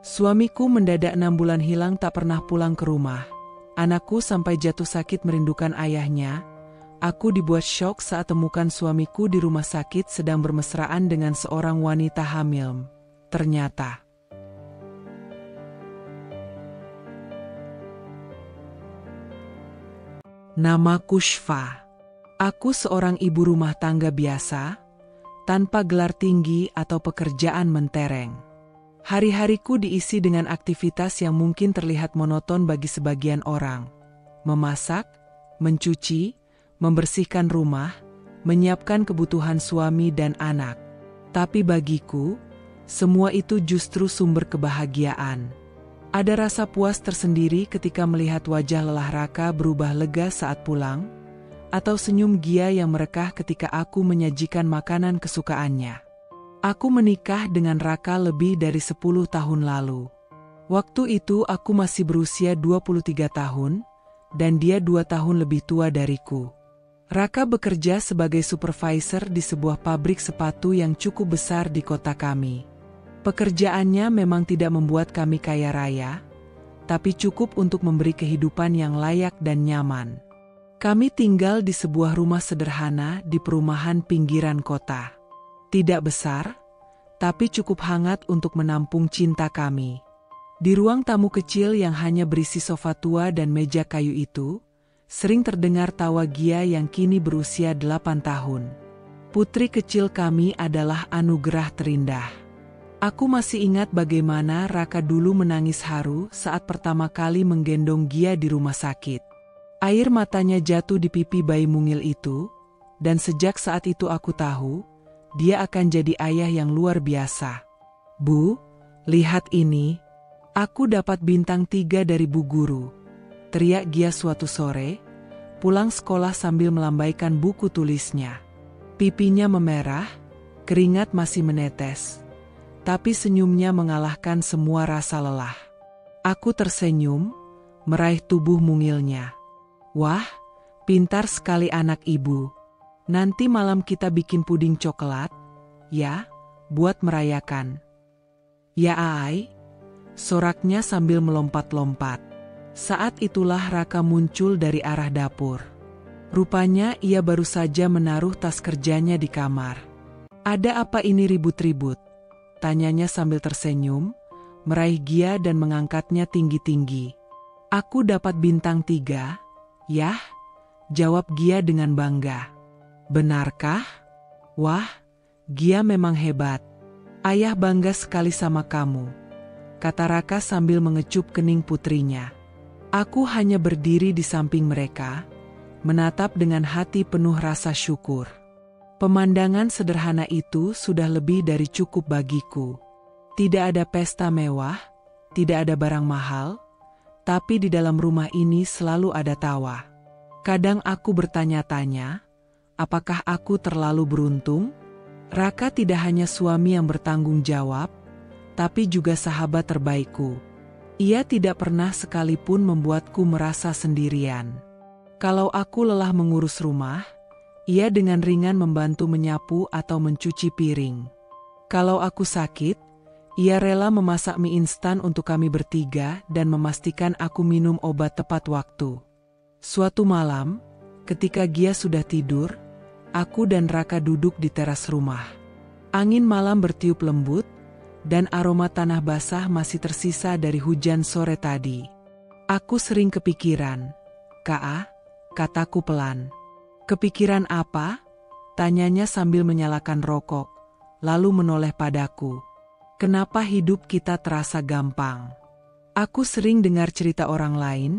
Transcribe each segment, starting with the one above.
Suamiku mendadak 6 bulan hilang tak pernah pulang ke rumah. Anakku sampai jatuh sakit merindukan ayahnya. Aku dibuat syok saat temukan suamiku di rumah sakit sedang bermesraan dengan seorang wanita hamil. Ternyata namaku Syfa. Aku seorang ibu rumah tangga biasa, tanpa gelar tinggi atau pekerjaan mentereng. Hari-hariku diisi dengan aktivitas yang mungkin terlihat monoton bagi sebagian orang. Memasak, mencuci, membersihkan rumah, menyiapkan kebutuhan suami dan anak. Tapi bagiku, semua itu justru sumber kebahagiaan. Ada rasa puas tersendiri ketika melihat wajah lelah Raka berubah lega saat pulang, atau senyum Gia yang merekah ketika aku menyajikan makanan kesukaannya. Aku menikah dengan Raka lebih dari 10 tahun lalu. Waktu itu aku masih berusia 23 tahun, dan dia 2 tahun lebih tua dariku. Raka bekerja sebagai supervisor di sebuah pabrik sepatu yang cukup besar di kota kami. Pekerjaannya memang tidak membuat kami kaya raya, tapi cukup untuk memberi kehidupan yang layak dan nyaman. Kami tinggal di sebuah rumah sederhana di perumahan pinggiran kota. Tidak besar, tapi cukup hangat untuk menampung cinta kami. Di ruang tamu kecil yang hanya berisi sofa tua dan meja kayu itu, sering terdengar tawa Gia yang kini berusia 8 tahun. Putri kecil kami adalah anugerah terindah. Aku masih ingat bagaimana Raka dulu menangis haru saat pertama kali menggendong Gia di rumah sakit. Air matanya jatuh di pipi bayi mungil itu, dan sejak saat itu aku tahu, dia akan jadi ayah yang luar biasa. "Bu, lihat ini. Aku dapat bintang 3 dari Bu Guru," teriak Gia suatu sore, pulang sekolah sambil melambaikan buku tulisnya. Pipinya memerah, keringat masih menetes, tapi senyumnya mengalahkan semua rasa lelah. Aku tersenyum, meraih tubuh mungilnya. "Wah, pintar sekali anak ibu. Nanti malam kita bikin puding coklat, ya, buat merayakan." "Ya Ai," soraknya sambil melompat-lompat. Saat itulah Raka muncul dari arah dapur. Rupanya ia baru saja menaruh tas kerjanya di kamar. "Ada apa ini ribut-ribut?" tanyanya sambil tersenyum, meraih Gia dan mengangkatnya tinggi-tinggi. "Aku dapat bintang 3, yah," jawab Gia dengan bangga. "Benarkah? Wah, Gia memang hebat. Ayah bangga sekali sama kamu," kata Raka sambil mengecup kening putrinya. Aku hanya berdiri di samping mereka, menatap dengan hati penuh rasa syukur. Pemandangan sederhana itu sudah lebih dari cukup bagiku. Tidak ada pesta mewah, tidak ada barang mahal, tapi di dalam rumah ini selalu ada tawa. Kadang aku bertanya-tanya, apakah aku terlalu beruntung? Raka tidak hanya suami yang bertanggung jawab, tapi juga sahabat terbaikku. Ia tidak pernah sekalipun membuatku merasa sendirian. Kalau aku lelah mengurus rumah, ia dengan ringan membantu menyapu atau mencuci piring. Kalau aku sakit, ia rela memasak mie instan untuk kami bertiga dan memastikan aku minum obat tepat waktu. Suatu malam, ketika Gia sudah tidur, aku dan Raka duduk di teras rumah. Angin malam bertiup lembut, dan aroma tanah basah masih tersisa dari hujan sore tadi. Aku sering kepikiran. "Kak," kataku pelan. "Kepikiran apa?" tanyanya sambil menyalakan rokok, lalu menoleh padaku. "Kenapa hidup kita terasa gampang?" Aku sering dengar cerita orang lain,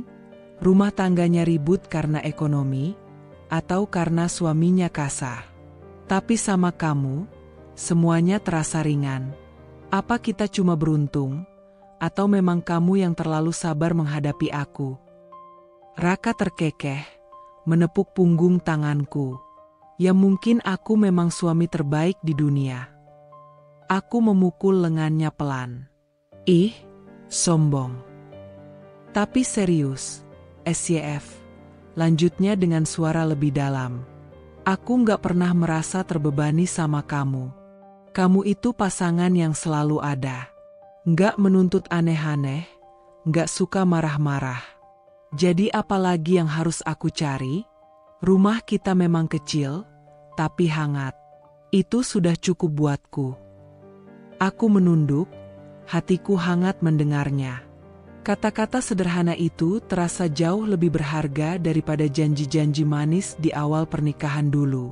rumah tangganya ribut karena ekonomi, atau karena suaminya kasar. Tapi sama kamu, semuanya terasa ringan. Apa kita cuma beruntung, atau memang kamu yang terlalu sabar menghadapi aku?" Raka terkekeh, menepuk punggung tanganku. "Ya mungkin aku memang suami terbaik di dunia." Aku memukul lengannya pelan. "Ih, sombong." "Tapi serius, SYF," lanjutnya dengan suara lebih dalam. "Aku gak pernah merasa terbebani sama kamu. Kamu itu pasangan yang selalu ada. Nggak menuntut aneh-aneh, nggak suka marah-marah. Jadi apalagi yang harus aku cari? Rumah kita memang kecil, tapi hangat. Itu sudah cukup buatku. Aku menunduk, hatiku hangat mendengarnya. Kata-kata sederhana itu terasa jauh lebih berharga daripada janji-janji manis di awal pernikahan dulu.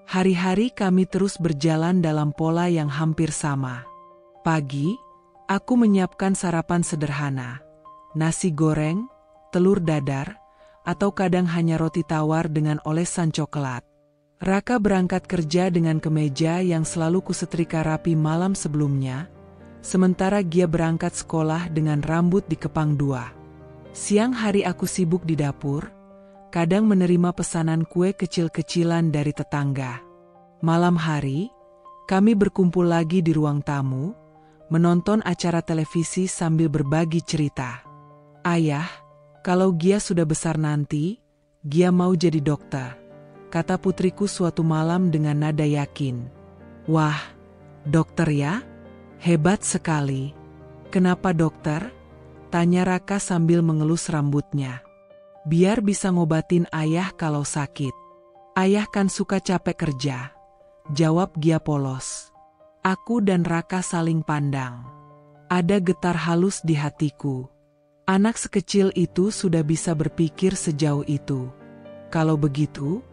Hari-hari kami terus berjalan dalam pola yang hampir sama. Pagi, aku menyiapkan sarapan sederhana. Nasi goreng, telur dadar, atau kadang hanya roti tawar dengan olesan coklat. Raka berangkat kerja dengan kemeja yang selalu kusetrika rapi malam sebelumnya, sementara Gia berangkat sekolah dengan rambut dikepang dua. Siang hari aku sibuk di dapur, kadang menerima pesanan kue kecil-kecilan dari tetangga. Malam hari, kami berkumpul lagi di ruang tamu, menonton acara televisi sambil berbagi cerita. Ayah, kalau Gia sudah besar nanti, Gia mau jadi dokter, kata putriku suatu malam dengan nada yakin. Wah, dokter ya? Hebat sekali. Kenapa dokter? Tanya Raka sambil mengelus rambutnya. Biar bisa ngobatin ayah kalau sakit. Ayah kan suka capek kerja, jawab Gia polos. Aku dan Raka saling pandang. Ada getar halus di hatiku. Anak sekecil itu sudah bisa berpikir sejauh itu. Kalau begitu,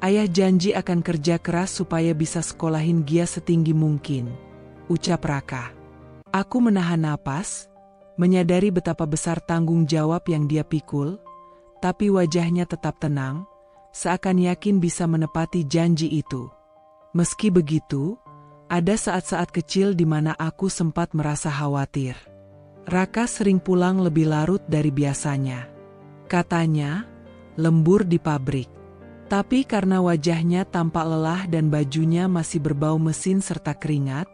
ayah janji akan kerja keras supaya bisa sekolahin Gia setinggi mungkin, ucap Raka. Aku menahan napas, menyadari betapa besar tanggung jawab yang dia pikul, tapi wajahnya tetap tenang, seakan yakin bisa menepati janji itu. Meski begitu, ada saat-saat kecil di mana aku sempat merasa khawatir. Raka sering pulang lebih larut dari biasanya. Katanya, lembur di pabrik. Tapi karena wajahnya tampak lelah dan bajunya masih berbau mesin serta keringat,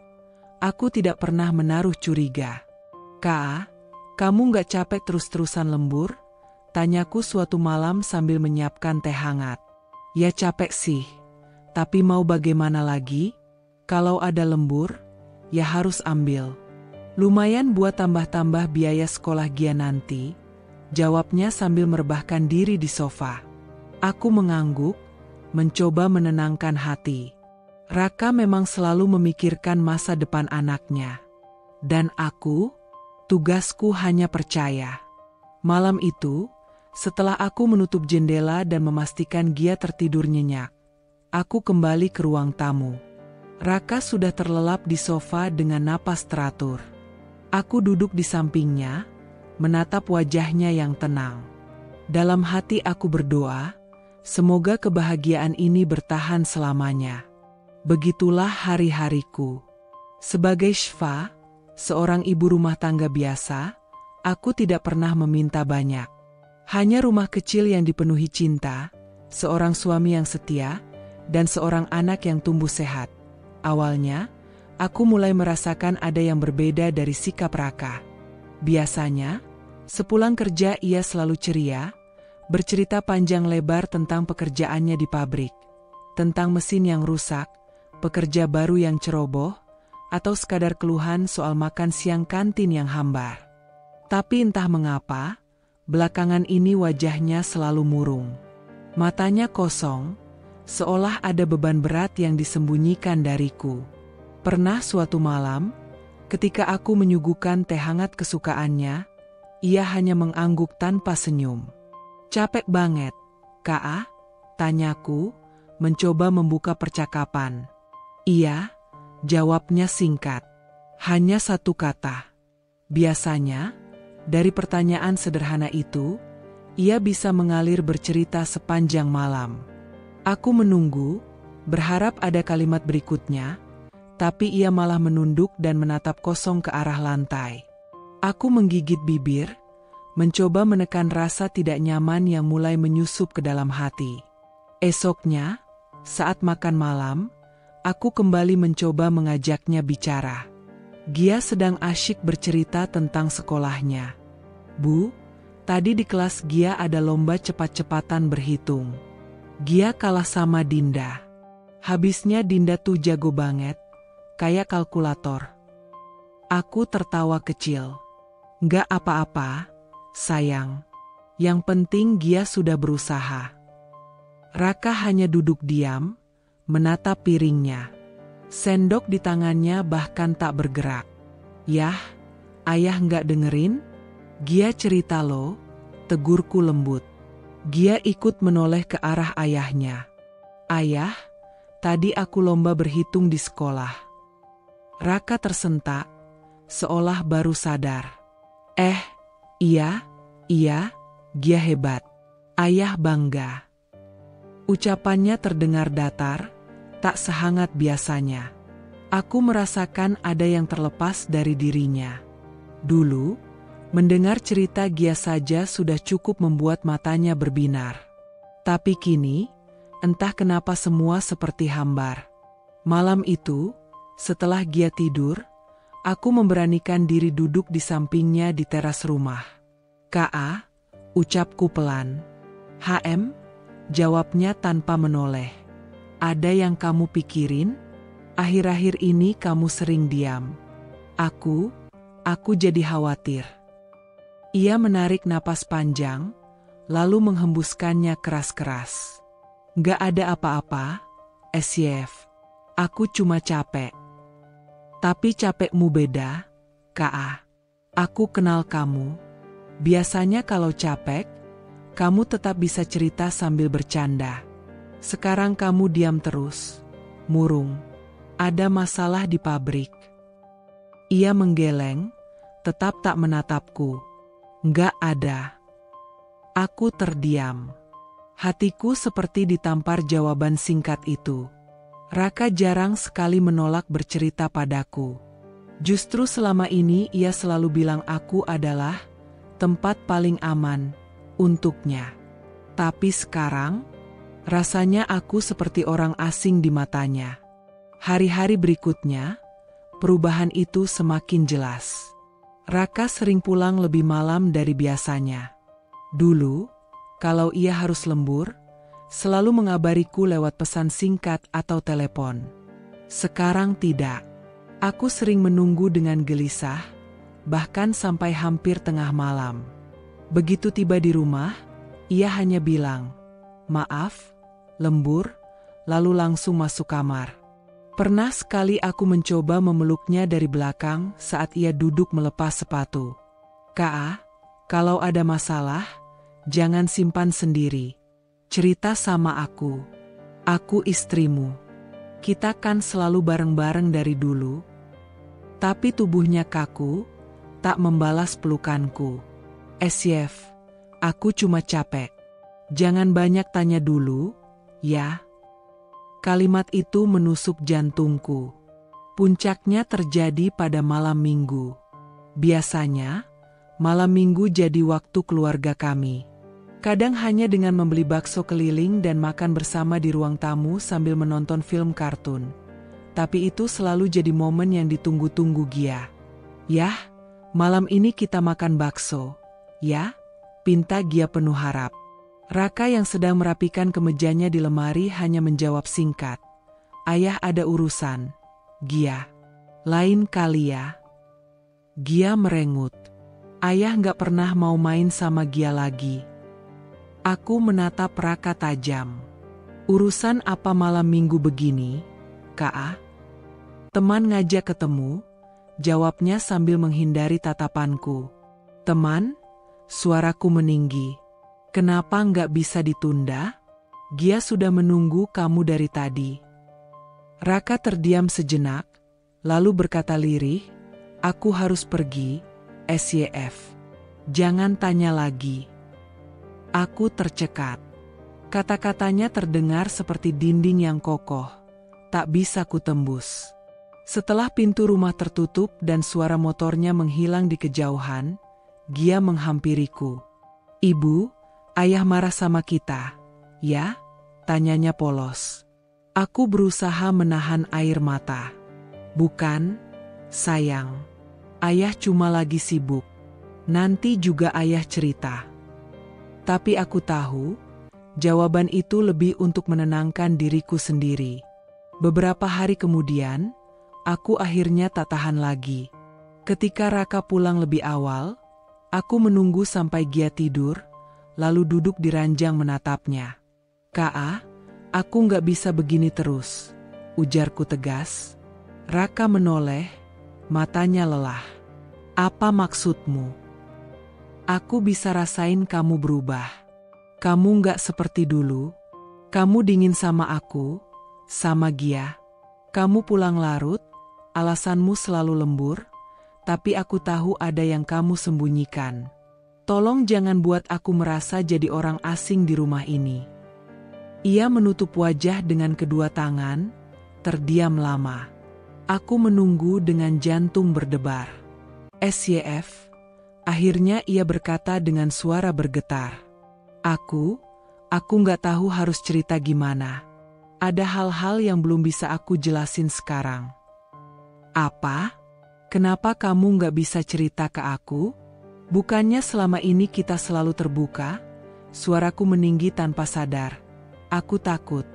aku tidak pernah menaruh curiga. Kak, kamu nggak capek terus-terusan lembur? Tanyaku suatu malam sambil menyiapkan teh hangat. Ya capek sih, tapi mau bagaimana lagi? Kalau ada lembur, ya harus ambil. Lumayan buat tambah-tambah biaya sekolah Gia nanti, jawabnya sambil merebahkan diri di sofa. Aku mengangguk, mencoba menenangkan hati. Raka memang selalu memikirkan masa depan anaknya. Dan aku, tugasku hanya percaya. Malam itu, setelah aku menutup jendela dan memastikan Gia tertidur nyenyak, aku kembali ke ruang tamu. Raka sudah terlelap di sofa dengan napas teratur. Aku duduk di sampingnya, menatap wajahnya yang tenang. Dalam hati aku berdoa, semoga kebahagiaan ini bertahan selamanya. Begitulah hari-hariku. Sebagai Syifa, seorang ibu rumah tangga biasa, aku tidak pernah meminta banyak. Hanya rumah kecil yang dipenuhi cinta, seorang suami yang setia, dan seorang anak yang tumbuh sehat. Awalnya, aku mulai merasakan ada yang berbeda dari sikap Raka. Biasanya, sepulang kerja ia selalu ceria, bercerita panjang lebar tentang pekerjaannya di pabrik, tentang mesin yang rusak, pekerja baru yang ceroboh, atau sekadar keluhan soal makan siang kantin yang hambar. Tapi entah mengapa, belakangan ini wajahnya selalu murung. Matanya kosong, seolah ada beban berat yang disembunyikan dariku. Pernah suatu malam, ketika aku menyuguhkan teh hangat kesukaannya, ia hanya mengangguk tanpa senyum. Capek banget, Kak? Tanyaku, mencoba membuka percakapan. Iya, jawabnya singkat. Hanya satu kata. Biasanya, dari pertanyaan sederhana itu, ia bisa mengalir bercerita sepanjang malam. Aku menunggu, berharap ada kalimat berikutnya, tapi ia malah menunduk dan menatap kosong ke arah lantai. Aku menggigit bibir, mencoba menekan rasa tidak nyaman yang mulai menyusup ke dalam hati. Esoknya, saat makan malam, aku kembali mencoba mengajaknya bicara. Gia sedang asyik bercerita tentang sekolahnya. Bu, tadi di kelas Gia ada lomba cepat-cepatan berhitung. Gia kalah sama Dinda. Habisnya Dinda tuh jago banget, kayak kalkulator. Aku tertawa kecil. Nggak apa-apa, sayang. Yang penting Gia sudah berusaha. Raka hanya duduk diam, menatap piringnya. Sendok di tangannya bahkan tak bergerak. Yah, ayah nggak dengerin? Gia cerita loh, tegurku lembut. Gia ikut menoleh ke arah ayahnya. Ayah, tadi aku lomba berhitung di sekolah. Raka tersentak, seolah baru sadar. Iya, Gia hebat. Ayah bangga. Ucapannya terdengar datar, tak sehangat biasanya. Aku merasakan ada yang terlepas dari dirinya. Dulu, mendengar cerita Gia saja sudah cukup membuat matanya berbinar. Tapi kini, entah kenapa semua seperti hambar. Malam itu, setelah Gia tidur, aku memberanikan diri duduk di sampingnya di teras rumah. "Ka," ucapku pelan. "HM?" jawabnya tanpa menoleh. "Ada yang kamu pikirin? Akhir-akhir ini kamu sering diam." Aku jadi khawatir. Ia menarik napas panjang, lalu menghembuskannya keras-keras. "Nggak ada apa-apa, Syf. Aku cuma capek." "Tapi capekmu beda, Ka. Aku kenal kamu. Biasanya kalau capek, kamu tetap bisa cerita sambil bercanda. Sekarang kamu diam terus, murung. Ada masalah di pabrik?" Ia menggeleng, tetap tak menatapku. "Nggak ada." Aku terdiam. Hatiku seperti ditampar jawaban singkat itu. Raka jarang sekali menolak bercerita padaku. Justru selama ini ia selalu bilang aku adalah tempat paling aman untuknya. Tapi sekarang, rasanya aku seperti orang asing di matanya. Hari-hari berikutnya, perubahan itu semakin jelas. Raka sering pulang lebih malam dari biasanya. Dulu, kalau ia harus lembur, selalu mengabariku lewat pesan singkat atau telepon. Sekarang tidak. Aku sering menunggu dengan gelisah, bahkan sampai hampir tengah malam. Begitu tiba di rumah, ia hanya bilang, "Maaf, lembur," lalu langsung masuk kamar. Pernah sekali aku mencoba memeluknya dari belakang saat ia duduk melepas sepatu. "Ka, kalau ada masalah, jangan simpan sendiri. Cerita sama aku. Aku istrimu. Kita kan selalu bareng-bareng dari dulu." Tapi tubuhnya kaku, tak membalas pelukanku. "Syf, aku cuma capek. Jangan banyak tanya dulu, ya." Kalimat itu menusuk jantungku. Puncaknya terjadi pada malam Minggu. Biasanya, malam Minggu jadi waktu keluarga kami. Kadang hanya dengan membeli bakso keliling dan makan bersama di ruang tamu sambil menonton film kartun. Tapi itu selalu jadi momen yang ditunggu-tunggu Gia. "Yah, malam ini kita makan bakso, ya?" pinta Gia penuh harap. Raka yang sedang merapikan kemejanya di lemari hanya menjawab singkat, "Ayah ada urusan, Gia. Lain kali ya." Gia merengut. Ayah nggak pernah mau main sama Gia lagi. Aku menatap Raka tajam. "Urusan apa malam Minggu begini, Ka?" "Teman ngajak ketemu," jawabnya sambil menghindari tatapanku. "Teman?" Suaraku meninggi. "Kenapa nggak bisa ditunda? Gia sudah menunggu kamu dari tadi." Raka terdiam sejenak, lalu berkata lirih, "Aku harus pergi, Syf. Jangan tanya lagi." Aku tercekat. Kata-katanya terdengar seperti dinding yang kokoh, tak bisa kutembus. Setelah pintu rumah tertutup dan suara motornya menghilang di kejauhan, Gia menghampiriku. "Ibu, ayah marah sama kita, ya?" tanyanya polos. Aku berusaha menahan air mata. "Bukan, sayang. Ayah cuma lagi sibuk. Nanti juga ayah cerita." Tapi aku tahu, jawaban itu lebih untuk menenangkan diriku sendiri. Beberapa hari kemudian, aku akhirnya tak tahan lagi. Ketika Raka pulang lebih awal, aku menunggu sampai Gia tidur, lalu duduk di ranjang menatapnya. "Ka, aku nggak bisa begini terus," ujarku tegas. Raka menoleh, matanya lelah. "Apa maksudmu?" "Aku bisa rasain kamu berubah. Kamu nggak seperti dulu. Kamu dingin sama aku, sama Gia. Kamu pulang larut, alasanmu selalu lembur, tapi aku tahu ada yang kamu sembunyikan. Tolong jangan buat aku merasa jadi orang asing di rumah ini." Ia menutup wajah dengan kedua tangan, terdiam lama. Aku menunggu dengan jantung berdebar. "SYF," akhirnya ia berkata dengan suara bergetar. Aku nggak tahu harus cerita gimana. Ada hal-hal yang belum bisa aku jelasin sekarang." "Apa? Kenapa kamu nggak bisa cerita ke aku? Bukannya selama ini kita selalu terbuka?" Suaraku meninggi tanpa sadar. "Aku takut,"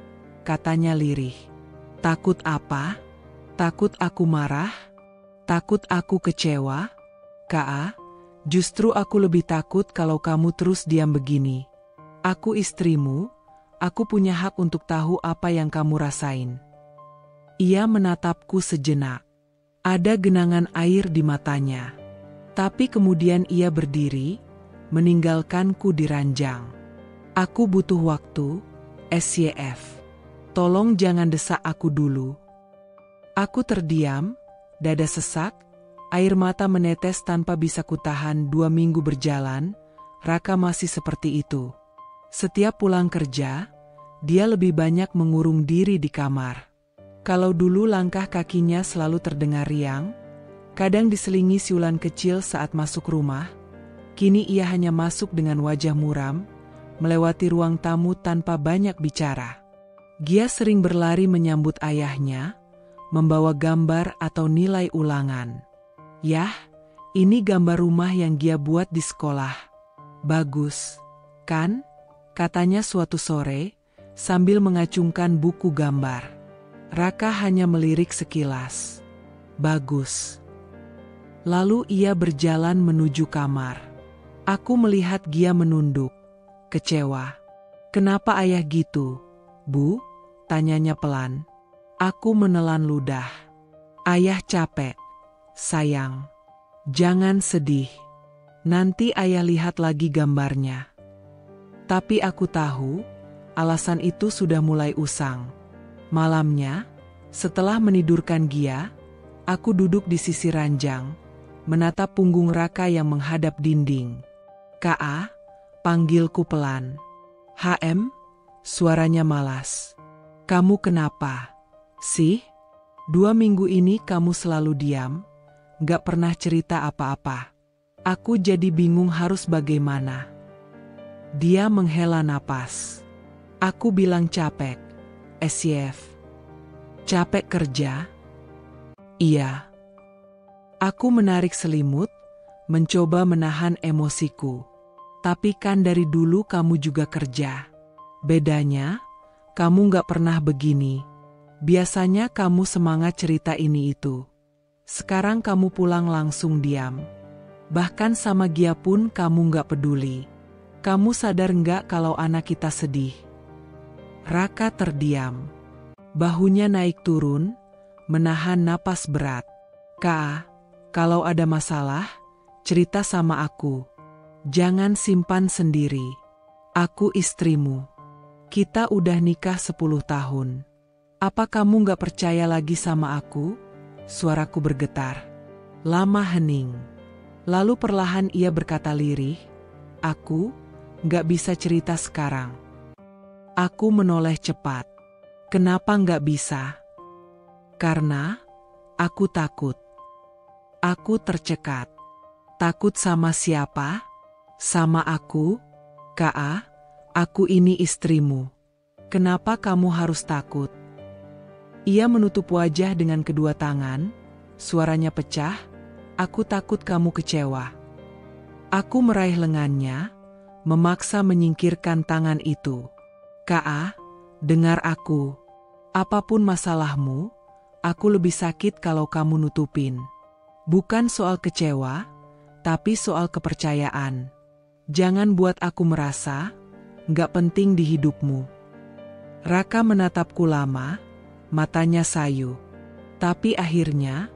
katanya lirih. "Takut apa? Takut aku marah? Takut aku kecewa? Ka, justru aku lebih takut kalau kamu terus diam begini. Aku istrimu, aku punya hak untuk tahu apa yang kamu rasain." Ia menatapku sejenak. Ada genangan air di matanya. Tapi kemudian ia berdiri, meninggalkanku di ranjang. "Aku butuh waktu, SYF. Tolong jangan desak aku dulu." Aku terdiam, dada sesak, air mata menetes tanpa bisa kutahan. 2 minggu berjalan, Raka masih seperti itu. Setiap pulang kerja, dia lebih banyak mengurung diri di kamar. Kalau dulu langkah kakinya selalu terdengar riang, kadang diselingi siulan kecil saat masuk rumah, kini ia hanya masuk dengan wajah muram, melewati ruang tamu tanpa banyak bicara. Gia sering berlari menyambut ayahnya, membawa gambar atau nilai ulangan. "Yah, ini gambar rumah yang Gia buat di sekolah. Bagus, kan?" katanya suatu sore, sambil mengacungkan buku gambar. Raka hanya melirik sekilas. "Bagus." Lalu ia berjalan menuju kamar. Aku melihat Gia menunduk, kecewa. "Kenapa ayah gitu, Bu?" tanyanya pelan. Aku menelan ludah. "Ayah capek, sayang. Jangan sedih. Nanti ayah lihat lagi gambarnya." Tapi aku tahu, alasan itu sudah mulai usang. Malamnya, setelah menidurkan Gia, aku duduk di sisi ranjang, menatap punggung Raka yang menghadap dinding. "Ka," panggilku pelan. "HM?" suaranya malas. "Kamu kenapa sih? 2 minggu ini kamu selalu diam, gak pernah cerita apa-apa. Aku jadi bingung harus bagaimana." Dia menghela napas. Aku bilang capek, SYF. "Capek kerja?" "Iya." Aku menarik selimut, mencoba menahan emosiku. "Tapi kan dari dulu kamu juga kerja. Bedanya, kamu gak pernah begini. Biasanya kamu semangat cerita ini itu. Sekarang kamu pulang langsung diam. Bahkan sama Gia pun kamu gak peduli. Kamu sadar gak kalau anak kita sedih?" Raka terdiam. Bahunya naik turun, menahan napas berat. "Ka, kalau ada masalah, cerita sama aku. Jangan simpan sendiri. Aku istrimu. Kita udah nikah 10 tahun. Apa kamu gak percaya lagi sama aku?" Suaraku bergetar. Lama hening. Lalu perlahan ia berkata lirih, "Aku gak bisa cerita sekarang." Aku menoleh cepat. "Kenapa gak bisa?" "Karena aku takut." Aku tercekat. "Takut sama siapa? Sama aku? Ka, aku ini istrimu. Kenapa kamu harus takut?" Ia menutup wajah dengan kedua tangan, suaranya pecah. "Aku takut kamu kecewa." Aku meraih lengannya, memaksa menyingkirkan tangan itu. "Ka, dengar aku. Apapun masalahmu, aku lebih sakit kalau kamu nutupin." Bukan soal kecewa, tapi soal kepercayaan. Jangan buat aku merasa nggak penting di hidupmu. Raka menatapku lama, matanya sayu. Tapi akhirnya,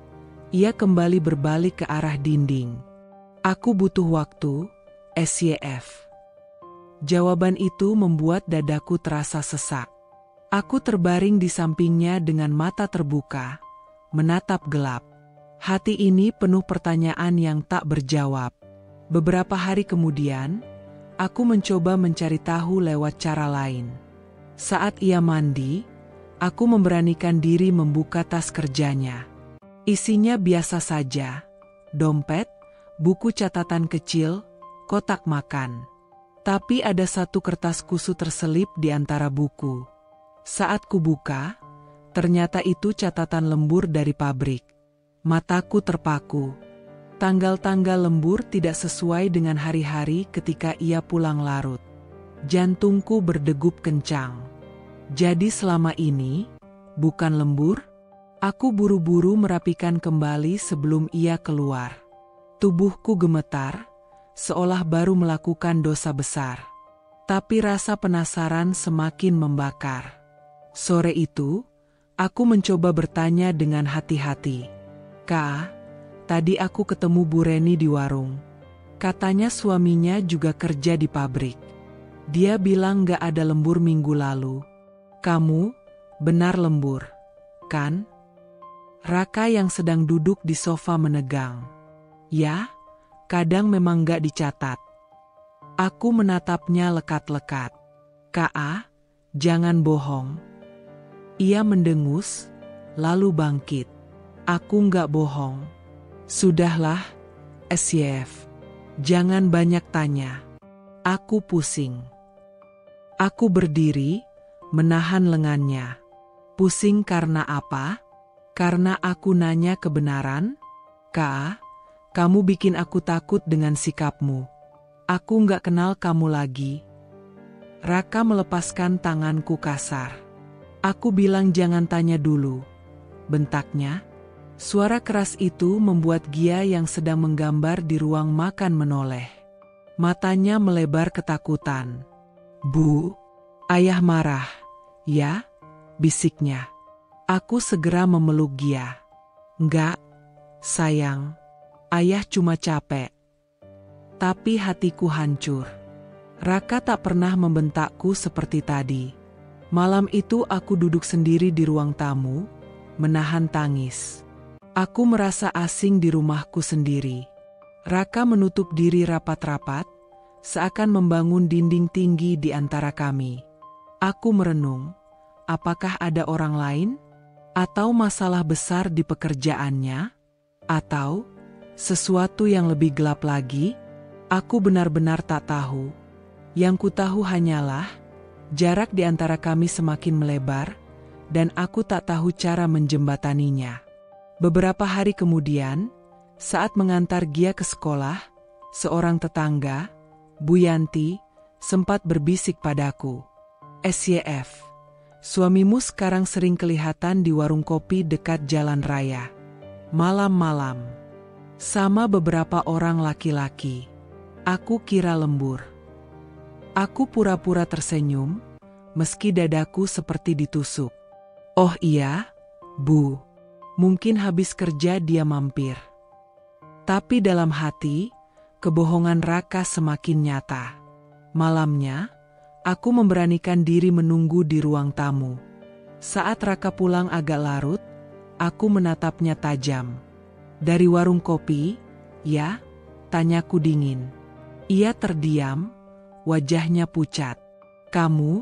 ia kembali berbalik ke arah dinding. Aku butuh waktu, SYF. Jawaban itu membuat dadaku terasa sesak. Aku terbaring di sampingnya dengan mata terbuka, menatap gelap. Hati ini penuh pertanyaan yang tak berjawab. Beberapa hari kemudian, aku mencoba mencari tahu lewat cara lain. Saat ia mandi, aku memberanikan diri membuka tas kerjanya. Isinya biasa saja, dompet, buku catatan kecil, kotak makan. Tapi ada satu kertas kusu terselip di antara buku. Saat kubuka, ternyata itu catatan lembur dari pabrik. Mataku terpaku. Tanggal-tanggal lembur tidak sesuai dengan hari-hari ketika ia pulang larut. Jantungku berdegup kencang. Jadi selama ini, bukan lembur? Aku buru-buru merapikan kembali sebelum ia keluar. Tubuhku gemetar, seolah baru melakukan dosa besar. Tapi rasa penasaran semakin membakar. Sore itu, aku mencoba bertanya dengan hati-hati. Kak, tadi aku ketemu Bu Reni di warung. Katanya suaminya juga kerja di pabrik. Dia bilang gak ada lembur minggu lalu. Kamu, benar lembur, kan? Raka yang sedang duduk di sofa menegang. Ya, kadang memang gak dicatat. Aku menatapnya lekat-lekat. Kak, jangan bohong. Ia mendengus, lalu bangkit. Aku nggak bohong. Sudahlah, SYF. Jangan banyak tanya. Aku pusing. Aku berdiri, menahan lengannya. Pusing karena apa? Karena aku nanya kebenaran? Kak, kamu bikin aku takut dengan sikapmu. Aku nggak kenal kamu lagi. Raka melepaskan tanganku kasar. Aku bilang jangan tanya dulu. Bentaknya. Suara keras itu membuat Gia yang sedang menggambar di ruang makan menoleh. Matanya melebar ketakutan. Bu, ayah marah. Ya, bisiknya. Aku segera memeluk Gia. Enggak, sayang. Ayah cuma capek. Tapi hatiku hancur. Raka tak pernah membentakku seperti tadi. Malam itu aku duduk sendiri di ruang tamu, menahan tangis. Aku merasa asing di rumahku sendiri. Raka menutup diri rapat-rapat, seakan membangun dinding tinggi di antara kami. Aku merenung, apakah ada orang lain? Atau masalah besar di pekerjaannya? Atau sesuatu yang lebih gelap lagi? Aku benar-benar tak tahu. Yang ku tahu hanyalah, jarak di antara kami semakin melebar, dan aku tak tahu cara menjembataninya. Beberapa hari kemudian, saat mengantar Gia ke sekolah, seorang tetangga, Bu Yanti, sempat berbisik padaku. SYF, suamimu sekarang sering kelihatan di warung kopi dekat jalan raya. Malam-malam. Sama beberapa orang laki-laki. Aku kira lembur. Aku pura-pura tersenyum, meski dadaku seperti ditusuk. Oh iya, Bu. Mungkin habis kerja dia mampir. Tapi dalam hati, kebohongan Raka semakin nyata. Malamnya, aku memberanikan diri menunggu di ruang tamu. Saat Raka pulang agak larut, aku menatapnya tajam. Dari warung kopi, ya? Tanyaku dingin. Ia terdiam, wajahnya pucat. Kamu,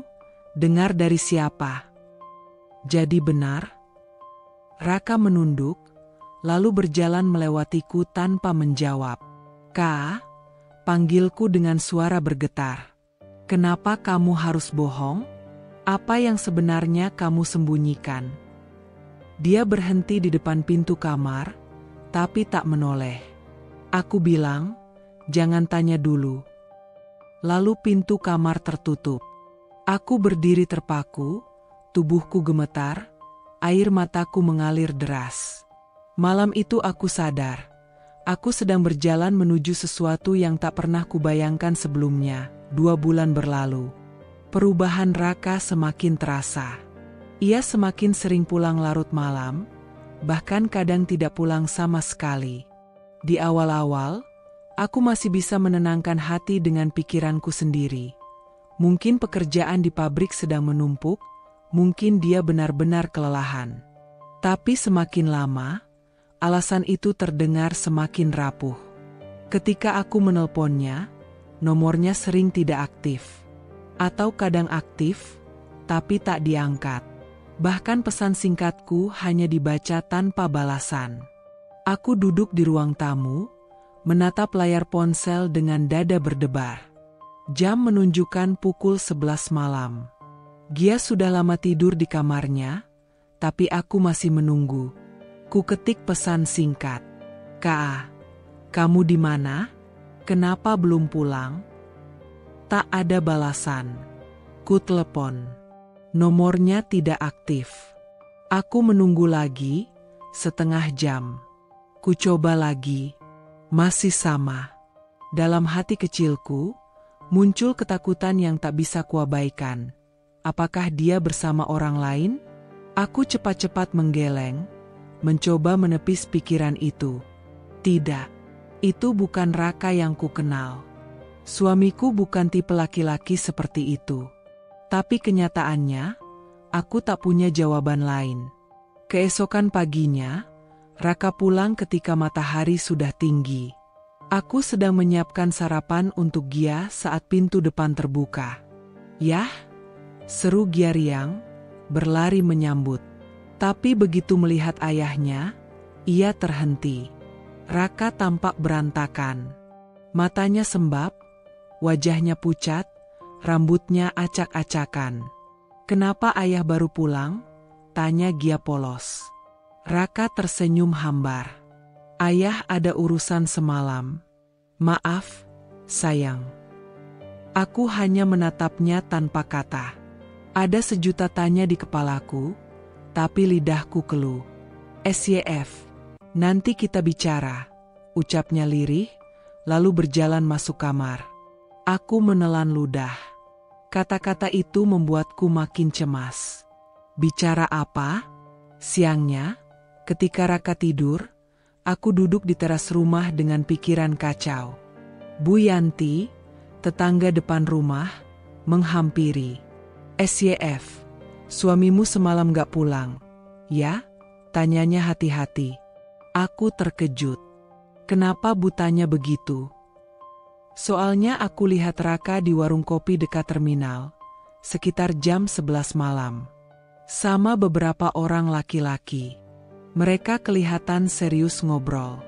dengar dari siapa? Jadi benar? Raka menunduk, lalu berjalan melewatiku tanpa menjawab. Kak, panggilku dengan suara bergetar. Kenapa kamu harus bohong? Apa yang sebenarnya kamu sembunyikan? Dia berhenti di depan pintu kamar, tapi tak menoleh. Aku bilang, jangan tanya dulu. Lalu pintu kamar tertutup. Aku berdiri terpaku, tubuhku gemetar, air mataku mengalir deras. Malam itu aku sadar, Aku sedang berjalan menuju sesuatu yang tak pernah kubayangkan sebelumnya. 2 bulan berlalu. Perubahan Raka semakin terasa. Ia semakin sering pulang larut malam, bahkan kadang tidak pulang sama sekali. Di awal-awal, aku masih bisa menenangkan hati dengan pikiranku sendiri. Mungkin pekerjaan di pabrik sedang menumpuk, mungkin dia benar-benar kelelahan. Tapi semakin lama, alasan itu terdengar semakin rapuh. Ketika aku menelponnya, nomornya sering tidak aktif. Atau kadang aktif, tapi tak diangkat. Bahkan pesan singkatku hanya dibaca tanpa balasan. Aku duduk di ruang tamu, menatap layar ponsel dengan dada berdebar. Jam menunjukkan pukul 11 malam. Gia sudah lama tidur di kamarnya, tapi aku masih menunggu. Ku ketik pesan singkat. "Kak, kamu di mana? Kenapa belum pulang?" Tak ada balasan. Ku telepon. Nomornya tidak aktif. Aku menunggu lagi, setengah jam. Ku coba lagi. Masih sama. Dalam hati kecilku, muncul ketakutan yang tak bisa kuabaikan. Apakah dia bersama orang lain? Aku cepat-cepat menggeleng, mencoba menepis pikiran itu. Tidak, itu bukan Raka yang ku kenal. Suamiku bukan tipe laki-laki seperti itu. Tapi kenyataannya, aku tak punya jawaban lain. Keesokan paginya, Raka pulang ketika matahari sudah tinggi. Aku sedang menyiapkan sarapan untuk Gia saat pintu depan terbuka. "Yah!" seru Gia riang, berlari menyambut. Tapi begitu melihat ayahnya, ia terhenti. Raka tampak berantakan. Matanya sembab, wajahnya pucat, rambutnya acak-acakan. "Kenapa ayah baru pulang?" tanya Gia polos. Raka tersenyum hambar. "Ayah ada urusan semalam. Maaf, sayang." Aku hanya menatapnya tanpa kata. Ada sejuta tanya di kepalaku, tapi lidahku keluh. "SYF, nanti kita bicara," ucapnya lirih, lalu berjalan masuk kamar. Aku menelan ludah. Kata-kata itu membuatku makin cemas. Bicara apa? Siangnya, ketika Raka tidur, aku duduk di teras rumah dengan pikiran kacau. Bu Yanti, tetangga depan rumah, menghampiri. "SYF, suamimu semalam gak pulang, ya?" tanyanya hati-hati. Aku terkejut. Kenapa Bu tanya begitu? Soalnya aku lihat Raka di warung kopi dekat terminal, sekitar jam 11 malam. Sama beberapa orang laki-laki. Mereka kelihatan serius ngobrol.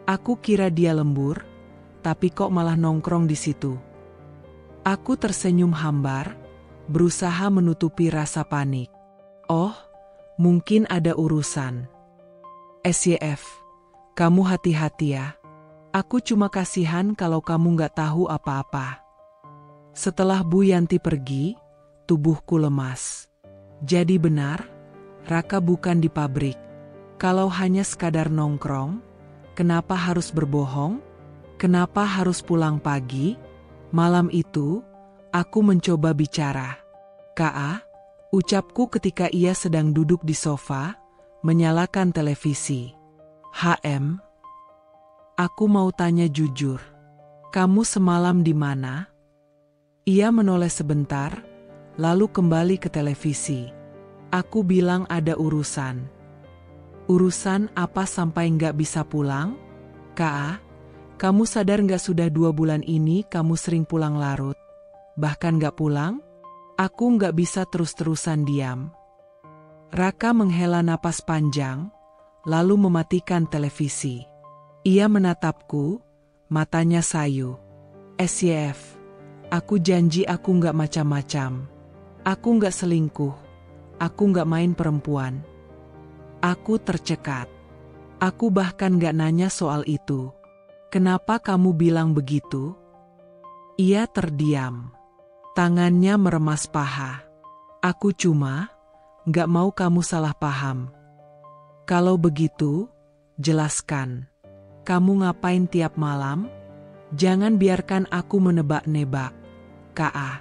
Aku kira dia lembur, tapi kok malah nongkrong di situ. Aku tersenyum hambar, berusaha menutupi rasa panik. "Oh, mungkin ada urusan." "SYF, kamu hati-hati ya. Aku cuma kasihan kalau kamu gak tahu apa-apa." Setelah Bu Yanti pergi, tubuhku lemas. Jadi benar, Raka bukan di pabrik. Kalau hanya sekadar nongkrong, kenapa harus berbohong? Kenapa harus pulang pagi? Malam itu, aku mencoba bicara. "Kak," ucapku ketika ia sedang duduk di sofa, menyalakan televisi. "HM, aku mau tanya jujur. Kamu semalam di mana?" Ia menoleh sebentar, lalu kembali ke televisi. Aku bilang ada urusan. "Urusan apa sampai nggak bisa pulang?" "Kak, kamu sadar nggak sudah 2 bulan ini kamu sering pulang larut? Bahkan nggak pulang?" Aku nggak bisa terus-terusan diam. Raka menghela napas panjang, lalu mematikan televisi. Ia menatapku, matanya sayu. "SYF, aku janji aku nggak macam-macam. Aku nggak selingkuh. Aku nggak main perempuan." Aku tercekat. Aku bahkan gak nanya soal itu. "Kenapa kamu bilang begitu?" Ia terdiam. Tangannya meremas paha. "Aku cuma gak mau kamu salah paham. Kalau begitu, jelaskan. Kamu ngapain tiap malam? Jangan biarkan aku menebak-nebak. Ka,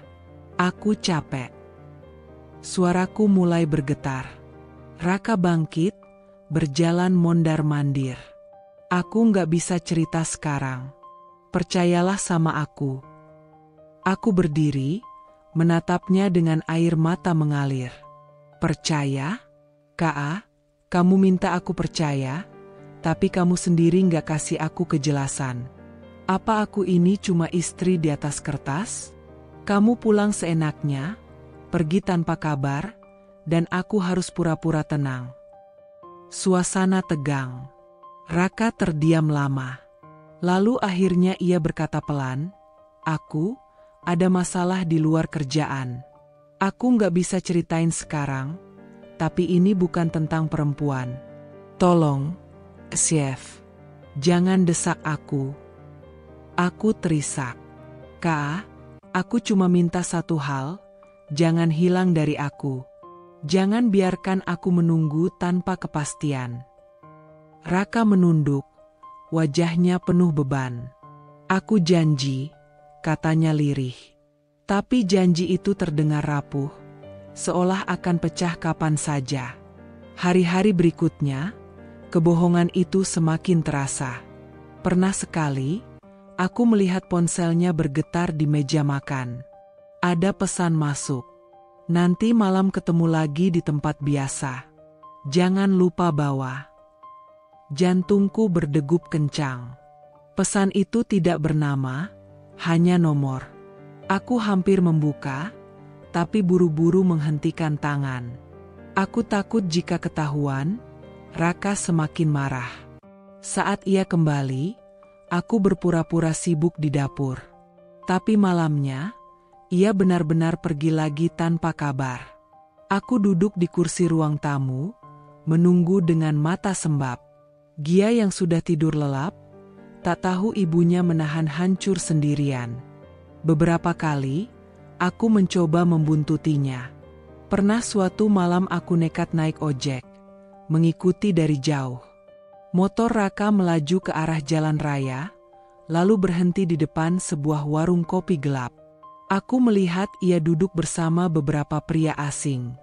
aku capek. Suaraku mulai bergetar. Raka bangkit, berjalan mondar-mandir. Aku nggak bisa cerita sekarang. Percayalah sama aku. Aku berdiri, menatapnya dengan air mata mengalir. Percaya? Ka, kamu minta aku percaya, tapi kamu sendiri nggak kasih aku kejelasan. Apa aku ini cuma istri di atas kertas? Kamu pulang seenaknya, pergi tanpa kabar, dan aku harus pura-pura tenang. Suasana tegang. Raka terdiam lama. Lalu akhirnya ia berkata pelan, "Aku, ada masalah di luar kerjaan. Aku nggak bisa ceritain sekarang, tapi ini bukan tentang perempuan. Tolong, Chef, jangan desak aku." Aku terisak. "Kak, aku cuma minta satu hal, jangan hilang dari aku. Jangan biarkan aku menunggu tanpa kepastian." Raka menunduk, wajahnya penuh beban. "Aku janji," katanya lirih. Tapi janji itu terdengar rapuh, seolah akan pecah kapan saja. Hari-hari berikutnya, kebohongan itu semakin terasa. Pernah sekali, aku melihat ponselnya bergetar di meja makan. Ada pesan masuk. "Nanti malam ketemu lagi di tempat biasa. Jangan lupa bawa." Jantungku berdegup kencang. Pesan itu tidak bernama, hanya nomor. Aku hampir membuka, tapi buru-buru menghentikan tangan. Aku takut jika ketahuan, Raka semakin marah. Saat ia kembali, aku berpura-pura sibuk di dapur. Tapi malamnya, ia benar-benar pergi lagi tanpa kabar. Aku duduk di kursi ruang tamu, menunggu dengan mata sembab. Gia yang sudah tidur lelap, tak tahu ibunya menahan hancur sendirian. Beberapa kali, aku mencoba membuntutinya. Pernah suatu malam aku nekat naik ojek, mengikuti dari jauh. Motor Raka melaju ke arah jalan raya, lalu berhenti di depan sebuah warung kopi gelap. Aku melihat ia duduk bersama beberapa pria asing.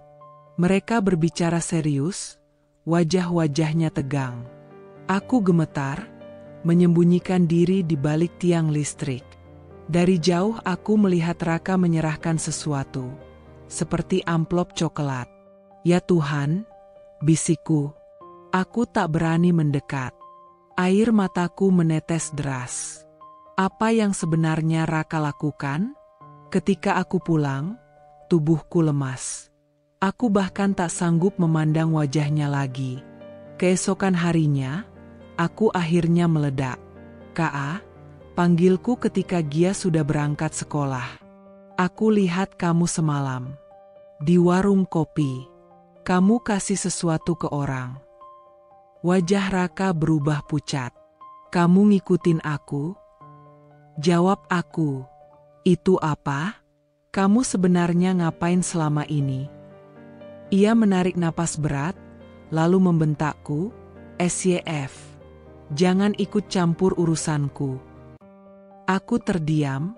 Mereka berbicara serius, wajah-wajahnya tegang. Aku gemetar, menyembunyikan diri di balik tiang listrik. Dari jauh aku melihat Raka menyerahkan sesuatu, seperti amplop coklat. "Ya Tuhan," bisikku. Aku tak berani mendekat. Air mataku menetes deras. Apa yang sebenarnya Raka lakukan? Ketika aku pulang, tubuhku lemas. Aku bahkan tak sanggup memandang wajahnya lagi. Keesokan harinya, aku akhirnya meledak. "Ka, panggilku ketika Gia sudah berangkat sekolah. Aku lihat kamu semalam. Di warung kopi. Kamu kasih sesuatu ke orang." Wajah Raka berubah pucat. "Kamu ngikutin aku?" Jawab aku. "Itu apa? Kamu sebenarnya ngapain selama ini?" Ia menarik napas berat, lalu membentakku, "SYF. Jangan ikut campur urusanku." Aku terdiam,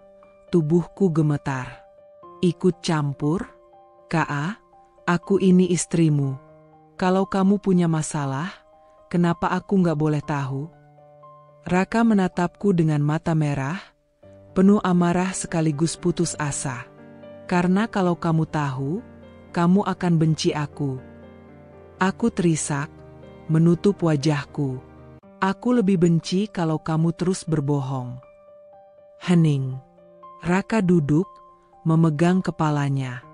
tubuhku gemetar. "Ikut campur? Ka, aku ini istrimu. Kalau kamu punya masalah, kenapa aku nggak boleh tahu?" Raka menatapku dengan mata merah, penuh amarah sekaligus putus asa. "Karena kalau kamu tahu, kamu akan benci aku." Aku terisak, menutup wajahku. "Aku lebih benci kalau kamu terus berbohong." Hening. Raka duduk, memegang kepalanya.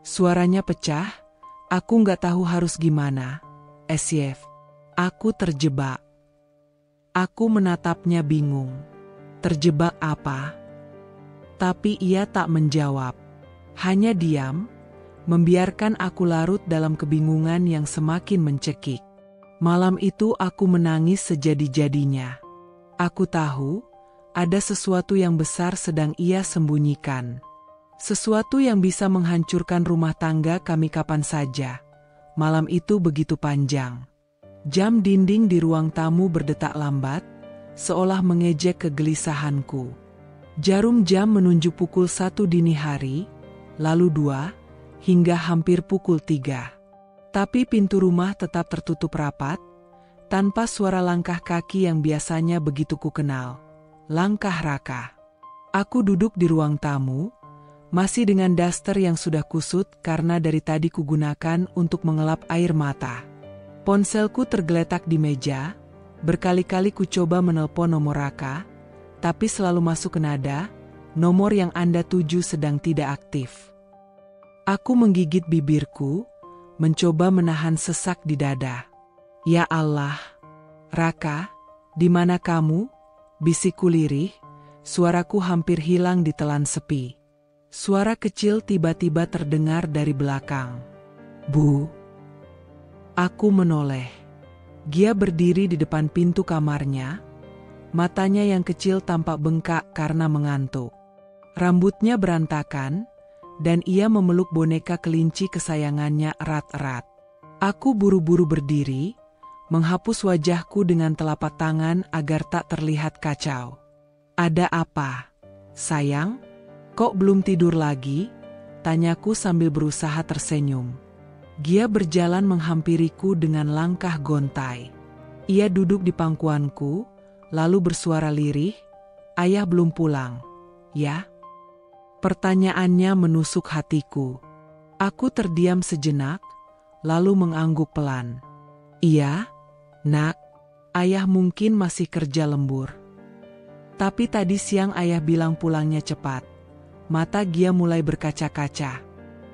Suaranya pecah, aku nggak tahu harus gimana. "SYF, aku terjebak." Aku menatapnya bingung. Terjebak apa? Tapi ia tak menjawab. Hanya diam, membiarkan aku larut dalam kebingungan yang semakin mencekik. Malam itu aku menangis sejadi-jadinya. Aku tahu, ada sesuatu yang besar sedang ia sembunyikan. Sesuatu yang bisa menghancurkan rumah tangga kami kapan saja. Malam itu begitu panjang. Jam dinding di ruang tamu berdetak lambat, seolah mengejek kegelisahanku. Jarum jam menunjuk pukul 1 dini hari, lalu 2, hingga hampir pukul 3. Tapi pintu rumah tetap tertutup rapat, tanpa suara langkah kaki yang biasanya begitu kukenal. Langkah Raka. Aku duduk di ruang tamu, masih dengan daster yang sudah kusut karena dari tadi kugunakan untuk mengelap air mata. Ponselku tergeletak di meja, berkali-kali ku coba menelpon nomor Raka, tapi selalu masuk ke nada, nomor yang Anda tuju sedang tidak aktif. Aku menggigit bibirku, mencoba menahan sesak di dada. Ya Allah, Raka, di mana kamu? Bisikku lirih, suaraku hampir hilang di telan sepi. Suara kecil tiba-tiba terdengar dari belakang. Bu. Aku menoleh. Gia berdiri di depan pintu kamarnya, matanya yang kecil tampak bengkak karena mengantuk. Rambutnya berantakan, dan ia memeluk boneka kelinci kesayangannya erat-erat. Aku buru-buru berdiri, menghapus wajahku dengan telapak tangan agar tak terlihat kacau. Ada apa? Sayang, kok belum tidur lagi? Tanyaku sambil berusaha tersenyum. Gia berjalan menghampiriku dengan langkah gontai. Ia duduk di pangkuanku, lalu bersuara lirih, "Ayah belum pulang, ya?" Pertanyaannya menusuk hatiku. Aku terdiam sejenak, lalu mengangguk pelan. "Iya, Nak, ayah mungkin masih kerja lembur. Tapi tadi siang ayah bilang pulangnya cepat." Mata Gia mulai berkaca-kaca.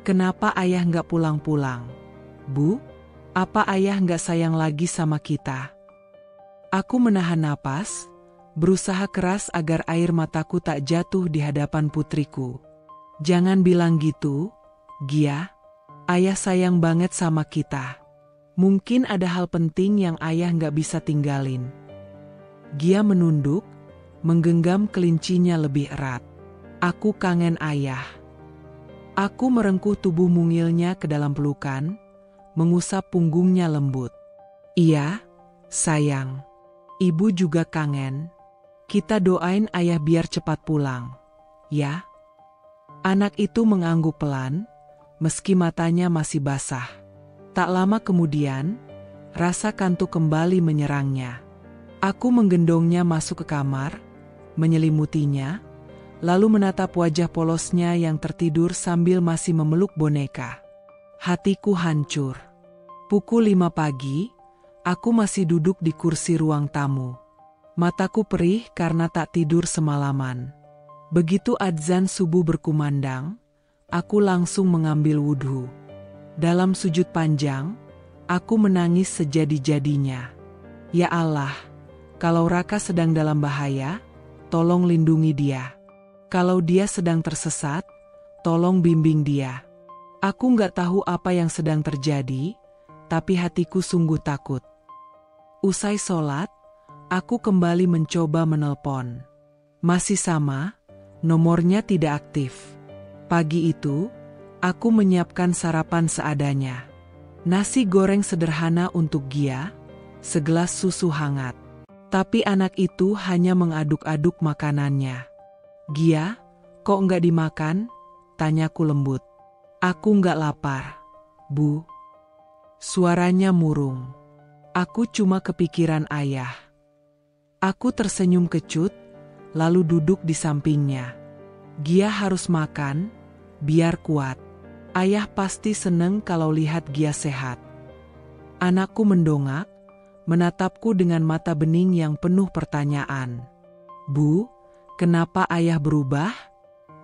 "Kenapa ayah nggak pulang-pulang? Bu, apa ayah nggak sayang lagi sama kita?" Aku menahan napas, berusaha keras agar air mataku tak jatuh di hadapan putriku. "Jangan bilang gitu, Gia. Ayah sayang banget sama kita. Mungkin ada hal penting yang ayah nggak bisa tinggalin." Gia menunduk, menggenggam kelincinya lebih erat. "Aku kangen ayah." Aku merengkuh tubuh mungilnya ke dalam pelukan, mengusap punggungnya lembut. "Iya, sayang. Ibu juga kangen. Kita doain ayah biar cepat pulang, ya?" Anak itu mengangguk pelan, meski matanya masih basah. Tak lama kemudian, rasa kantuk kembali menyerangnya. Aku menggendongnya masuk ke kamar, menyelimutinya, lalu menatap wajah polosnya yang tertidur sambil masih memeluk boneka. Hatiku hancur. Pukul 5 pagi, aku masih duduk di kursi ruang tamu. Mataku perih karena tak tidur semalaman. Begitu adzan subuh berkumandang, aku langsung mengambil wudhu. Dalam sujud panjang, aku menangis sejadi-jadinya. Ya Allah, kalau Raka sedang dalam bahaya, tolong lindungi dia. Kalau dia sedang tersesat, tolong bimbing dia. Aku nggak tahu apa yang sedang terjadi, tapi hatiku sungguh takut. Usai sholat, aku kembali mencoba menelpon. Masih sama, nomornya tidak aktif. Pagi itu, aku menyiapkan sarapan seadanya. Nasi goreng sederhana untuk Gia, segelas susu hangat. Tapi anak itu hanya mengaduk-aduk makanannya. "Gia, kok nggak dimakan?" tanyaku lembut. "Aku nggak lapar, Bu." Suaranya murung. Aku cuma kepikiran ayah. Aku tersenyum kecut, lalu duduk di sampingnya. "Gia harus makan, biar kuat. Ayah pasti seneng kalau lihat Gia sehat." Anakku mendongak, menatapku dengan mata bening yang penuh pertanyaan. "Bu, kenapa ayah berubah?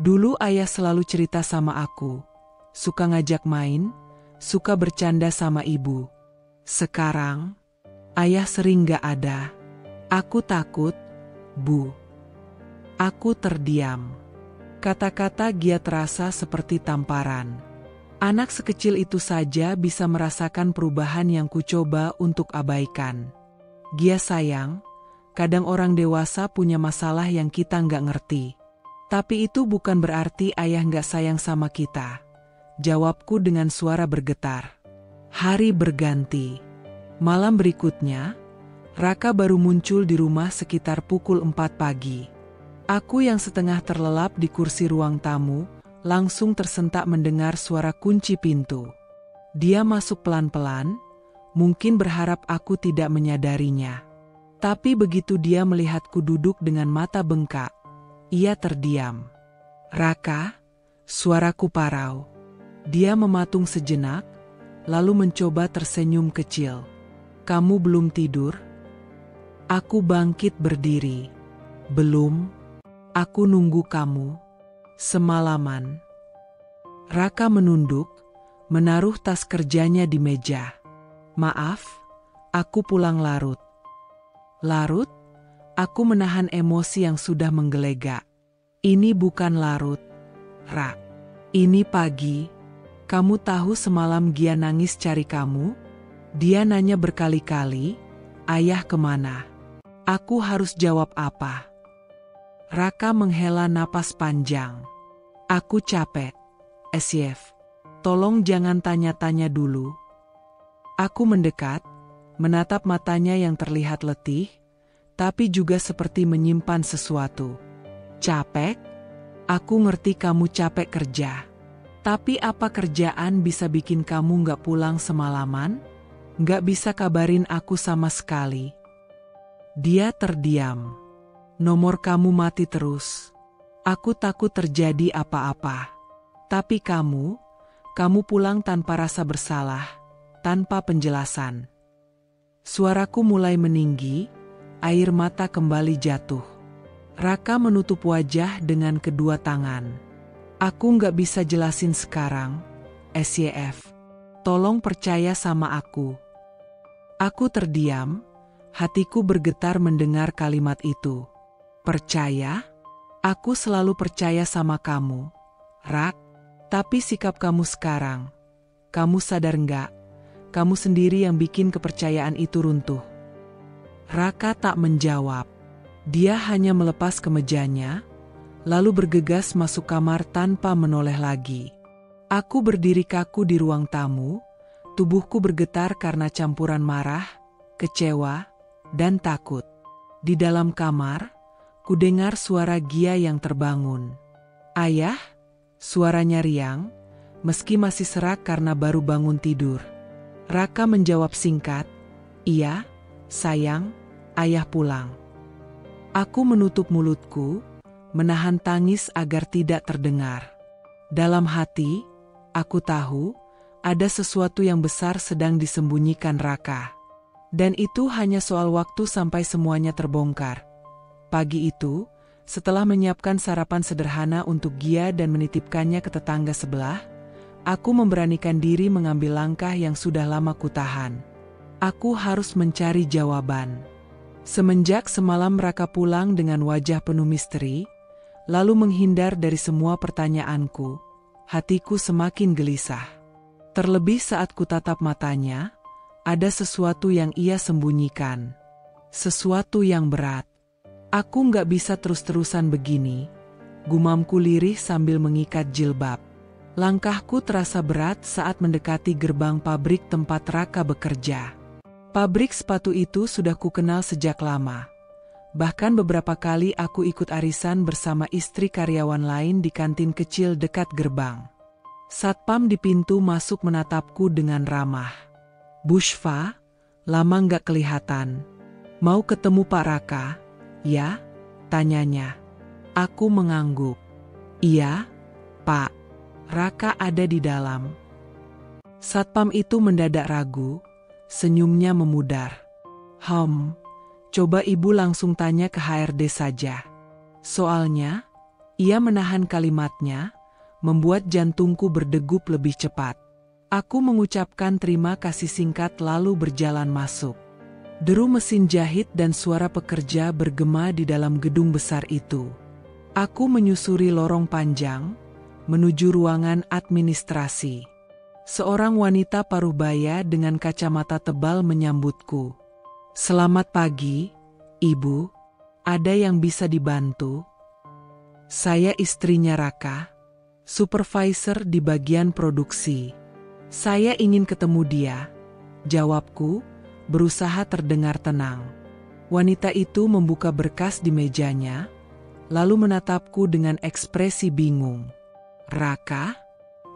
Dulu ayah selalu cerita sama aku, suka ngajak main, suka bercanda sama ibu. Sekarang, ayah sering gak ada. Aku takut, Bu." Aku terdiam. Kata-kata Gia terasa seperti tamparan. Anak sekecil itu saja bisa merasakan perubahan yang kucoba untuk abaikan. "Gia sayang, kadang orang dewasa punya masalah yang kita nggak ngerti. Tapi itu bukan berarti ayah nggak sayang sama kita," jawabku dengan suara bergetar. Hari berganti. Malam berikutnya, Raka baru muncul di rumah sekitar pukul 4 pagi. Aku yang setengah terlelap di kursi ruang tamu, langsung tersentak mendengar suara kunci pintu. Dia masuk pelan-pelan, mungkin berharap aku tidak menyadarinya. Tapi begitu dia melihatku duduk dengan mata bengkak, ia terdiam. "Raka," suaraku parau. Dia mematung sejenak, lalu mencoba tersenyum kecil. "Kamu belum tidur?" Aku bangkit berdiri. "Belum. Aku nunggu kamu. Semalaman." Raka menunduk, menaruh tas kerjanya di meja. "Maaf, aku pulang larut." "Larut?" Aku menahan emosi yang sudah menggelegak. "Ini bukan larut, Rak. Ini pagi. Kamu tahu semalam Gia nangis cari kamu? Dia nanya berkali-kali, 'Ayah kemana?' Aku harus jawab apa?" Raka menghela napas panjang. "Aku capek, Esyef. Tolong jangan tanya-tanya dulu." Aku mendekat, menatap matanya yang terlihat letih, tapi juga seperti menyimpan sesuatu. "Capek? Aku ngerti kamu capek kerja. Tapi apa kerjaan bisa bikin kamu nggak pulang semalaman? Nggak bisa kabarin aku sama sekali?" Dia terdiam. "Nomor kamu mati terus. Aku takut terjadi apa-apa. Tapi kamu pulang tanpa rasa bersalah, tanpa penjelasan." Suaraku mulai meninggi, air mata kembali jatuh. Raka menutup wajah dengan kedua tangan. "Aku nggak bisa jelasin sekarang, Syf. Tolong percaya sama aku." Aku terdiam, hatiku bergetar mendengar kalimat itu. "Percaya? Aku selalu percaya sama kamu, Rak. Tapi sikap kamu sekarang, kamu sadar nggak? Kamu sendiri yang bikin kepercayaan itu runtuh." Raka tak menjawab. Dia hanya melepas kemejanya, lalu bergegas masuk kamar tanpa menoleh lagi. Aku berdiri kaku di ruang tamu, tubuhku bergetar karena campuran marah, kecewa, dan takut. Di dalam kamar, kudengar suara Gia yang terbangun. "Ayah?" Suaranya riang, meski masih serak karena baru bangun tidur. Raka menjawab singkat, "Iya, sayang, ayah pulang." Aku menutup mulutku, menahan tangis agar tidak terdengar. Dalam hati, aku tahu ada sesuatu yang besar sedang disembunyikan Raka. Dan itu hanya soal waktu sampai semuanya terbongkar. Pagi itu, setelah menyiapkan sarapan sederhana untuk Gia dan menitipkannya ke tetangga sebelah, aku memberanikan diri mengambil langkah yang sudah lama kutahan. Aku harus mencari jawaban. Semenjak semalam Raka pulang dengan wajah penuh misteri, lalu menghindar dari semua pertanyaanku, hatiku semakin gelisah. Terlebih saat kutatap matanya, ada sesuatu yang ia sembunyikan. Sesuatu yang berat. "Aku nggak bisa terus-terusan begini," gumamku lirih sambil mengikat jilbab. Langkahku terasa berat saat mendekati gerbang pabrik tempat Raka bekerja. Pabrik sepatu itu sudah kukenal sejak lama. Bahkan beberapa kali aku ikut arisan bersama istri karyawan lain di kantin kecil dekat gerbang. Satpam di pintu masuk menatapku dengan ramah. "Bushfa, lama nggak kelihatan. Mau ketemu Pak Raka, ya?" tanyanya. Aku mengangguk. "Iya, Pak. Raka ada di dalam." Satpam itu mendadak ragu, senyumnya memudar. Coba ibu langsung tanya ke HRD saja." Soalnya, ia menahan kalimatnya, membuat jantungku berdegup lebih cepat. Aku mengucapkan terima kasih singkat lalu berjalan masuk. Deru mesin jahit dan suara pekerja bergema di dalam gedung besar itu. Aku menyusuri lorong panjang, menuju ruangan administrasi. Seorang wanita paruh-baya dengan kacamata tebal menyambutku. "Selamat pagi, Ibu. Ada yang bisa dibantu?" "Saya istrinya Raka, supervisor di bagian produksi. Saya ingin ketemu dia," jawabku, berusaha terdengar tenang. Wanita itu membuka berkas di mejanya, lalu menatapku dengan ekspresi bingung. "Raka?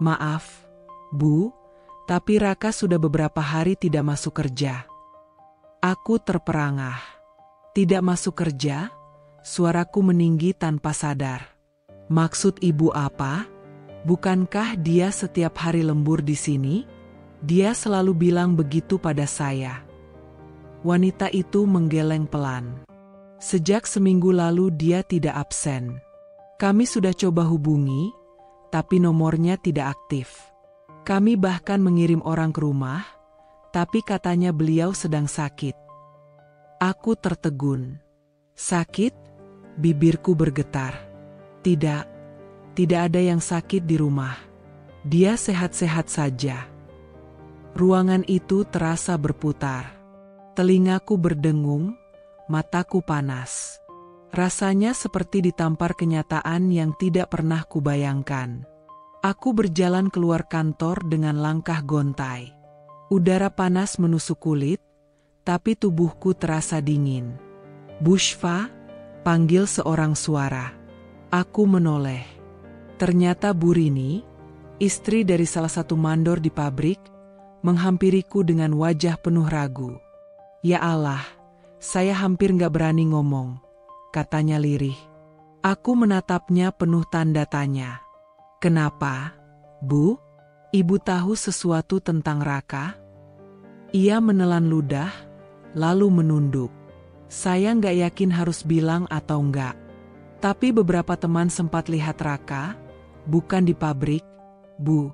Maaf, Bu, tapi Raka sudah beberapa hari tidak masuk kerja." Aku terperangah. "Tidak masuk kerja?" Suaraku meninggi tanpa sadar. "Maksud Ibu apa? Bukankah dia setiap hari lembur di sini? Dia selalu bilang begitu pada saya." Wanita itu menggeleng pelan. "Sejak seminggu lalu dia tidak absen. Kami sudah coba hubungi, tapi nomornya tidak aktif. Kami bahkan mengirim orang ke rumah, tapi katanya beliau sedang sakit." Aku tertegun. "Sakit?" Bibirku bergetar. "Tidak, tidak ada yang sakit di rumah. Dia sehat-sehat saja." Ruangan itu terasa berputar. Telingaku berdengung, mataku panas. Rasanya seperti ditampar kenyataan yang tidak pernah kubayangkan. Aku berjalan keluar kantor dengan langkah gontai. Udara panas menusuk kulit, tapi tubuhku terasa dingin. "Bushfa?" panggil seorang suara. Aku menoleh. Ternyata Bu Rini, istri dari salah satu mandor di pabrik, menghampiriku dengan wajah penuh ragu. "Ya Allah, saya hampir nggak berani ngomong," katanya lirih. Aku menatapnya penuh tanda tanya. "Kenapa, Bu? Ibu tahu sesuatu tentang Raka?" Ia menelan ludah, lalu menunduk. "Saya nggak yakin harus bilang atau enggak. Tapi beberapa teman sempat lihat Raka, bukan di pabrik, Bu.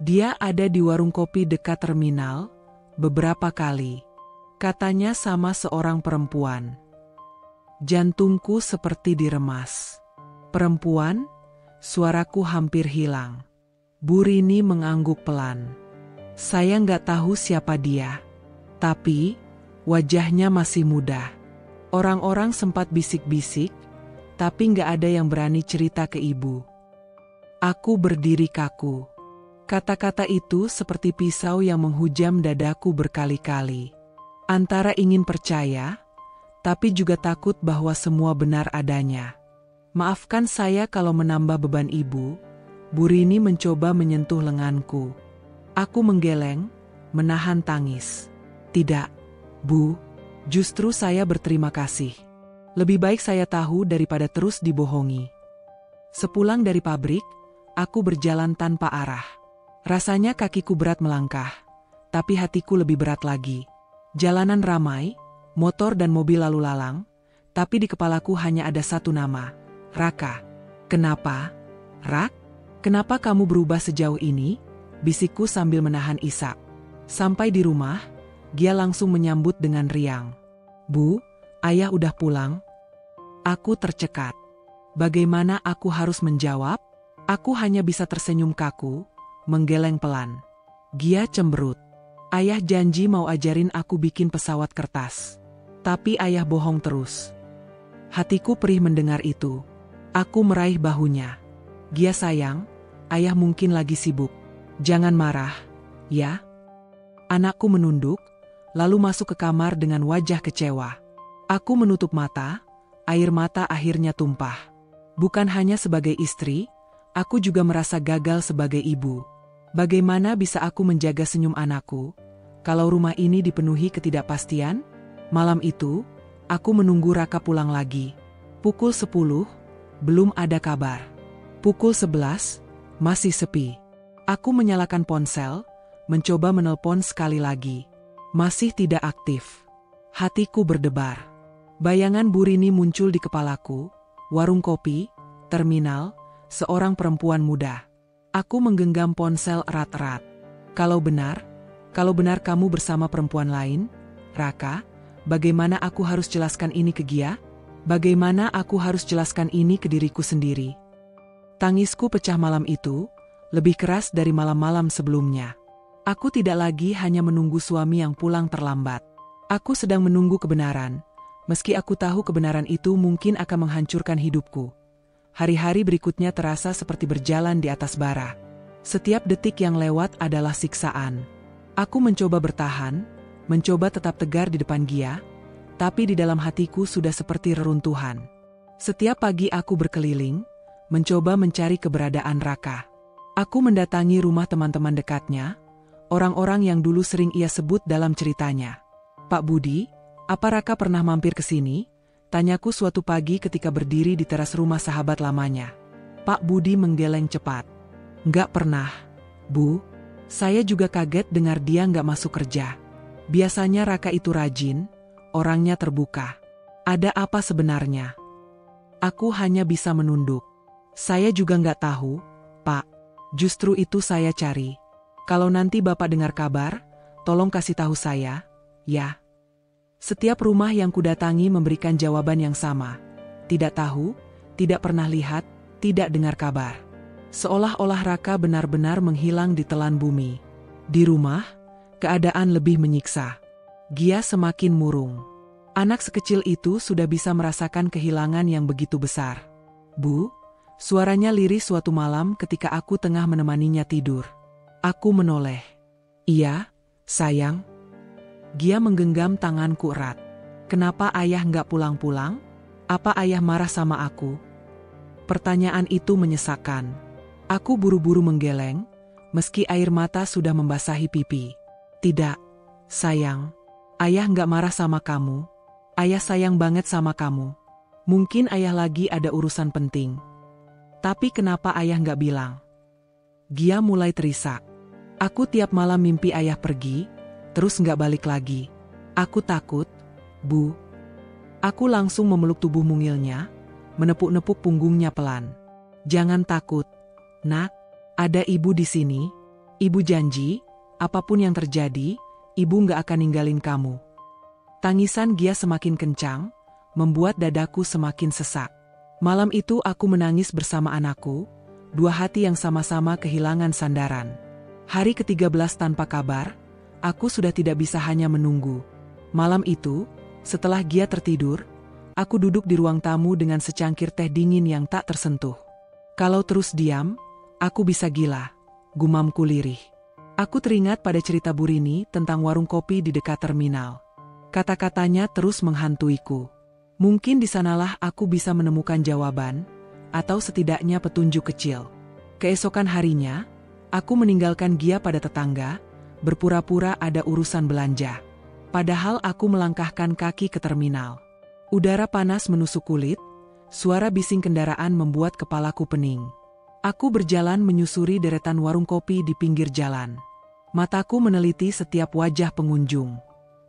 Dia ada di warung kopi dekat terminal, beberapa kali. Katanya sama seorang perempuan." Jantungku seperti diremas. "Perempuan?" Suaraku hampir hilang. Bu Rini mengangguk pelan. "Saya nggak tahu siapa dia. Tapi, wajahnya masih muda. Orang-orang sempat bisik-bisik, tapi nggak ada yang berani cerita ke Ibu." Aku berdiri kaku. Kata-kata itu seperti pisau yang menghujam dadaku berkali-kali. Antara ingin percaya, tapi juga takut bahwa semua benar adanya. "Maafkan saya kalau menambah beban Ibu." Bu Rini mencoba menyentuh lenganku. Aku menggeleng, menahan tangis. "Tidak, Bu. Justru saya berterima kasih. Lebih baik saya tahu daripada terus dibohongi." Sepulang dari pabrik, aku berjalan tanpa arah. Rasanya kakiku berat melangkah, tapi hatiku lebih berat lagi. Jalanan ramai, motor dan mobil lalu lalang, tapi di kepalaku hanya ada satu nama, Raka. "Kenapa, Rak? Kenapa kamu berubah sejauh ini?" bisikku sambil menahan isak. Sampai di rumah, dia langsung menyambut dengan riang. "Bu, Ayah udah pulang." Aku tercekat. Bagaimana aku harus menjawab? Aku hanya bisa tersenyum kaku, menggeleng pelan. Gia cemberut. "Ayah janji mau ajarin aku bikin pesawat kertas. Tapi Ayah bohong terus." Hatiku perih mendengar itu. Aku meraih bahunya. "Gia sayang, Ayah mungkin lagi sibuk. Jangan marah, ya?" Anakku menunduk, lalu masuk ke kamar dengan wajah kecewa. Aku menutup mata, air mata akhirnya tumpah. Bukan hanya sebagai istri, aku juga merasa gagal sebagai ibu. Bagaimana bisa aku menjaga senyum anakku kalau rumah ini dipenuhi ketidakpastian? Malam itu, aku menunggu Raka pulang lagi. Pukul 10, belum ada kabar. Pukul 11, masih sepi. Aku menyalakan ponsel, mencoba menelpon sekali lagi. Masih tidak aktif. Hatiku berdebar. Bayangan Bu Rini muncul di kepalaku, warung kopi, terminal, seorang perempuan muda. Aku menggenggam ponsel erat-erat. Kalau benar kamu bersama perempuan lain, Raka, bagaimana aku harus jelaskan ini ke Gia? Bagaimana aku harus jelaskan ini ke diriku sendiri? Tangisku pecah malam itu, lebih keras dari malam-malam sebelumnya. Aku tidak lagi hanya menunggu suami yang pulang terlambat. Aku sedang menunggu kebenaran, meski aku tahu kebenaran itu mungkin akan menghancurkan hidupku. Hari-hari berikutnya terasa seperti berjalan di atas bara. Setiap detik yang lewat adalah siksaan. Aku mencoba bertahan, mencoba tetap tegar di depan Gia, tapi di dalam hatiku sudah seperti reruntuhan. Setiap pagi aku berkeliling, mencoba mencari keberadaan Raka. Aku mendatangi rumah teman-teman dekatnya, orang-orang yang dulu sering ia sebut dalam ceritanya. "Pak Budi, apa Raka pernah mampir ke sini?" tanyaku suatu pagi ketika berdiri di teras rumah sahabat lamanya. Pak Budi menggeleng cepat. "Nggak pernah, Bu. Saya juga kaget dengar dia nggak masuk kerja. Biasanya Raka itu rajin, orangnya terbuka. Ada apa sebenarnya?" Aku hanya bisa menunduk. "Saya juga nggak tahu, Pak. Justru itu saya cari. Kalau nanti Bapak dengar kabar, tolong kasih tahu saya, ya." Setiap rumah yang kudatangi memberikan jawaban yang sama. Tidak tahu, tidak pernah lihat, tidak dengar kabar. Seolah-olah Raka benar-benar menghilang di telan bumi. Di rumah, keadaan lebih menyiksa. Gia semakin murung. Anak sekecil itu sudah bisa merasakan kehilangan yang begitu besar. "Bu," suaranya lirih suatu malam ketika aku tengah menemaninya tidur. Aku menoleh. "Iya, sayang." Gia menggenggam tanganku erat. "Kenapa ayah nggak pulang-pulang? Apa ayah marah sama aku?" Pertanyaan itu menyesakkan. Aku buru-buru menggeleng, meski air mata sudah membasahi pipi. "Tidak, sayang. Ayah nggak marah sama kamu. Ayah sayang banget sama kamu. Mungkin ayah lagi ada urusan penting. Tapi kenapa ayah nggak bilang?" Gia mulai terisak. "Aku tiap malam mimpi ayah pergi, terus nggak balik lagi. Aku takut, Bu." Aku langsung memeluk tubuh mungilnya, menepuk-nepuk punggungnya pelan. "Jangan takut, Nak. Ada ibu di sini. Ibu janji, apapun yang terjadi, ibu nggak akan ninggalin kamu." Tangisan Gia semakin kencang, membuat dadaku semakin sesak. Malam itu aku menangis bersama anakku, dua hati yang sama-sama kehilangan sandaran. Hari ke-13 tanpa kabar, aku sudah tidak bisa hanya menunggu. Malam itu, setelah Gia tertidur, aku duduk di ruang tamu dengan secangkir teh dingin yang tak tersentuh. "Kalau terus diam, aku bisa gila," gumamku lirih. Aku teringat pada cerita Bu Rini tentang warung kopi di dekat terminal. Kata-katanya terus menghantuiku. Mungkin di sanalah aku bisa menemukan jawaban, atau setidaknya petunjuk kecil. Keesokan harinya, aku meninggalkan Gia pada tetangga, berpura-pura ada urusan belanja. Padahal aku melangkahkan kaki ke terminal. Udara panas menusuk kulit, suara bising kendaraan membuat kepalaku pening. Aku berjalan menyusuri deretan warung kopi di pinggir jalan. Mataku meneliti setiap wajah pengunjung.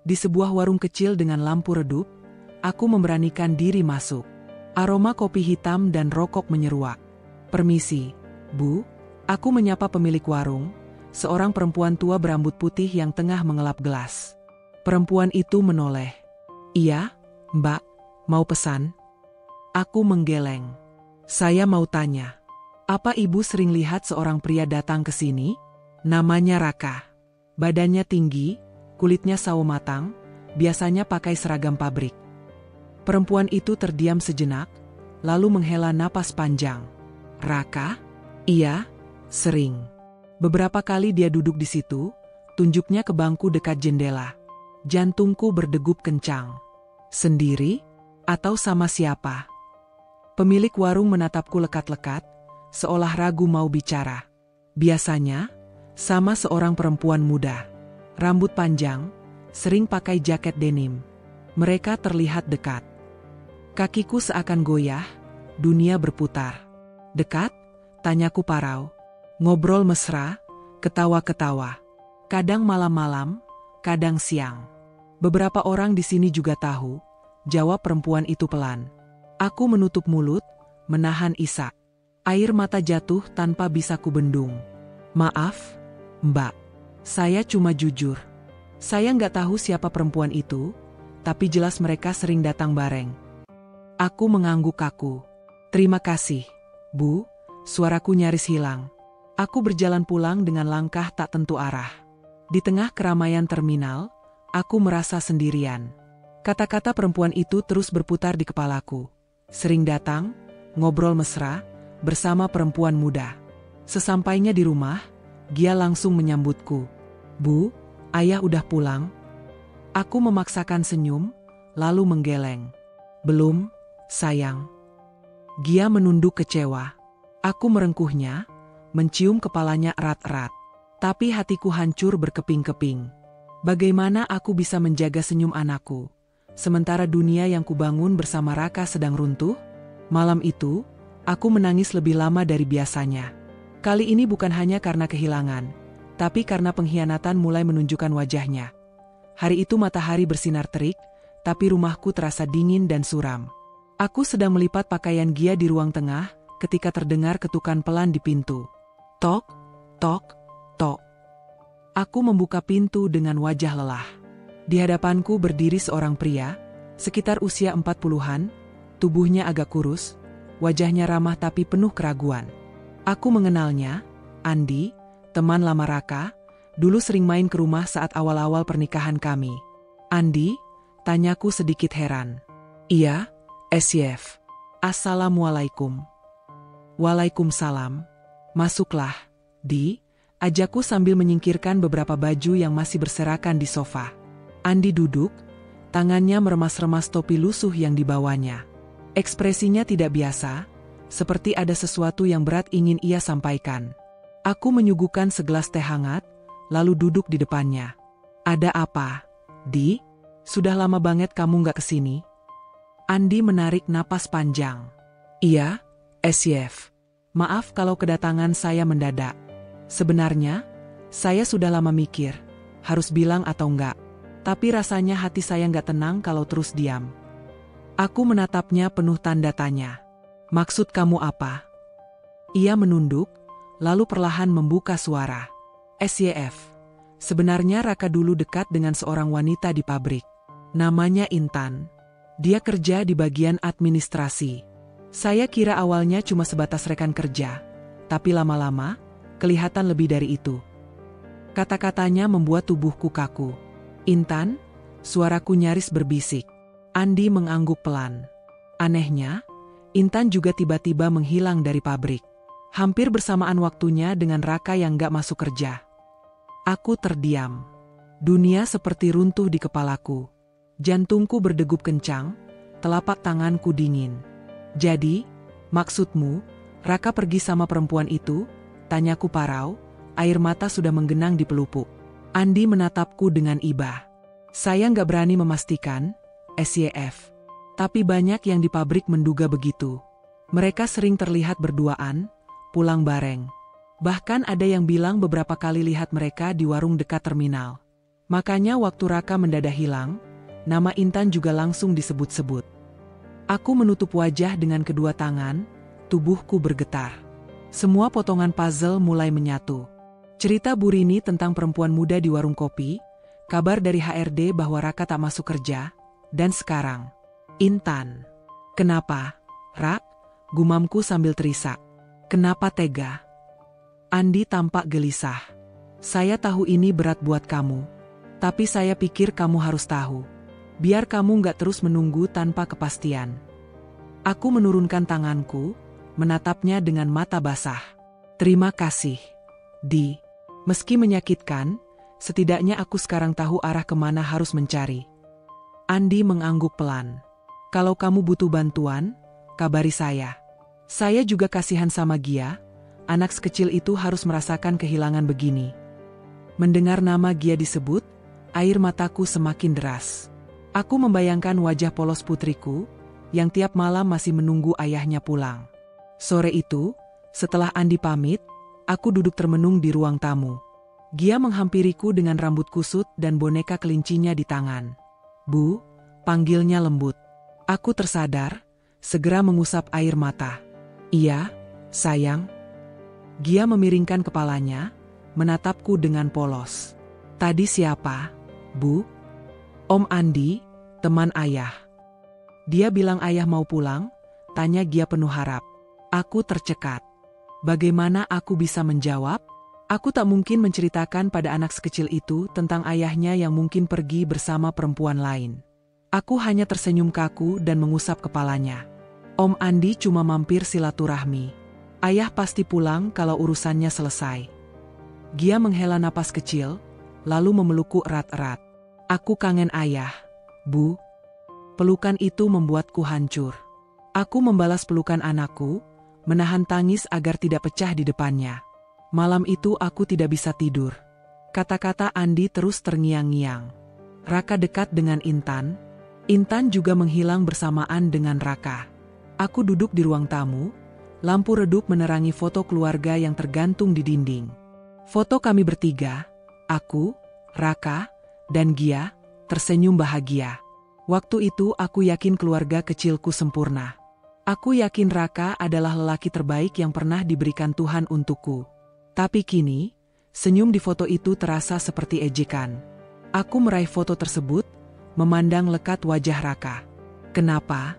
Di sebuah warung kecil dengan lampu redup, aku memberanikan diri masuk. Aroma kopi hitam dan rokok menyeruak. "Permisi, Bu." Aku menyapa pemilik warung, seorang perempuan tua berambut putih yang tengah mengelap gelas. Perempuan itu menoleh. "Iya, Mbak, mau pesan?" Aku menggeleng. "Saya mau tanya, apa Ibu sering lihat seorang pria datang ke sini? Namanya Raka. Badannya tinggi, kulitnya sawo matang, biasanya pakai seragam pabrik." Perempuan itu terdiam sejenak, lalu menghela napas panjang. "Raka? Iya, sering. Beberapa kali dia duduk di situ, tunjuknya ke bangku dekat jendela. Jantungku berdegup kencang. Sendiri? Atau sama siapa?" Pemilik warung menatapku lekat-lekat, seolah ragu mau bicara. "Biasanya, sama seorang perempuan muda. Rambut panjang, sering pakai jaket denim. Mereka terlihat dekat." Kakiku seakan goyah, dunia berputar. "Dekat?" tanyaku parau. "Ngobrol mesra, ketawa-ketawa. Kadang malam-malam, kadang siang. Beberapa orang di sini juga tahu," jawab perempuan itu pelan. Aku menutup mulut, menahan isak. Air mata jatuh tanpa bisa kubendung. "Maaf, Mbak. Saya cuma jujur. Saya nggak tahu siapa perempuan itu, tapi jelas mereka sering datang bareng." Aku mengangguk kaku. "Terima kasih, Bu." Suaraku nyaris hilang. Aku berjalan pulang dengan langkah tak tentu arah. Di tengah keramaian terminal, aku merasa sendirian. Kata-kata perempuan itu terus berputar di kepalaku. Sering datang, ngobrol mesra, bersama perempuan muda. Sesampainya di rumah, Gia langsung menyambutku. "Bu, ayah udah pulang?" Aku memaksakan senyum, lalu menggeleng. "Belum, sayang." Gia menunduk kecewa. Aku merengkuhnya, mencium kepalanya erat-erat. Tapi hatiku hancur berkeping-keping. Bagaimana aku bisa menjaga senyum anakku, sementara dunia yang kubangun bersama Raka sedang runtuh? Malam itu, aku menangis lebih lama dari biasanya. Kali ini bukan hanya karena kehilangan, tapi karena pengkhianatan mulai menunjukkan wajahnya. Hari itu matahari bersinar terik, tapi rumahku terasa dingin dan suram. Aku sedang melipat pakaian Gia di ruang tengah, ketika terdengar ketukan pelan di pintu. Tok, tok, tok. Aku membuka pintu dengan wajah lelah. Di hadapanku berdiri seorang pria, sekitar usia 40-an, tubuhnya agak kurus, wajahnya ramah tapi penuh keraguan. Aku mengenalnya, Andi, teman lama Raka, dulu sering main ke rumah saat awal-awal pernikahan kami. "Andi?" tanyaku sedikit heran. "Iya, Esyef. Assalamualaikum." "Waalaikumsalam. Masuklah, Di," ajakku sambil menyingkirkan beberapa baju yang masih berserakan di sofa. Andi duduk, tangannya meremas-remas topi lusuh yang dibawanya. Ekspresinya tidak biasa, seperti ada sesuatu yang berat ingin ia sampaikan. Aku menyuguhkan segelas teh hangat, lalu duduk di depannya. "Ada apa, Di? Sudah lama banget kamu nggak kesini?" Andi menarik napas panjang. "Iya, Esyef. Maaf kalau kedatangan saya mendadak. Sebenarnya, saya sudah lama mikir, harus bilang atau enggak. Tapi rasanya hati saya nggak tenang kalau terus diam." Aku menatapnya penuh tanda tanya. "Maksud kamu apa?" Ia menunduk, lalu perlahan membuka suara. "Esyef, sebenarnya Raka dulu dekat dengan seorang wanita di pabrik. Namanya Intan. Dia kerja di bagian administrasi. Saya kira awalnya cuma sebatas rekan kerja, tapi lama-lama, kelihatan lebih dari itu." Kata-katanya membuat tubuhku kaku. "Intan?" Suaraku nyaris berbisik. Andi mengangguk pelan. Anehnya, Intan juga tiba-tiba menghilang dari pabrik. Hampir bersamaan waktunya dengan Raka yang gak masuk kerja. Aku terdiam. Dunia seperti runtuh di kepalaku. Jantungku berdegup kencang, telapak tanganku dingin. "Jadi, maksudmu, Raka pergi sama perempuan itu?" tanyaku parau, air mata sudah menggenang di pelupuk. Andi menatapku dengan iba. "Saya nggak berani memastikan, Esyef. Tapi banyak yang di pabrik menduga begitu. Mereka sering terlihat berduaan, pulang bareng. Bahkan ada yang bilang beberapa kali lihat mereka di warung dekat terminal. Makanya waktu Raka mendadak hilang, nama Intan juga langsung disebut-sebut." Aku menutup wajah dengan kedua tangan, tubuhku bergetar. Semua potongan puzzle mulai menyatu. Cerita Bu Rini tentang perempuan muda di warung kopi, kabar dari HRD bahwa Raka tak masuk kerja, dan sekarang, Intan. "Kenapa, Rak?" gumamku sambil terisak. "Kenapa tega?" Andi tampak gelisah. "Saya tahu ini berat buat kamu. Tapi saya pikir kamu harus tahu. Biar kamu nggak terus menunggu tanpa kepastian." Aku menurunkan tanganku, menatapnya dengan mata basah. "Terima kasih, Di. Meski menyakitkan, setidaknya aku sekarang tahu arah kemana harus mencari." Andi mengangguk pelan. "Kalau kamu butuh bantuan, kabari saya. Saya juga kasihan sama Gia, anak sekecil itu harus merasakan kehilangan begini." Mendengar nama Gia disebut, air mataku semakin deras. Aku membayangkan wajah polos putriku, yang tiap malam masih menunggu ayahnya pulang. Sore itu, setelah Andi pamit, aku duduk termenung di ruang tamu. Gia menghampiriku dengan rambut kusut dan boneka kelincinya di tangan. "Bu," panggilnya lembut. Aku tersadar, segera mengusap air mata. "Iya, sayang." Gia memiringkan kepalanya, menatapku dengan polos. "Tadi siapa, Bu?" "Om Andi, teman ayah." "Dia bilang ayah mau pulang?" tanya Gia penuh harap. Aku tercekat. Bagaimana aku bisa menjawab? Aku tak mungkin menceritakan pada anak sekecil itu tentang ayahnya yang mungkin pergi bersama perempuan lain. Aku hanya tersenyum kaku dan mengusap kepalanya. "Om Andi cuma mampir silaturahmi. Ayah pasti pulang kalau urusannya selesai." Gia menghela napas kecil, lalu memelukku erat-erat. "Aku kangen ayah, Bu." Pelukan itu membuatku hancur. Aku membalas pelukan anakku, menahan tangis agar tidak pecah di depannya. Malam itu aku tidak bisa tidur. Kata-kata Andi terus terngiang-ngiang. Raka dekat dengan Intan. Intan juga menghilang bersamaan dengan Raka. Aku duduk di ruang tamu. Lampu redup menerangi foto keluarga yang tergantung di dinding. Foto kami bertiga, aku, Raka, dan Gia, tersenyum bahagia. Waktu itu aku yakin keluarga kecilku sempurna. Aku yakin Raka adalah lelaki terbaik yang pernah diberikan Tuhan untukku. Tapi kini, senyum di foto itu terasa seperti ejekan. Aku meraih foto tersebut, memandang lekat wajah Raka. Kenapa?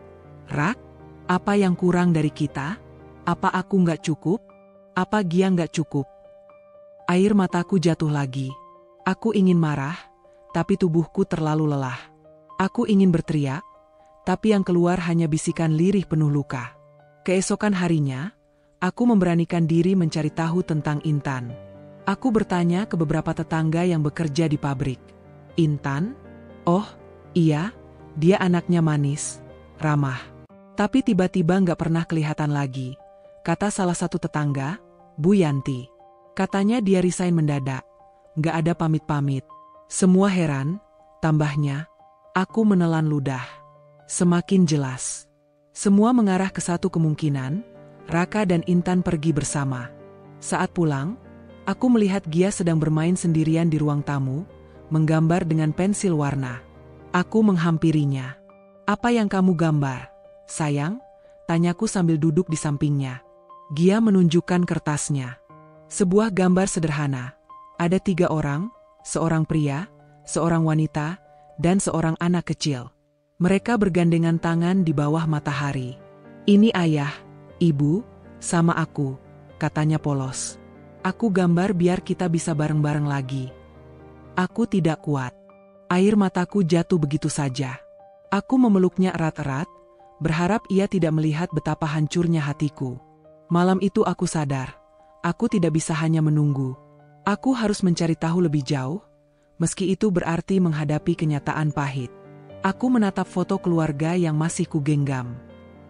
Rak? Apa yang kurang dari kita? Apa aku nggak cukup? Apa Gia nggak cukup? Air mataku jatuh lagi. Aku ingin marah, tapi tubuhku terlalu lelah. Aku ingin berteriak, tapi yang keluar hanya bisikan lirih penuh luka. Keesokan harinya, aku memberanikan diri mencari tahu tentang Intan. Aku bertanya ke beberapa tetangga yang bekerja di pabrik. Intan? Oh, iya, dia anaknya manis, ramah. Tapi tiba-tiba nggak pernah kelihatan lagi, kata salah satu tetangga, Bu Yanti. Katanya dia resign mendadak, nggak ada pamit-pamit. Semua heran, tambahnya. Aku menelan ludah. Semakin jelas. Semua mengarah ke satu kemungkinan, Raka dan Intan pergi bersama. Saat pulang, aku melihat Gia sedang bermain sendirian di ruang tamu, menggambar dengan pensil warna. Aku menghampirinya. Apa yang kamu gambar, sayang? Tanyaku sambil duduk di sampingnya. Gia menunjukkan kertasnya. Sebuah gambar sederhana. Ada 3 orang, seorang pria, seorang wanita, dan seorang anak kecil. Mereka bergandengan tangan di bawah matahari. Ini ayah, ibu, sama aku, katanya polos. Aku gambar biar kita bisa bareng-bareng lagi. Aku tidak kuat. Air mataku jatuh begitu saja. Aku memeluknya erat-erat, berharap ia tidak melihat betapa hancurnya hatiku. Malam itu aku sadar, aku tidak bisa hanya menunggu. Aku harus mencari tahu lebih jauh, meski itu berarti menghadapi kenyataan pahit. Aku menatap foto keluarga yang masih kugenggam.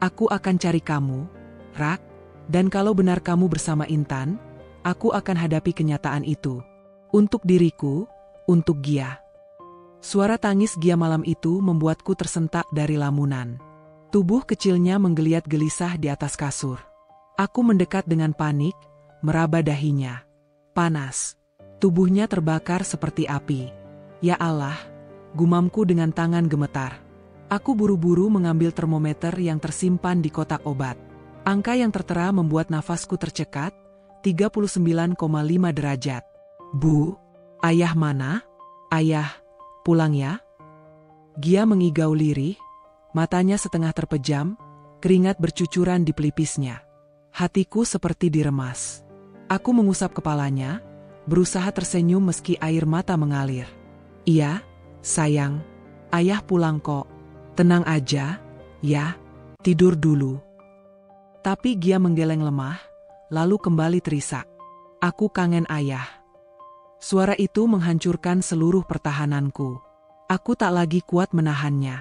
Aku akan cari kamu, Rak, dan kalau benar kamu bersama Intan, aku akan hadapi kenyataan itu. Untuk diriku, untuk Gia. Suara tangis Gia malam itu membuatku tersentak dari lamunan. Tubuh kecilnya menggeliat gelisah di atas kasur. Aku mendekat dengan panik, meraba dahinya. Panas. Tubuhnya terbakar seperti api. Ya Allah, gumamku dengan tangan gemetar. Aku buru-buru mengambil termometer yang tersimpan di kotak obat. Angka yang tertera membuat nafasku tercekat, 39,5 derajat. Bu, ayah mana? Ayah, pulang ya? Gia mengigau lirih, matanya setengah terpejam, keringat bercucuran di pelipisnya. Hatiku seperti diremas. Aku mengusap kepalanya, berusaha tersenyum meski air mata mengalir. Iya, sayang, ayah pulang kok. Tenang aja, ya, tidur dulu. Tapi Gia menggeleng lemah, lalu kembali terisak. Aku kangen ayah. Suara itu menghancurkan seluruh pertahananku. Aku tak lagi kuat menahannya.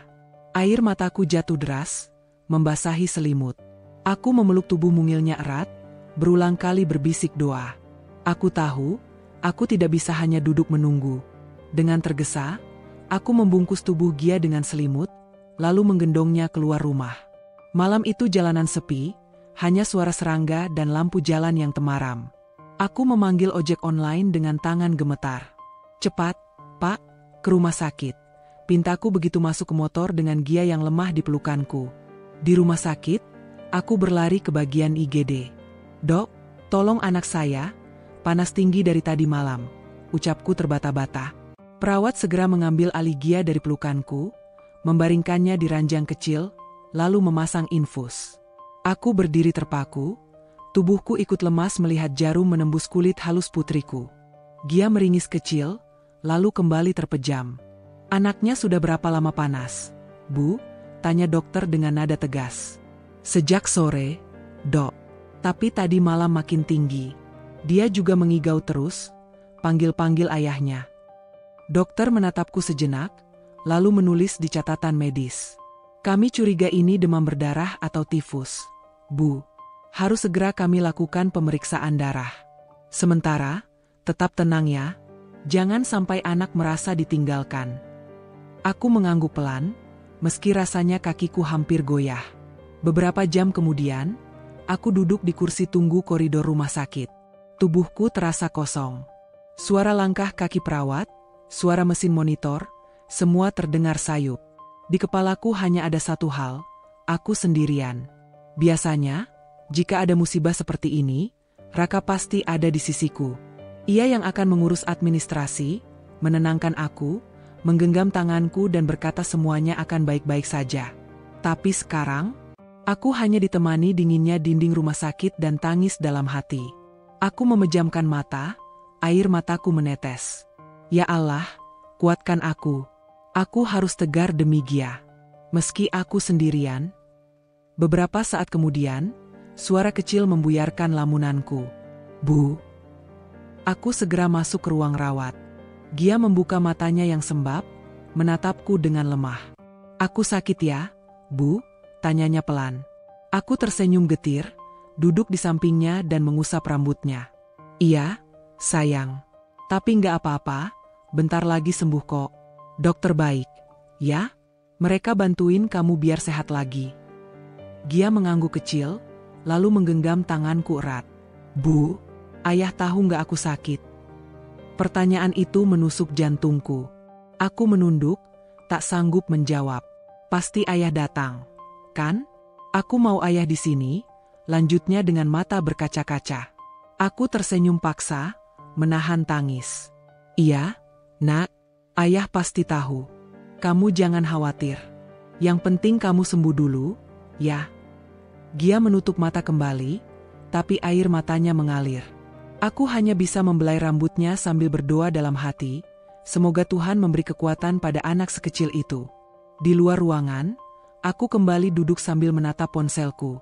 Air mataku jatuh deras, membasahi selimut. Aku memeluk tubuh mungilnya erat, berulang kali berbisik doa. Aku tahu, aku tidak bisa hanya duduk menunggu. Dengan tergesa, aku membungkus tubuh Gia dengan selimut, lalu menggendongnya keluar rumah. Malam itu jalanan sepi, hanya suara serangga dan lampu jalan yang temaram. Aku memanggil ojek online dengan tangan gemetar. Cepat, Pak, ke rumah sakit. Pintaku begitu masuk ke motor dengan Gia yang lemah di pelukanku. Di rumah sakit, aku berlari ke bagian IGD. Dok, tolong anak saya, panas tinggi dari tadi malam, ucapku terbata-bata. Perawat segera mengambil alih Gia dari pelukanku, membaringkannya di ranjang kecil, lalu memasang infus. Aku berdiri terpaku, tubuhku ikut lemas melihat jarum menembus kulit halus putriku. Gia meringis kecil, lalu kembali terpejam. Anaknya sudah berapa lama panas? Bu, tanya dokter dengan nada tegas. Sejak sore, Dok. Tapi tadi malam makin tinggi. Dia juga mengigau terus, panggil-panggil ayahnya. Dokter menatapku sejenak, lalu menulis di catatan medis. Kami curiga ini demam berdarah atau tifus. Bu, harus segera kami lakukan pemeriksaan darah. Sementara, tetap tenang ya. Jangan sampai anak merasa ditinggalkan. Aku mengangguk pelan, meski rasanya kakiku hampir goyah. Beberapa jam kemudian, aku duduk di kursi tunggu koridor rumah sakit. Tubuhku terasa kosong. Suara langkah kaki perawat, suara mesin monitor, semua terdengar sayup. Di kepalaku hanya ada satu hal, aku sendirian. Biasanya, jika ada musibah seperti ini, Raka pasti ada di sisiku. Ia yang akan mengurus administrasi, menenangkan aku, menggenggam tanganku dan berkata semuanya akan baik-baik saja. Tapi sekarang, aku hanya ditemani dinginnya dinding rumah sakit dan tangis dalam hati. Aku memejamkan mata, air mataku menetes. Ya Allah, kuatkan aku. Aku harus tegar demi Gia. Meski aku sendirian. Beberapa saat kemudian, suara kecil membuyarkan lamunanku. Bu. Aku segera masuk ke ruang rawat. Gia membuka matanya yang sembab, menatapku dengan lemah. Aku sakit ya, Bu? Tanyanya pelan. Aku tersenyum getir, duduk di sampingnya dan mengusap rambutnya. Iya, sayang. Tapi nggak apa-apa, bentar lagi sembuh kok. Dokter baik, ya? Mereka bantuin kamu biar sehat lagi. Gia mengangguk kecil, lalu menggenggam tanganku erat. Bu, ayah tahu nggak aku sakit? Pertanyaan itu menusuk jantungku. Aku menunduk, tak sanggup menjawab. Pasti ayah datang, kan? Aku mau ayah di sini, lanjutnya dengan mata berkaca-kaca. Aku tersenyum paksa, menahan tangis. Iya, Nak. Ayah pasti tahu. Kamu jangan khawatir. Yang penting kamu sembuh dulu, ya. Gia menutup mata kembali, tapi air matanya mengalir. Aku hanya bisa membelai rambutnya sambil berdoa dalam hati, semoga Tuhan memberi kekuatan pada anak sekecil itu. Di luar ruangan, aku kembali duduk sambil menatap ponselku.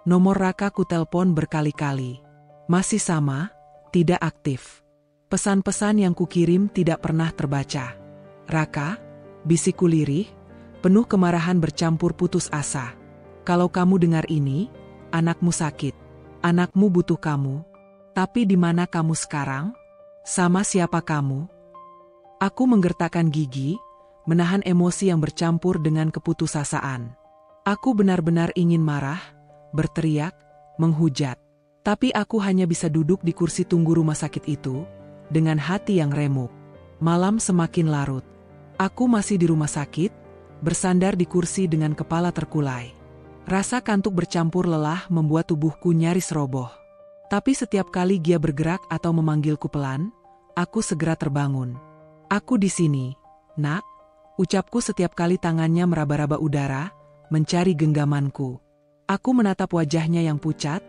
Nomor Raka ku telpon berkali-kali. Masih sama, tidak aktif. Pesan-pesan yang kukirim tidak pernah terbaca. Raka, bisikku lirih, penuh kemarahan bercampur putus asa. Kalau kamu dengar ini, anakmu sakit. Anakmu butuh kamu. Tapi di mana kamu sekarang? Sama siapa kamu? Aku menggertakkan gigi, menahan emosi yang bercampur dengan keputusasaan. Aku benar-benar ingin marah, berteriak, menghujat. Tapi aku hanya bisa duduk di kursi tunggu rumah sakit itu, dengan hati yang remuk. Malam semakin larut. Aku masih di rumah sakit, bersandar di kursi dengan kepala terkulai. Rasa kantuk bercampur lelah membuat tubuhku nyaris roboh. Tapi setiap kali Gia bergerak atau memanggilku pelan, aku segera terbangun. Aku di sini, Nak, ucapku setiap kali tangannya meraba-raba udara, mencari genggamanku. Aku menatap wajahnya yang pucat,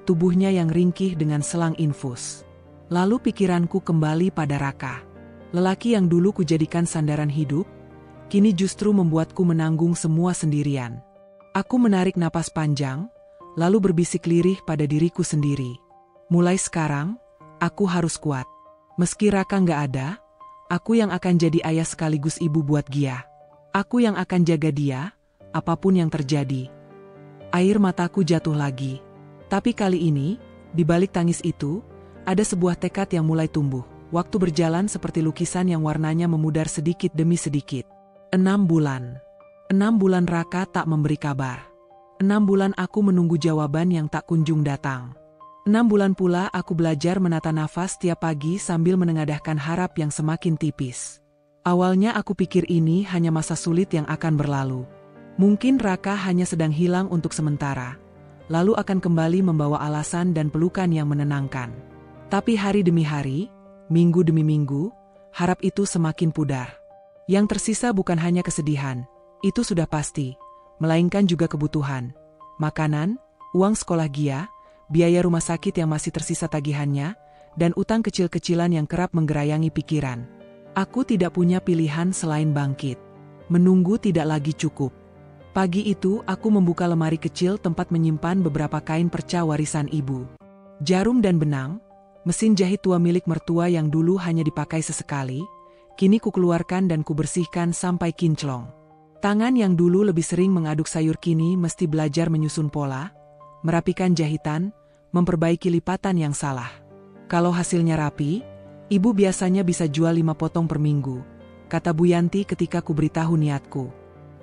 tubuhnya yang ringkih dengan selang infus. Lalu pikiranku kembali pada Raka. Lelaki yang dulu kujadikan sandaran hidup, kini justru membuatku menanggung semua sendirian. Aku menarik napas panjang, lalu berbisik lirih pada diriku sendiri. Mulai sekarang, aku harus kuat. Meski Raka nggak ada, aku yang akan jadi ayah sekaligus ibu buat Gia. Aku yang akan jaga dia, apapun yang terjadi. Air mataku jatuh lagi. Tapi kali ini, di balik tangis itu, ada sebuah tekad yang mulai tumbuh. Waktu berjalan seperti lukisan yang warnanya memudar sedikit demi sedikit. 6 bulan. 6 bulan Raka tak memberi kabar. 6 bulan aku menunggu jawaban yang tak kunjung datang. 6 bulan pula aku belajar menata nafas tiap pagi sambil menengadahkan harap yang semakin tipis. Awalnya aku pikir ini hanya masa sulit yang akan berlalu. Mungkin Raka hanya sedang hilang untuk sementara, lalu akan kembali membawa alasan dan pelukan yang menenangkan. Tapi hari demi hari, minggu demi minggu, harap itu semakin pudar. Yang tersisa bukan hanya kesedihan, itu sudah pasti, melainkan juga kebutuhan. Makanan, uang sekolah Gia, biaya rumah sakit yang masih tersisa tagihannya, dan utang kecil-kecilan yang kerap menggerayangi pikiran. Aku tidak punya pilihan selain bangkit. Menunggu tidak lagi cukup. Pagi itu aku membuka lemari kecil tempat menyimpan beberapa kain perca warisan ibu. Jarum dan benang, mesin jahit tua milik mertua yang dulu hanya dipakai sesekali, kini kukeluarkan dan kubersihkan sampai kinclong. Tangan yang dulu lebih sering mengaduk sayur kini mesti belajar menyusun pola, merapikan jahitan, memperbaiki lipatan yang salah. Kalau hasilnya rapi, ibu biasanya bisa jual 5 potong per minggu, kata Bu Yanti ketika ku beritahu niatku.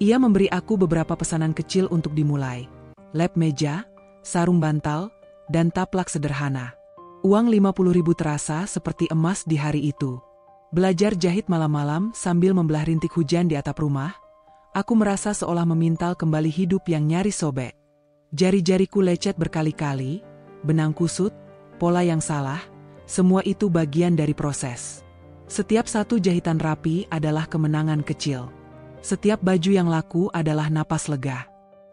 Ia memberi aku beberapa pesanan kecil untuk dimulai. Lap meja, sarung bantal, dan taplak sederhana. Uang 50.000 terasa seperti emas di hari itu. Belajar jahit malam-malam sambil membelah rintik hujan di atap rumah, aku merasa seolah memintal kembali hidup yang nyaris sobek. Jari-jariku lecet berkali-kali, benang kusut, pola yang salah, semua itu bagian dari proses. Setiap satu jahitan rapi adalah kemenangan kecil. Setiap baju yang laku adalah napas lega.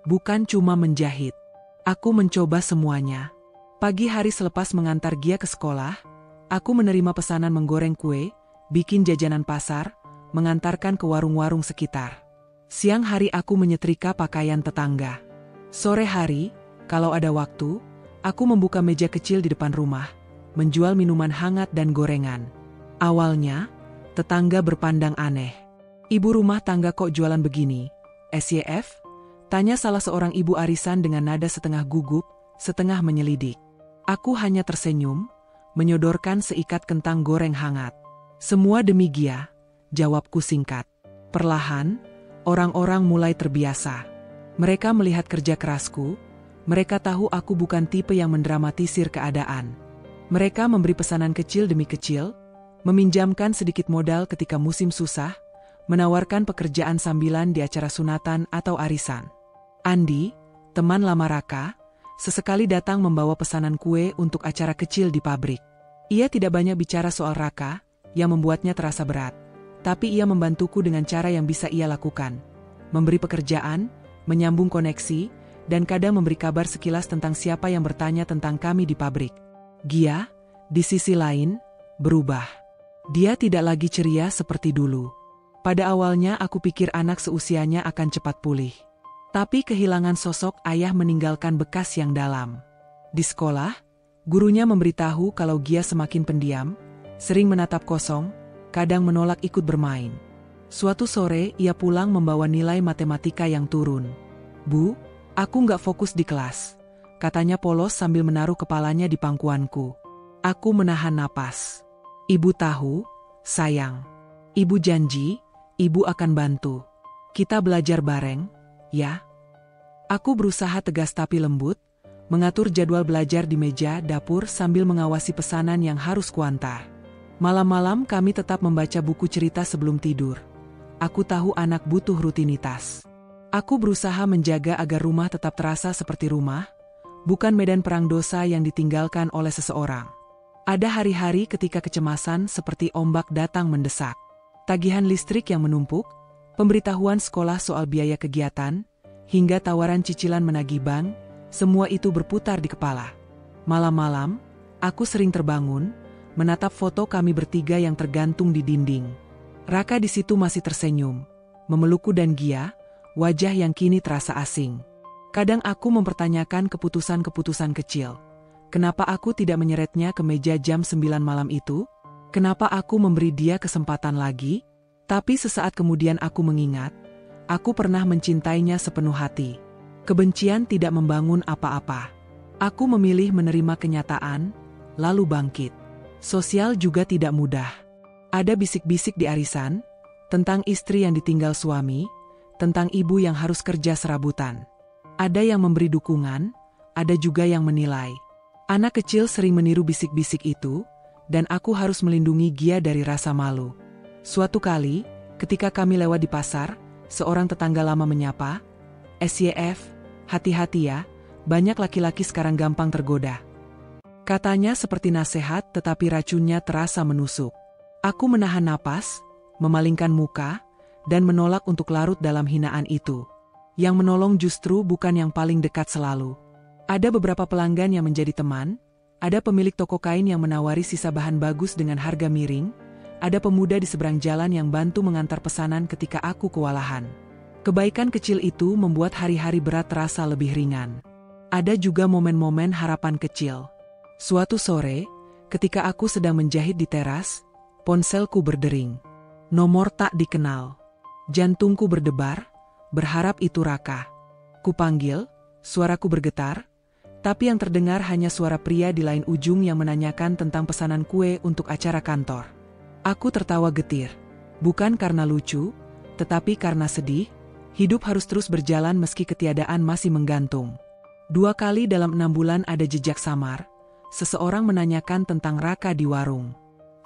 Bukan cuma menjahit. Aku mencoba semuanya. Pagi hari selepas mengantar Gia ke sekolah, aku menerima pesanan menggoreng kue, bikin jajanan pasar, mengantarkan ke warung-warung sekitar. Siang hari aku menyetrika pakaian tetangga. Sore hari, kalau ada waktu, aku membuka meja kecil di depan rumah, menjual minuman hangat dan gorengan. Awalnya, tetangga berpandang aneh. Ibu rumah tangga kok jualan begini? SYF? Tanya salah seorang ibu arisan dengan nada setengah gugup, setengah menyelidik. Aku hanya tersenyum, menyodorkan seikat kentang goreng hangat. Semua demi Gia, jawabku singkat. Perlahan, orang-orang mulai terbiasa. Mereka melihat kerja kerasku, mereka tahu aku bukan tipe yang mendramatisir keadaan. Mereka memberi pesanan kecil demi kecil, meminjamkan sedikit modal ketika musim susah, menawarkan pekerjaan sambilan di acara sunatan atau arisan. Andi, teman lama Raka, sesekali datang membawa pesanan kue untuk acara kecil di pabrik. Ia tidak banyak bicara soal Raka, yang membuatnya terasa berat. Tapi ia membantuku dengan cara yang bisa ia lakukan. Memberi pekerjaan, menyambung koneksi, dan kadang memberi kabar sekilas tentang siapa yang bertanya tentang kami di pabrik. Gia, di sisi lain, berubah. Dia tidak lagi ceria seperti dulu. Pada awalnya aku pikir anak seusianya akan cepat pulih. Tapi kehilangan sosok ayah meninggalkan bekas yang dalam. Di sekolah, gurunya memberitahu kalau Gia semakin pendiam, sering menatap kosong, kadang menolak ikut bermain. Suatu sore ia pulang membawa nilai matematika yang turun. "Bu, aku nggak fokus di kelas," katanya polos sambil menaruh kepalanya di pangkuanku. Aku menahan napas. "Ibu tahu, sayang. Ibu janji, ibu akan bantu. Kita belajar bareng, ya?" Aku berusaha tegas tapi lembut, mengatur jadwal belajar di meja dapur sambil mengawasi pesanan yang harus kuantar. Malam-malam kami tetap membaca buku cerita sebelum tidur. Aku tahu anak butuh rutinitas. Aku berusaha menjaga agar rumah tetap terasa seperti rumah, bukan medan perang dosa yang ditinggalkan oleh seseorang. Ada hari-hari ketika kecemasan seperti ombak datang mendesak. Tagihan listrik yang menumpuk, pemberitahuan sekolah soal biaya kegiatan, hingga tawaran cicilan menagih bank, semua itu berputar di kepala. Malam-malam, aku sering terbangun, menatap foto kami bertiga yang tergantung di dinding. Raka di situ masih tersenyum, memelukku dan Gia, wajah yang kini terasa asing. Kadang aku mempertanyakan keputusan-keputusan kecil. Kenapa aku tidak menyeretnya ke meja jam 9 malam itu? Kenapa aku memberi dia kesempatan lagi? Tapi sesaat kemudian aku mengingat, aku pernah mencintainya sepenuh hati. Kebencian tidak membangun apa-apa. Aku memilih menerima kenyataan, lalu bangkit. Sosial juga tidak mudah. Ada bisik-bisik di arisan, tentang istri yang ditinggal suami, tentang ibu yang harus kerja serabutan. Ada yang memberi dukungan, ada juga yang menilai. Anak kecil sering meniru bisik-bisik itu, dan aku harus melindungi Gia dari rasa malu. Suatu kali, ketika kami lewat di pasar, seorang tetangga lama menyapa, "SYF, hati-hati ya, banyak laki-laki sekarang gampang tergoda." Katanya seperti nasihat tetapi racunnya terasa menusuk. Aku menahan napas, memalingkan muka, dan menolak untuk larut dalam hinaan itu. Yang menolong justru bukan yang paling dekat selalu. Ada beberapa pelanggan yang menjadi teman, ada pemilik toko kain yang menawari sisa bahan bagus dengan harga miring, ada pemuda di seberang jalan yang bantu mengantar pesanan ketika aku kewalahan. Kebaikan kecil itu membuat hari-hari berat terasa lebih ringan. Ada juga momen-momen harapan kecil. Suatu sore, ketika aku sedang menjahit di teras, ponselku berdering. Nomor tak dikenal. Jantungku berdebar, berharap itu Raka. Kupanggil, suaraku bergetar, tapi yang terdengar hanya suara pria di lain ujung yang menanyakan tentang pesanan kue untuk acara kantor. Aku tertawa getir, bukan karena lucu, tetapi karena sedih. Hidup harus terus berjalan meski ketiadaan masih menggantung. 2 kali dalam 6 bulan ada jejak samar. Seseorang menanyakan tentang Raka di warung.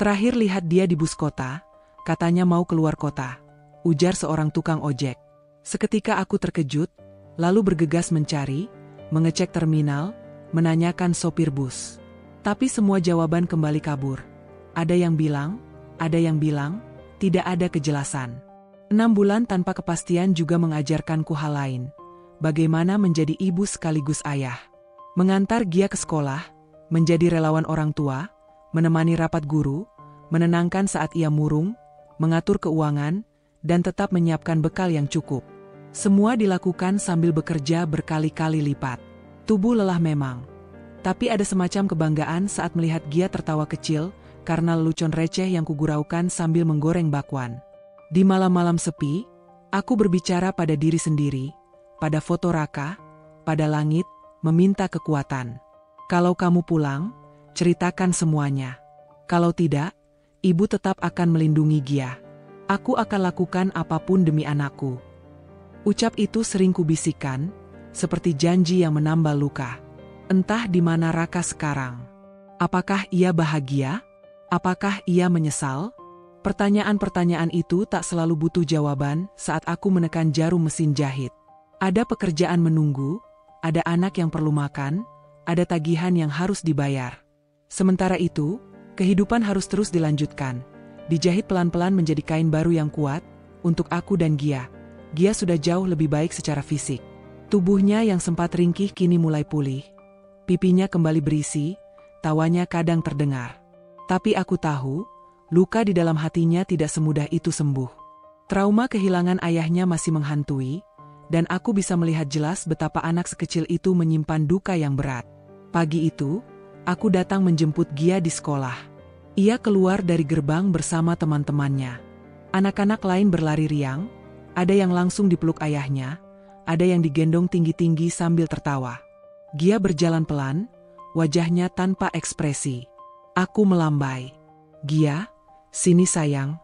Terakhir lihat dia di bus kota, katanya mau keluar kota, ujar seorang tukang ojek. Seketika aku terkejut, lalu bergegas mencari, mengecek terminal, menanyakan sopir bus. Tapi semua jawaban kembali kabur. Ada yang bilang, tidak ada kejelasan. 6 bulan tanpa kepastian juga mengajarkanku hal lain. Bagaimana menjadi ibu sekaligus ayah. Mengantar Gia ke sekolah, menjadi relawan orang tua, menemani rapat guru, menenangkan saat ia murung, mengatur keuangan, dan tetap menyiapkan bekal yang cukup. Semua dilakukan sambil bekerja berkali-kali lipat. Tubuh lelah memang. Tapi ada semacam kebanggaan saat melihat Gia tertawa kecil karena lelucon receh yang kuguraukan sambil menggoreng bakwan. Di malam-malam sepi, aku berbicara pada diri sendiri, pada foto Raka, pada langit, meminta kekuatan. Kalau kamu pulang, ceritakan semuanya. Kalau tidak, ibu tetap akan melindungi Gia. Aku akan lakukan apapun demi anakku. Ucap itu sering kubisikkan, seperti janji yang menambal luka. Entah di mana Raka sekarang. Apakah ia bahagia? Apakah ia menyesal? Pertanyaan-pertanyaan itu tak selalu butuh jawaban saat aku menekan jarum mesin jahit. Ada pekerjaan menunggu, ada anak yang perlu makan, ada tagihan yang harus dibayar. Sementara itu, kehidupan harus terus dilanjutkan. Dijahit pelan-pelan menjadi kain baru yang kuat, untuk aku dan Gia. Gia sudah jauh lebih baik secara fisik. Tubuhnya yang sempat ringkih kini mulai pulih. Pipinya kembali berisi, tawanya kadang terdengar. Tapi aku tahu, luka di dalam hatinya tidak semudah itu sembuh. Trauma kehilangan ayahnya masih menghantui, dan aku bisa melihat jelas betapa anak sekecil itu menyimpan duka yang berat. Pagi itu, aku datang menjemput Gia di sekolah. Ia keluar dari gerbang bersama teman-temannya. Anak-anak lain berlari riang, ada yang langsung dipeluk ayahnya, ada yang digendong tinggi-tinggi sambil tertawa. Gia berjalan pelan, wajahnya tanpa ekspresi. Aku melambai. Gia, sini sayang.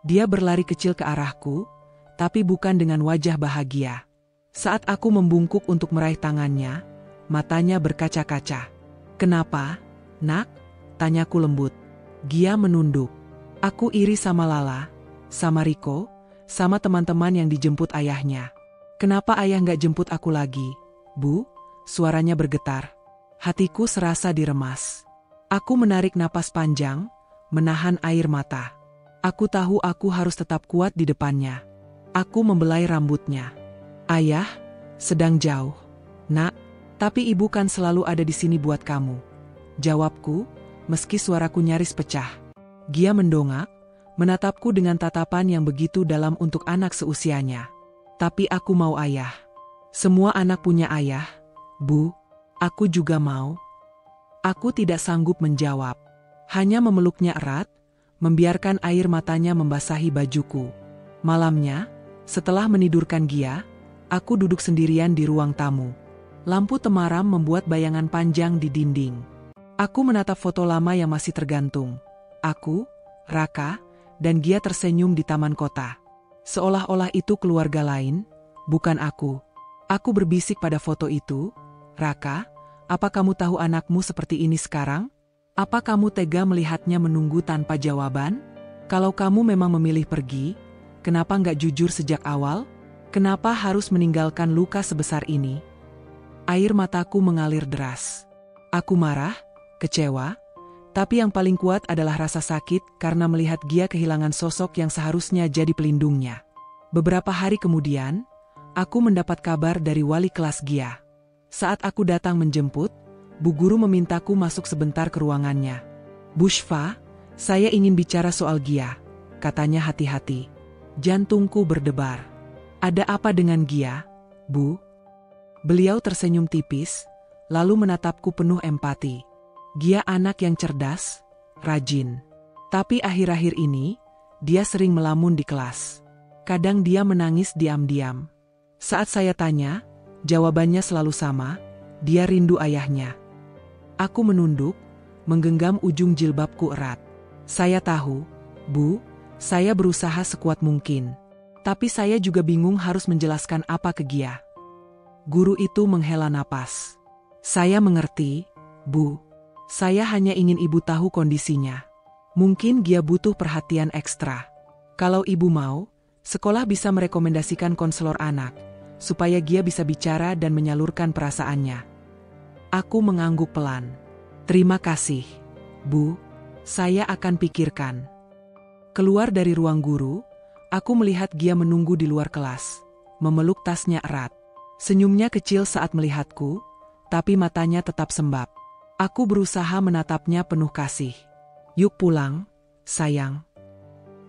Dia berlari kecil ke arahku, tapi bukan dengan wajah bahagia. Saat aku membungkuk untuk meraih tangannya, matanya berkaca-kaca. Kenapa, nak? Tanyaku lembut. Gia menunduk. Aku iri sama Lala, sama Riko, sama teman-teman yang dijemput ayahnya. Kenapa ayah nggak jemput aku lagi, Bu? Suaranya bergetar. Hatiku serasa diremas. Aku menarik napas panjang, menahan air mata. Aku tahu aku harus tetap kuat di depannya. Aku membelai rambutnya. Ayah, sedang jauh. Nak, tapi ibu kan selalu ada di sini buat kamu. Jawabku, meski suaraku nyaris pecah. Gia mendongak, menatapku dengan tatapan yang begitu dalam untuk anak seusianya. Tapi aku mau ayah. Semua anak punya ayah, Bu. Aku juga mau. Aku tidak sanggup menjawab. Hanya memeluknya erat, membiarkan air matanya membasahi bajuku. Malamnya, setelah menidurkan Gia, aku duduk sendirian di ruang tamu. Lampu temaram membuat bayangan panjang di dinding. Aku menatap foto lama yang masih tergantung. Aku, Raka, dan Gia tersenyum di taman kota. Seolah-olah itu keluarga lain, bukan aku. Aku berbisik pada foto itu, Raka, apa kamu tahu anakmu seperti ini sekarang? Apa kamu tega melihatnya menunggu tanpa jawaban? Kalau kamu memang memilih pergi, kenapa nggak jujur sejak awal? Kenapa harus meninggalkan luka sebesar ini? Air mataku mengalir deras. Aku marah, kecewa, tapi yang paling kuat adalah rasa sakit karena melihat Gia kehilangan sosok yang seharusnya jadi pelindungnya. Beberapa hari kemudian, aku mendapat kabar dari wali kelas Gia. Saat aku datang menjemput, Bu Guru memintaku masuk sebentar ke ruangannya. Bu Shfa, saya ingin bicara soal Gia, katanya hati-hati. Jantungku berdebar. Ada apa dengan Gia, Bu? Beliau tersenyum tipis, lalu menatapku penuh empati. Gia anak yang cerdas, rajin. Tapi akhir-akhir ini, dia sering melamun di kelas. Kadang dia menangis diam-diam. Saat saya tanya, jawabannya selalu sama, dia rindu ayahnya. Aku menunduk, menggenggam ujung jilbabku erat. Saya tahu, Bu, saya berusaha sekuat mungkin. Tapi saya juga bingung harus menjelaskan apa ke Gia. Guru itu menghela napas. Saya mengerti, Bu. Saya hanya ingin ibu tahu kondisinya. Mungkin Gia butuh perhatian ekstra. Kalau ibu mau, sekolah bisa merekomendasikan konselor anak, supaya Gia bisa bicara dan menyalurkan perasaannya. Aku mengangguk pelan. Terima kasih, Bu. Saya akan pikirkan. Keluar dari ruang guru, aku melihat Gia menunggu di luar kelas, memeluk tasnya erat. Senyumnya kecil saat melihatku, tapi matanya tetap sembab. Aku berusaha menatapnya penuh kasih. Yuk pulang, sayang.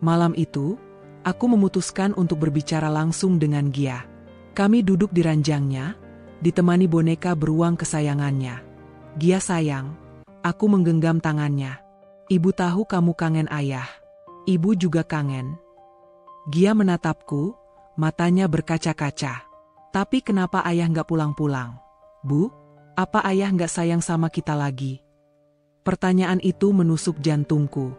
Malam itu, aku memutuskan untuk berbicara langsung dengan Gia. Kami duduk di ranjangnya, ditemani boneka beruang kesayangannya. Gia sayang, aku menggenggam tangannya. Ibu tahu kamu kangen ayah. Ibu juga kangen. Gia menatapku, matanya berkaca-kaca. Tapi kenapa ayah nggak pulang-pulang? Bu, apa ayah nggak sayang sama kita lagi? Pertanyaan itu menusuk jantungku.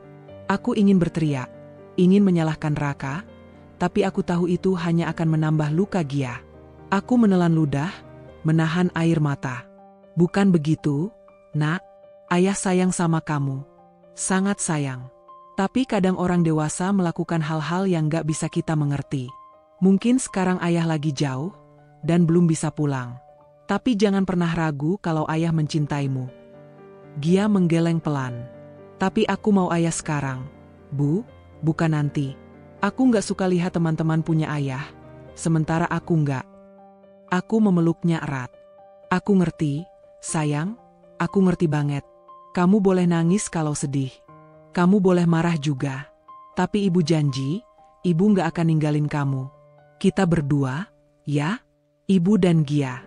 Aku ingin berteriak, ingin menyalahkan Raka, tapi aku tahu itu hanya akan menambah luka Gia. Aku menelan ludah, menahan air mata. Bukan begitu, Nak. Ayah sayang sama kamu. Sangat sayang. Tapi kadang orang dewasa melakukan hal-hal yang gak bisa kita mengerti. Mungkin sekarang ayah lagi jauh, dan belum bisa pulang. Tapi jangan pernah ragu kalau ayah mencintaimu. Gia menggeleng pelan. Tapi aku mau ayah sekarang. Bu, bukan nanti. Aku gak suka lihat teman-teman punya ayah, sementara aku gak. Aku memeluknya erat. Aku ngerti, sayang, aku ngerti banget. Kamu boleh nangis kalau sedih. Kamu boleh marah juga. Tapi ibu janji, ibu gak akan ninggalin kamu. Kita berdua, ya? Ibu dan Gia.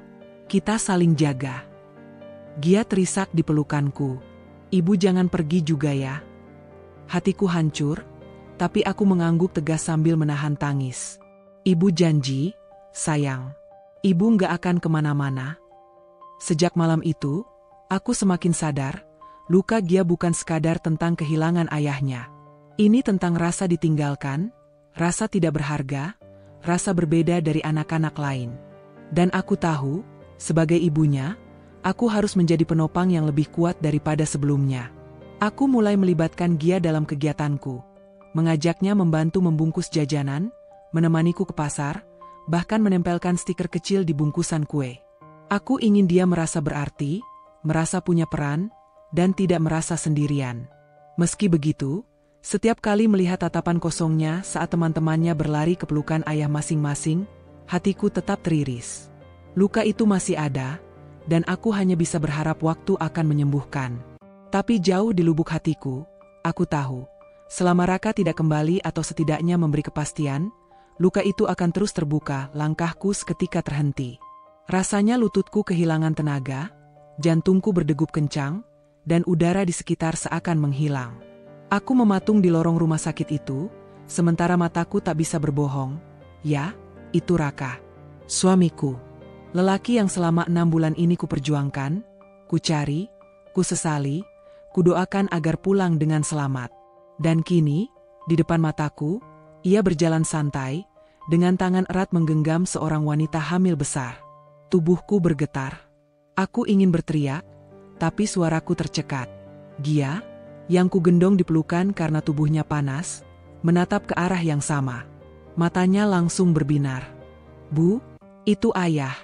Kita saling jaga. Gia terisak di pelukanku. Ibu jangan pergi juga ya. Hatiku hancur, tapi aku mengangguk tegas sambil menahan tangis. Ibu janji, sayang. Ibu gak akan kemana-mana. Sejak malam itu, aku semakin sadar, luka Gia bukan sekadar tentang kehilangan ayahnya. Ini tentang rasa ditinggalkan, rasa tidak berharga, rasa berbeda dari anak-anak lain. Dan aku tahu, sebagai ibunya, aku harus menjadi penopang yang lebih kuat daripada sebelumnya. Aku mulai melibatkan Gia dalam kegiatanku, mengajaknya membantu membungkus jajanan, menemaniku ke pasar, bahkan menempelkan stiker kecil di bungkusan kue. Aku ingin dia merasa berarti, merasa punya peran, dan tidak merasa sendirian. Meski begitu, setiap kali melihat tatapan kosongnya saat teman-temannya berlari ke pelukan ayah masing-masing, hatiku tetap teriris. Luka itu masih ada, dan aku hanya bisa berharap waktu akan menyembuhkan. Tapi jauh di lubuk hatiku, aku tahu, selama Raka tidak kembali atau setidaknya memberi kepastian, luka itu akan terus terbuka, langkahku seketika terhenti. Rasanya lututku kehilangan tenaga, jantungku berdegup kencang, dan udara di sekitar seakan menghilang. Aku mematung di lorong rumah sakit itu, sementara mataku tak bisa berbohong. Ya, itu Raka. Suamiku. Lelaki yang selama 6 bulan ini kuperjuangkan, kucari, kusesali, kudoakan agar pulang dengan selamat. Dan kini, di depan mataku, ia berjalan santai, dengan tangan erat menggenggam seorang wanita hamil besar. Tubuhku bergetar. Aku ingin berteriak, tapi suaraku tercekat. Gia, yang kugendong di pelukan karena tubuhnya panas, menatap ke arah yang sama. Matanya langsung berbinar. Bu, itu ayah,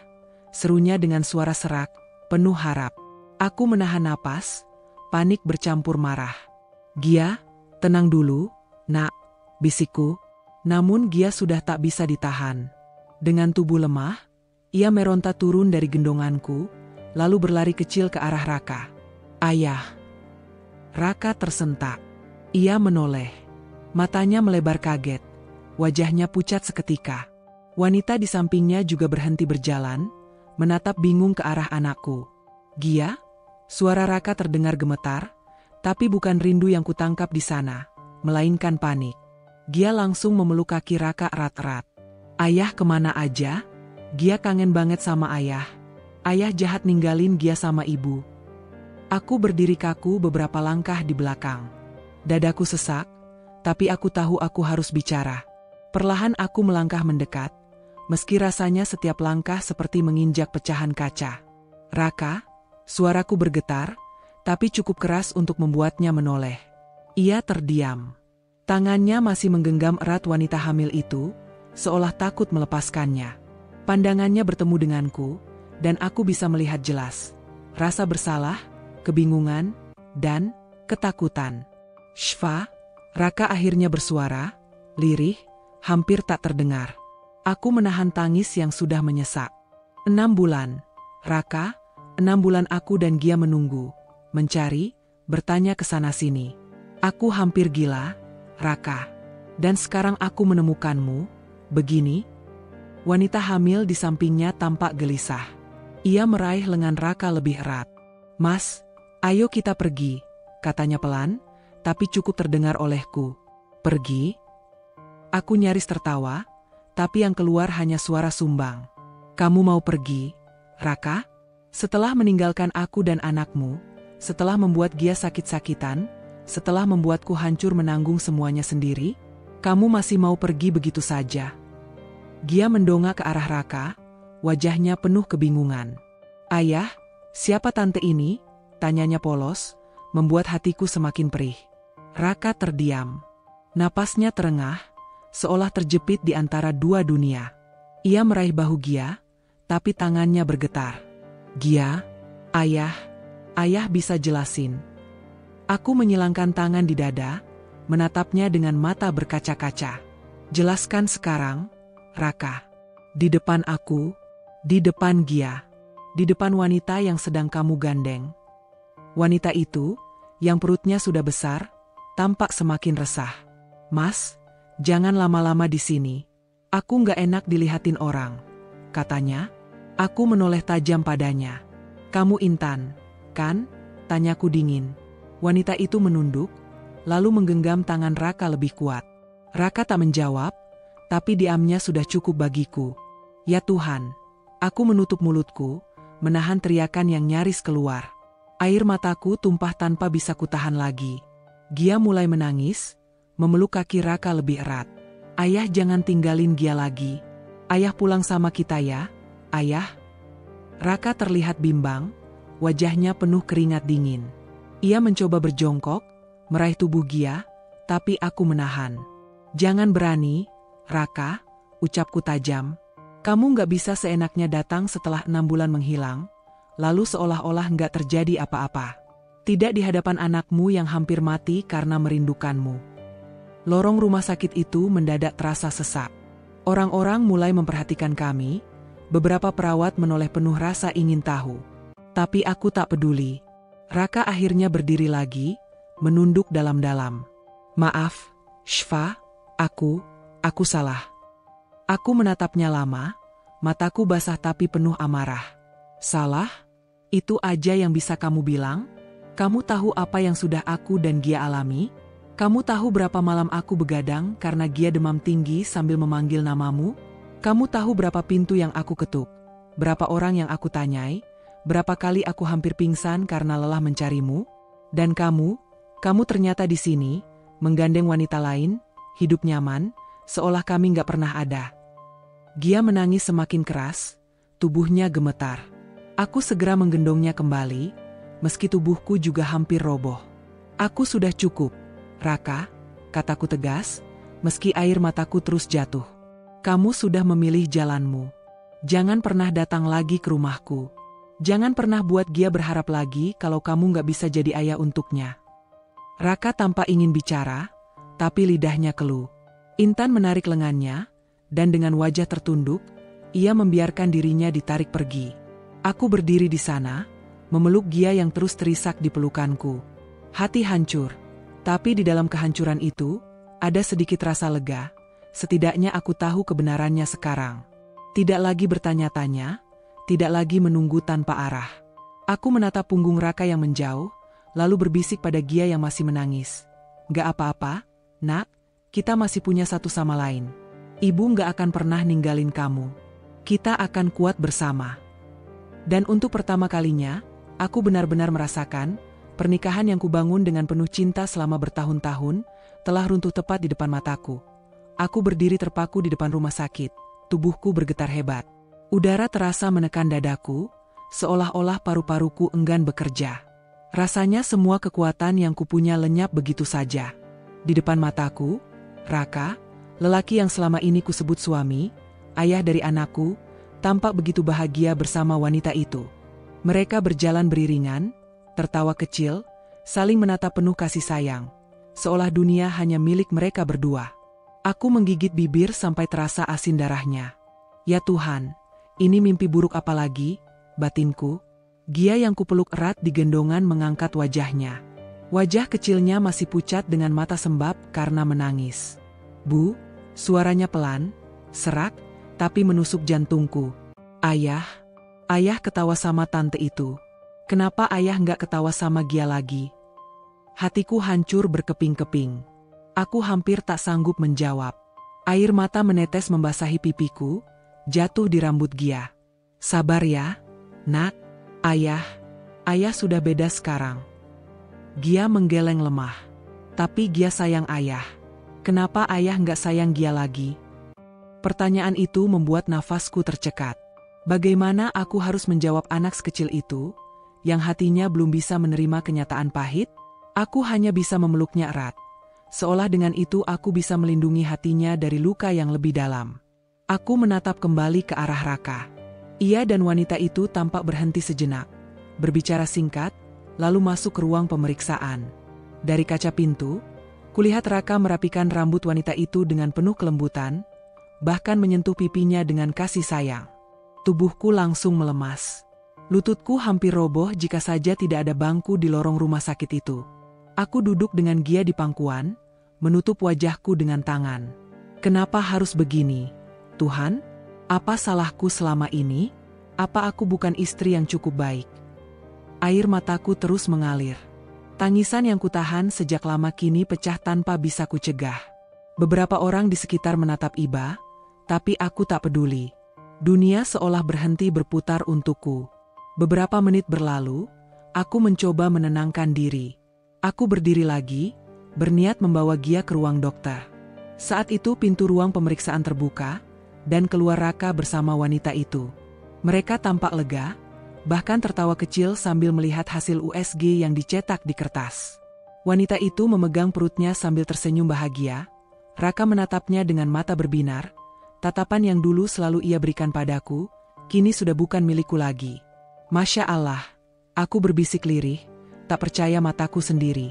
serunya dengan suara serak, penuh harap. Aku menahan napas, panik bercampur marah. Gia, tenang dulu, nak, bisikku. Namun Gia sudah tak bisa ditahan. Dengan tubuh lemah, ia meronta turun dari gendonganku, lalu berlari kecil ke arah Raka. Ayah. Raka tersentak. Ia menoleh. Matanya melebar kaget. Wajahnya pucat seketika. Wanita di sampingnya juga berhenti berjalan, menatap bingung ke arah anakku. Gia? Suara Raka terdengar gemetar, tapi bukan rindu yang kutangkap di sana, melainkan panik. Gia langsung memeluk kaki Raka erat-erat. Ayah kemana aja? Gia kangen banget sama ayah. Ayah jahat ninggalin Gia sama ibu. Aku berdiri kaku beberapa langkah di belakang. Dadaku sesak, tapi aku tahu aku harus bicara. Perlahan aku melangkah mendekat, meski rasanya setiap langkah seperti menginjak pecahan kaca. Raka, suaraku bergetar, tapi cukup keras untuk membuatnya menoleh. Ia terdiam. Tangannya masih menggenggam erat wanita hamil itu, seolah takut melepaskannya. Pandangannya bertemu denganku, dan aku bisa melihat jelas rasa bersalah, kebingungan, dan ketakutan. "Shfa," Raka akhirnya bersuara, lirih, hampir tak terdengar. Aku menahan tangis yang sudah menyesak. 6 bulan, Raka, 6 bulan aku dan Gia menunggu, mencari, bertanya ke sana-sini. Aku hampir gila, Raka. Dan sekarang aku menemukanmu, begini. Wanita hamil di sampingnya tampak gelisah. Ia meraih lengan Raka lebih erat. "Mas, ayo kita pergi," katanya pelan, tapi cukup terdengar olehku. "Pergi?" Aku nyaris tertawa, tapi yang keluar hanya suara sumbang. "Kamu mau pergi, Raka? Setelah meninggalkan aku dan anakmu, setelah membuat Gia sakit-sakitan, setelah membuatku hancur menanggung semuanya sendiri, kamu masih mau pergi begitu saja?" Gia mendongak ke arah Raka, wajahnya penuh kebingungan. "Ayah, siapa tante ini?" tanyanya polos, membuat hatiku semakin perih. Raka terdiam. Napasnya terengah, seolah terjepit di antara dua dunia. Ia meraih bahu Gia, tapi tangannya bergetar. "Gia, ayah bisa jelasin." Aku menyilangkan tangan di dada, menatapnya dengan mata berkaca-kaca. "Jelaskan sekarang, Raka. Di depan aku, di depan Gia, di depan wanita yang sedang kamu gandeng." Wanita itu, yang perutnya sudah besar, tampak semakin resah. "Mas, jangan lama-lama di sini. Aku nggak enak dilihatin orang," katanya. Aku menoleh tajam padanya. "Kamu Intan, kan?" tanyaku dingin. Wanita itu menunduk, lalu menggenggam tangan Raka lebih kuat. Raka tak menjawab, tapi diamnya sudah cukup bagiku. Ya Tuhan, aku menutup mulutku, menahan teriakan yang nyaris keluar. Air mataku tumpah tanpa bisa kutahan lagi. Gia mulai menangis, memeluk kaki Raka lebih erat. "Ayah, jangan tinggalin Gia lagi. Ayah, pulang sama kita ya, ayah." Raka terlihat bimbang, wajahnya penuh keringat dingin. Ia mencoba berjongkok, meraih tubuh Gia, tapi aku menahan. "Jangan berani, Raka," ucapku tajam. "Kamu nggak bisa seenaknya datang setelah 6 bulan menghilang, lalu seolah-olah nggak terjadi apa-apa. Tidak di hadapan anakmu yang hampir mati karena merindukanmu." Lorong rumah sakit itu mendadak terasa sesak. Orang-orang mulai memperhatikan kami, beberapa perawat menoleh penuh rasa ingin tahu. Tapi aku tak peduli. Raka akhirnya berdiri lagi, menunduk dalam-dalam. "Maaf, Shfa, aku salah." Aku menatapnya lama, mataku basah tapi penuh amarah. "Salah? Itu aja yang bisa kamu bilang? Kamu tahu apa yang sudah aku dan Gia alami? Kamu tahu berapa malam aku begadang karena Gia demam tinggi sambil memanggil namamu? Kamu tahu berapa pintu yang aku ketuk? Berapa orang yang aku tanyai? Berapa kali aku hampir pingsan karena lelah mencarimu? Dan kamu ternyata di sini, menggandeng wanita lain, hidup nyaman, seolah kami nggak pernah ada." Gia menangis semakin keras, tubuhnya gemetar. Aku segera menggendongnya kembali, meski tubuhku juga hampir roboh. "Aku sudah cukup, Raka," kataku tegas, meski air mataku terus jatuh. "Kamu sudah memilih jalanmu. Jangan pernah datang lagi ke rumahku. Jangan pernah buat Gia berharap lagi kalau kamu nggak bisa jadi ayah untuknya." Raka tampak ingin bicara, tapi lidahnya keluh. Intan menarik lengannya, dan dengan wajah tertunduk, ia membiarkan dirinya ditarik pergi. Aku berdiri di sana, memeluk Gia yang terus terisak di pelukanku. Hati hancur, tapi di dalam kehancuran itu, ada sedikit rasa lega. Setidaknya aku tahu kebenarannya sekarang. Tidak lagi bertanya-tanya, tidak lagi menunggu tanpa arah. Aku menatap punggung Raka yang menjauh, lalu berbisik pada Gia yang masih menangis. "Gak apa-apa, nak, Kita masih punya satu sama lain. Ibu nggak akan pernah ninggalin kamu. Kita akan kuat bersama. Dan untuk pertama kalinya, aku benar-benar merasakan, pernikahan yang kubangun dengan penuh cinta selama bertahun-tahun, telah runtuh tepat di depan mataku. Aku berdiri terpaku di depan rumah sakit. Tubuhku bergetar hebat. Udara terasa menekan dadaku, seolah-olah paru-paruku enggan bekerja. Rasanya semua kekuatan yang kupunya lenyap begitu saja. Di depan mataku, Raka, lelaki yang selama ini kusebut suami, ayah dari anakku, tampak begitu bahagia bersama wanita itu. Mereka berjalan beriringan, tertawa kecil, saling menatap penuh kasih sayang, seolah dunia hanya milik mereka berdua. Aku menggigit bibir sampai terasa asin darahnya. Ya Tuhan, ini mimpi buruk apa lagi, batinku? Gia yang kupeluk erat di gendongan mengangkat wajahnya. Wajah kecilnya masih pucat dengan mata sembab karena menangis. Bu, suaranya pelan, serak, tapi menusuk jantungku. Ayah, ayah ketawa sama tante itu. Kenapa ayah nggak ketawa sama Gia lagi? Hatiku hancur berkeping-keping. Aku hampir tak sanggup menjawab. Air mata menetes membasahi pipiku, jatuh di rambut Gia. Sabar ya, nak. Ayah sudah beda sekarang. Gia menggeleng lemah. Tapi Gia sayang ayah. Kenapa ayah nggak sayang Gia lagi? Pertanyaan itu membuat nafasku tercekat. Bagaimana aku harus menjawab anak sekecil itu, yang hatinya belum bisa menerima kenyataan pahit? Aku hanya bisa memeluknya erat. Seolah dengan itu aku bisa melindungi hatinya dari luka yang lebih dalam. Aku menatap kembali ke arah Raka. Ia dan wanita itu tampak berhenti sejenak, berbicara singkat, lalu masuk ke ruang pemeriksaan. Dari kaca pintu, kulihat Raka merapikan rambut wanita itu dengan penuh kelembutan, bahkan menyentuh pipinya dengan kasih sayang. Tubuhku langsung melemas. Lututku hampir roboh jika saja tidak ada bangku di lorong rumah sakit itu. Aku duduk dengan Gia di pangkuan, menutup wajahku dengan tangan. Kenapa harus begini? Tuhan, apa salahku selama ini? Apa aku bukan istri yang cukup baik? Air mataku terus mengalir. Tangisan yang kutahan sejak lama kini pecah tanpa bisa kucegah. Beberapa orang di sekitar menatap iba, tapi aku tak peduli. Dunia seolah berhenti berputar untukku. Beberapa menit berlalu, aku mencoba menenangkan diri. Aku berdiri lagi, berniat membawa Gia ke ruang dokter. Saat itu pintu ruang pemeriksaan terbuka, dan keluar Raka bersama wanita itu. Mereka tampak lega, bahkan tertawa kecil sambil melihat hasil USG yang dicetak di kertas. Wanita itu memegang perutnya sambil tersenyum bahagia. Raka menatapnya dengan mata berbinar. Tatapan yang dulu selalu ia berikan padaku, kini sudah bukan milikku lagi. Masya Allah, aku berbisik lirih, tak percaya mataku sendiri.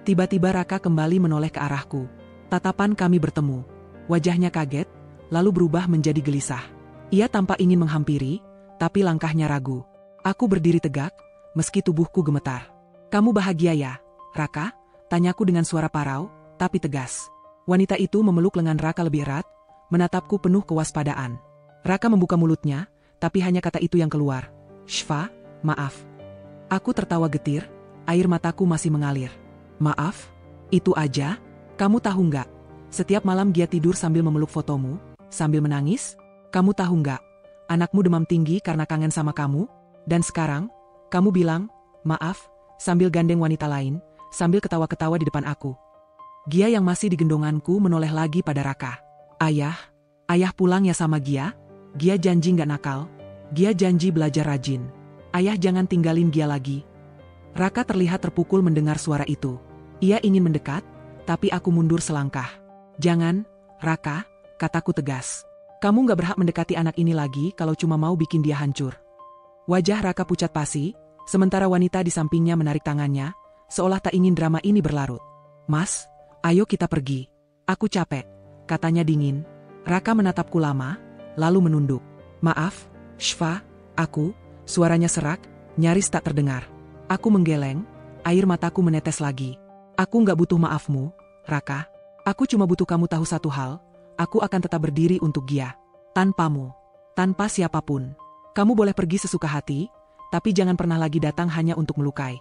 Tiba-tiba Raka kembali menoleh ke arahku. Tatapan kami bertemu. Wajahnya kaget, lalu berubah menjadi gelisah. Ia tampak ingin menghampiri, tapi langkahnya ragu. Aku berdiri tegak, meski tubuhku gemetar. Kamu bahagia ya, Raka? Tanyaku dengan suara parau, tapi tegas. Wanita itu memeluk lengan Raka lebih erat, menatapku penuh kewaspadaan. Raka membuka mulutnya, tapi hanya kata itu yang keluar. Shfa, maaf. Aku tertawa getir, air mataku masih mengalir. Maaf? Itu aja? Kamu tahu nggak? Setiap malam Gia tidur sambil memeluk fotomu, sambil menangis. Kamu tahu nggak? Anakmu demam tinggi karena kangen sama kamu. Dan sekarang, kamu bilang, maaf, sambil gandeng wanita lain, sambil ketawa-ketawa di depan aku. Gia yang masih di gendonganku menoleh lagi pada Raka. Ayah pulang ya sama Gia? Gia janji nggak nakal. Gia janji belajar rajin. Ayah jangan tinggalin Gia lagi. Raka terlihat terpukul mendengar suara itu. Ia ingin mendekat, tapi aku mundur selangkah. Jangan, Raka, kataku tegas. Kamu nggak berhak mendekati anak ini lagi kalau cuma mau bikin dia hancur. Wajah Raka pucat pasi, sementara wanita di sampingnya menarik tangannya, seolah tak ingin drama ini berlarut. Mas, ayo kita pergi. Aku capek, katanya dingin. Raka menatapku lama, lalu menunduk. Maaf, Shfa, suaranya serak, nyaris tak terdengar. Aku menggeleng, air mataku menetes lagi. Aku nggak butuh maafmu, Raka. Aku cuma butuh kamu tahu satu hal, aku akan tetap berdiri untuk Gia. Tanpamu, tanpa siapapun. Kamu boleh pergi sesuka hati, tapi jangan pernah lagi datang hanya untuk melukai.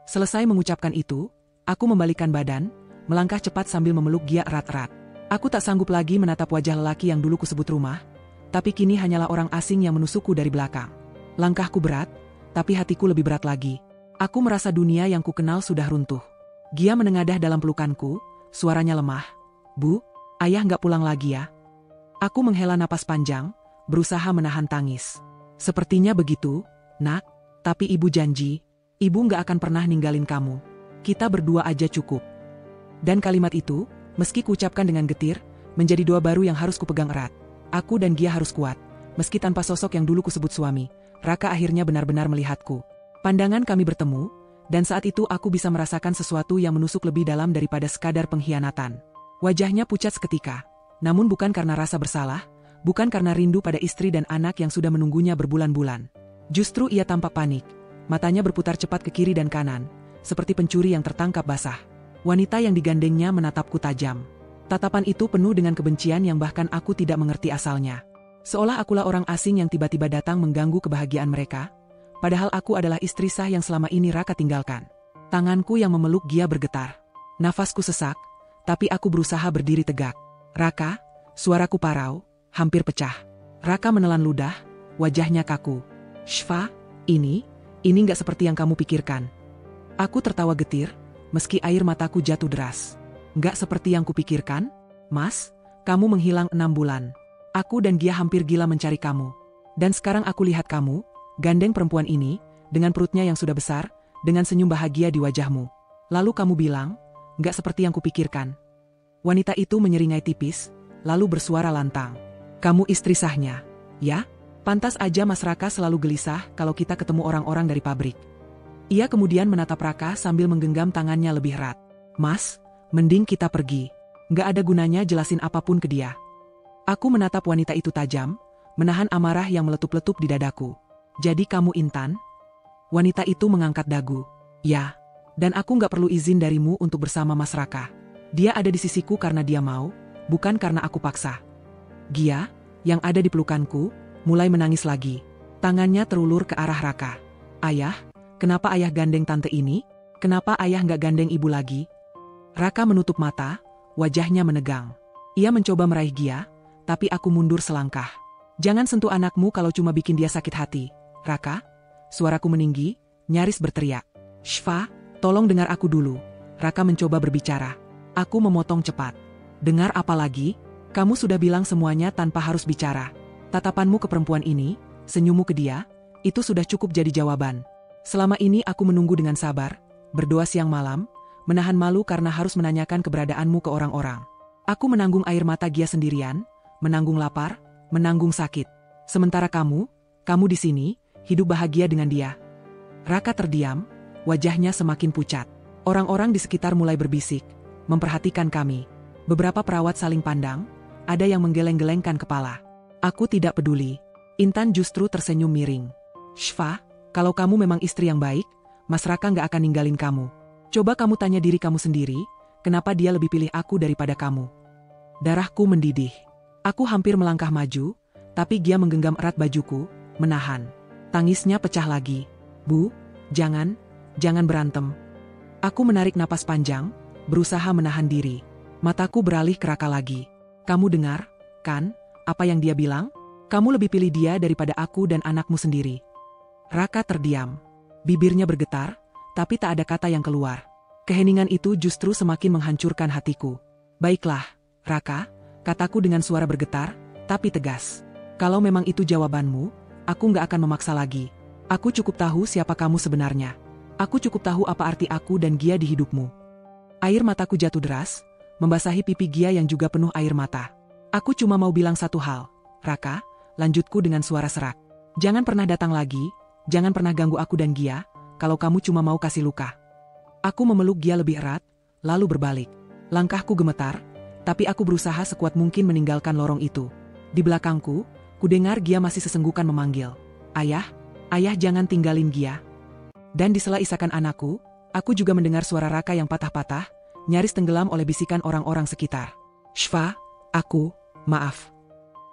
Selesai mengucapkan itu, aku membalikkan badan, melangkah cepat sambil memeluk Gia erat-erat. Aku tak sanggup lagi menatap wajah lelaki yang dulu kusebut rumah, tapi kini hanyalah orang asing yang menusukku dari belakang. Langkahku berat, tapi hatiku lebih berat lagi. Aku merasa dunia yang kukenal sudah runtuh. Gia menengadah dalam pelukanku, suaranya lemah. Bu, ayah nggak pulang lagi ya? Aku menghela napas panjang, berusaha menahan tangis. Sepertinya begitu, nak, tapi ibu janji, ibu nggak akan pernah ninggalin kamu. Kita berdua aja cukup. Dan kalimat itu, meski kuucapkan dengan getir, menjadi doa baru yang harus kupegang erat. Aku dan Gia harus kuat, meski tanpa sosok yang dulu kusebut suami. Raka akhirnya benar-benar melihatku. Pandangan kami bertemu, dan saat itu aku bisa merasakan sesuatu yang menusuk lebih dalam daripada sekadar pengkhianatan. Wajahnya pucat seketika, namun bukan karena rasa bersalah, bukan karena rindu pada istri dan anak yang sudah menunggunya berbulan-bulan. Justru ia tampak panik, matanya berputar cepat ke kiri dan kanan, seperti pencuri yang tertangkap basah. Wanita yang digandengnya menatapku tajam. Tatapan itu penuh dengan kebencian yang bahkan aku tidak mengerti asalnya. Seolah akulah orang asing yang tiba-tiba datang mengganggu kebahagiaan mereka, padahal aku adalah istri sah yang selama ini Raka tinggalkan. Tanganku yang memeluk Gia bergetar. Nafasku sesak, tapi aku berusaha berdiri tegak. Raka, suaraku parau, hampir pecah. Raka menelan ludah, wajahnya kaku. Shfa, ini nggak seperti yang kamu pikirkan. Aku tertawa getir, meski air mataku jatuh deras. Nggak seperti yang kupikirkan? Mas, kamu menghilang 6 bulan. Aku dan Gia hampir gila mencari kamu. Dan sekarang aku lihat kamu, gandeng perempuan ini, dengan perutnya yang sudah besar, dengan senyum bahagia di wajahmu. Lalu kamu bilang, nggak seperti yang kupikirkan. Wanita itu menyeringai tipis, lalu bersuara lantang. Kamu istri sahnya, ya? Pantas aja Mas Raka selalu gelisah kalau kita ketemu orang-orang dari pabrik. Ia kemudian menatap Raka sambil menggenggam tangannya lebih erat. Mas, mending kita pergi. Nggak ada gunanya jelasin apapun ke dia. Aku menatap wanita itu tajam, menahan amarah yang meletup-letup di dadaku. Jadi kamu Intan? Wanita itu mengangkat dagu. Ya, dan aku nggak perlu izin darimu untuk bersama Mas Raka. Dia ada di sisiku karena dia mau, bukan karena aku paksa. Gia, yang ada di pelukanku, mulai menangis lagi. Tangannya terulur ke arah Raka. Ayah, kenapa ayah gandeng tante ini? Kenapa ayah nggak gandeng ibu lagi? Raka menutup mata, wajahnya menegang. Ia mencoba meraih Gia, tapi aku mundur selangkah. Jangan sentuh anakmu kalau cuma bikin dia sakit hati. Raka, suaraku meninggi, nyaris berteriak. Shfa, tolong dengar aku dulu. Raka mencoba berbicara. Aku memotong cepat. Dengar apa lagi? Kamu sudah bilang semuanya tanpa harus bicara. Tatapanmu ke perempuan ini, senyummu ke dia, itu sudah cukup jadi jawaban. Selama ini aku menunggu dengan sabar, berdoa siang malam, menahan malu karena harus menanyakan keberadaanmu ke orang-orang. Aku menanggung air mata Gia sendirian, menanggung lapar, menanggung sakit. Sementara kamu di sini, hidup bahagia dengan dia. Raka terdiam, wajahnya semakin pucat. Orang-orang di sekitar mulai berbisik, memperhatikan kami. Beberapa perawat saling pandang, ada yang menggeleng-gelengkan kepala. Aku tidak peduli. Intan justru tersenyum miring. Shfa, kalau kamu memang istri yang baik, Mas Raka nggak akan ninggalin kamu. Coba kamu tanya diri kamu sendiri, kenapa dia lebih pilih aku daripada kamu? Darahku mendidih. Aku hampir melangkah maju, tapi Gia menggenggam erat bajuku, menahan. Tangisnya pecah lagi. Bu, jangan berantem. Aku menarik napas panjang, berusaha menahan diri. Mataku beralih ke Raka lagi. Kamu dengar, kan, apa yang dia bilang? Kamu lebih pilih dia daripada aku dan anakmu sendiri. Raka terdiam. Bibirnya bergetar, tapi tak ada kata yang keluar. Keheningan itu justru semakin menghancurkan hatiku. Baiklah, Raka, kataku dengan suara bergetar, tapi tegas. Kalau memang itu jawabanmu, aku nggak akan memaksa lagi. Aku cukup tahu siapa kamu sebenarnya. Aku cukup tahu apa arti aku dan Gia di hidupmu. Air mataku jatuh deras, membasahi pipi Gia yang juga penuh air mata. Aku cuma mau bilang satu hal, Raka, lanjutku dengan suara serak. Jangan pernah datang lagi, jangan pernah ganggu aku dan Gia, kalau kamu cuma mau kasih luka. Aku memeluk Gia lebih erat, lalu berbalik. Langkahku gemetar, tapi aku berusaha sekuat mungkin meninggalkan lorong itu. Di belakangku, kudengar Gia masih sesenggukan memanggil. Ayah, ayah jangan tinggalin Gia. Dan di sela isakan anakku, aku juga mendengar suara Raka yang patah-patah, nyaris tenggelam oleh bisikan orang-orang sekitar. Shfa, maaf.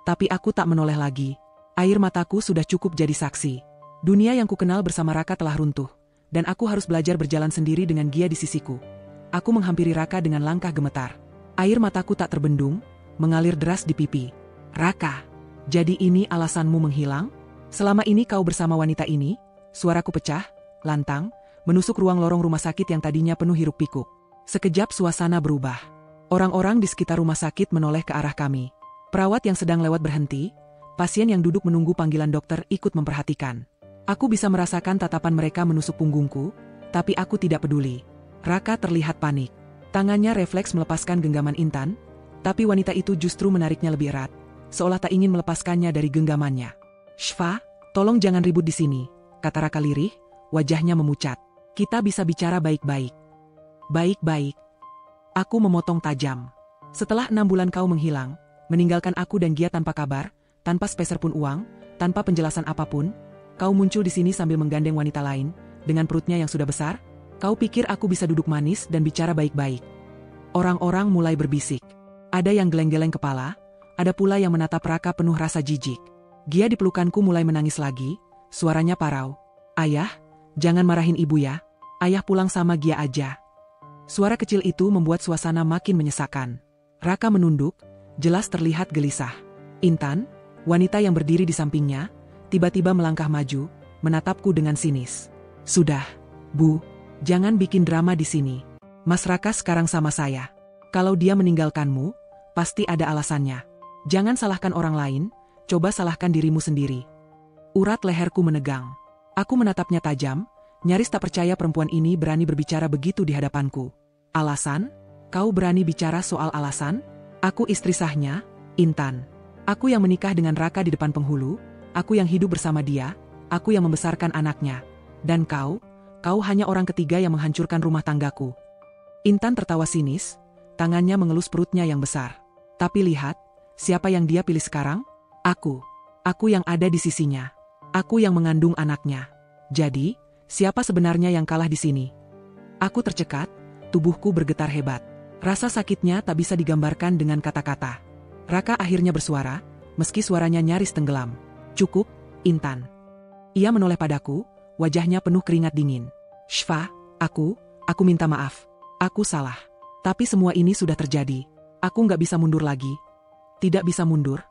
Tapi aku tak menoleh lagi. Air mataku sudah cukup jadi saksi. Dunia yang kukenal bersama Raka telah runtuh, dan aku harus belajar berjalan sendiri dengan Gia di sisiku. Aku menghampiri Raka dengan langkah gemetar. Air mataku tak terbendung, mengalir deras di pipi. Raka, jadi ini alasanmu menghilang? Selama ini kau bersama wanita ini? Suaraku pecah, lantang, menusuk ruang lorong rumah sakit yang tadinya penuh hiruk pikuk. Sekejap suasana berubah. Orang-orang di sekitar rumah sakit menoleh ke arah kami. Perawat yang sedang lewat berhenti, pasien yang duduk menunggu panggilan dokter ikut memperhatikan. Aku bisa merasakan tatapan mereka menusuk punggungku, tapi aku tidak peduli. Raka terlihat panik. Tangannya refleks melepaskan genggaman Intan, tapi wanita itu justru menariknya lebih erat, seolah tak ingin melepaskannya dari genggamannya. "Shfa, tolong jangan ribut di sini," kata Raka lirih, wajahnya memucat. "Kita bisa bicara baik-baik." "Baik-baik." Aku memotong tajam. "Setelah 6 bulan kau menghilang, meninggalkan aku dan Gia tanpa kabar, tanpa sepeser pun uang, tanpa penjelasan apapun, kau muncul di sini sambil menggandeng wanita lain, dengan perutnya yang sudah besar? Kau pikir aku bisa duduk manis dan bicara baik-baik?" Orang-orang mulai berbisik. Ada yang geleng-geleng kepala, ada pula yang menatap Raka penuh rasa jijik. Gia di pelukanku mulai menangis lagi, suaranya parau. "Ayah, jangan marahin ibu ya. Ayah pulang sama Gia aja." Suara kecil itu membuat suasana makin menyesakkan. Raka menunduk, jelas terlihat gelisah. Intan, wanita yang berdiri di sampingnya, tiba-tiba melangkah maju, menatapku dengan sinis. "Sudah, Bu. Jangan bikin drama di sini. Mas Raka sekarang sama saya. Kalau dia meninggalkanmu, pasti ada alasannya. Jangan salahkan orang lain, coba salahkan dirimu sendiri." Urat leherku menegang. Aku menatapnya tajam, nyaris tak percaya perempuan ini berani berbicara begitu di hadapanku. "Alasan? Kau berani bicara soal alasan? Aku istri sahnya, Intan. Aku yang menikah dengan Raka di depan penghulu, aku yang hidup bersama dia, aku yang membesarkan anaknya. Dan kau hanya orang ketiga yang menghancurkan rumah tanggaku." Intan tertawa sinis, tangannya mengelus perutnya yang besar. "Tapi lihat, siapa yang dia pilih sekarang? Aku. Aku yang ada di sisinya. Aku yang mengandung anaknya. Jadi, siapa sebenarnya yang kalah di sini?" Aku tercekat, tubuhku bergetar hebat. Rasa sakitnya tak bisa digambarkan dengan kata-kata. Raka akhirnya bersuara, meski suaranya nyaris tenggelam. "Cukup, Intan." Ia menoleh padaku, wajahnya penuh keringat dingin. "Shfa, aku minta maaf. Aku salah. Tapi semua ini sudah terjadi. Aku nggak bisa mundur lagi." "Tidak bisa mundur?"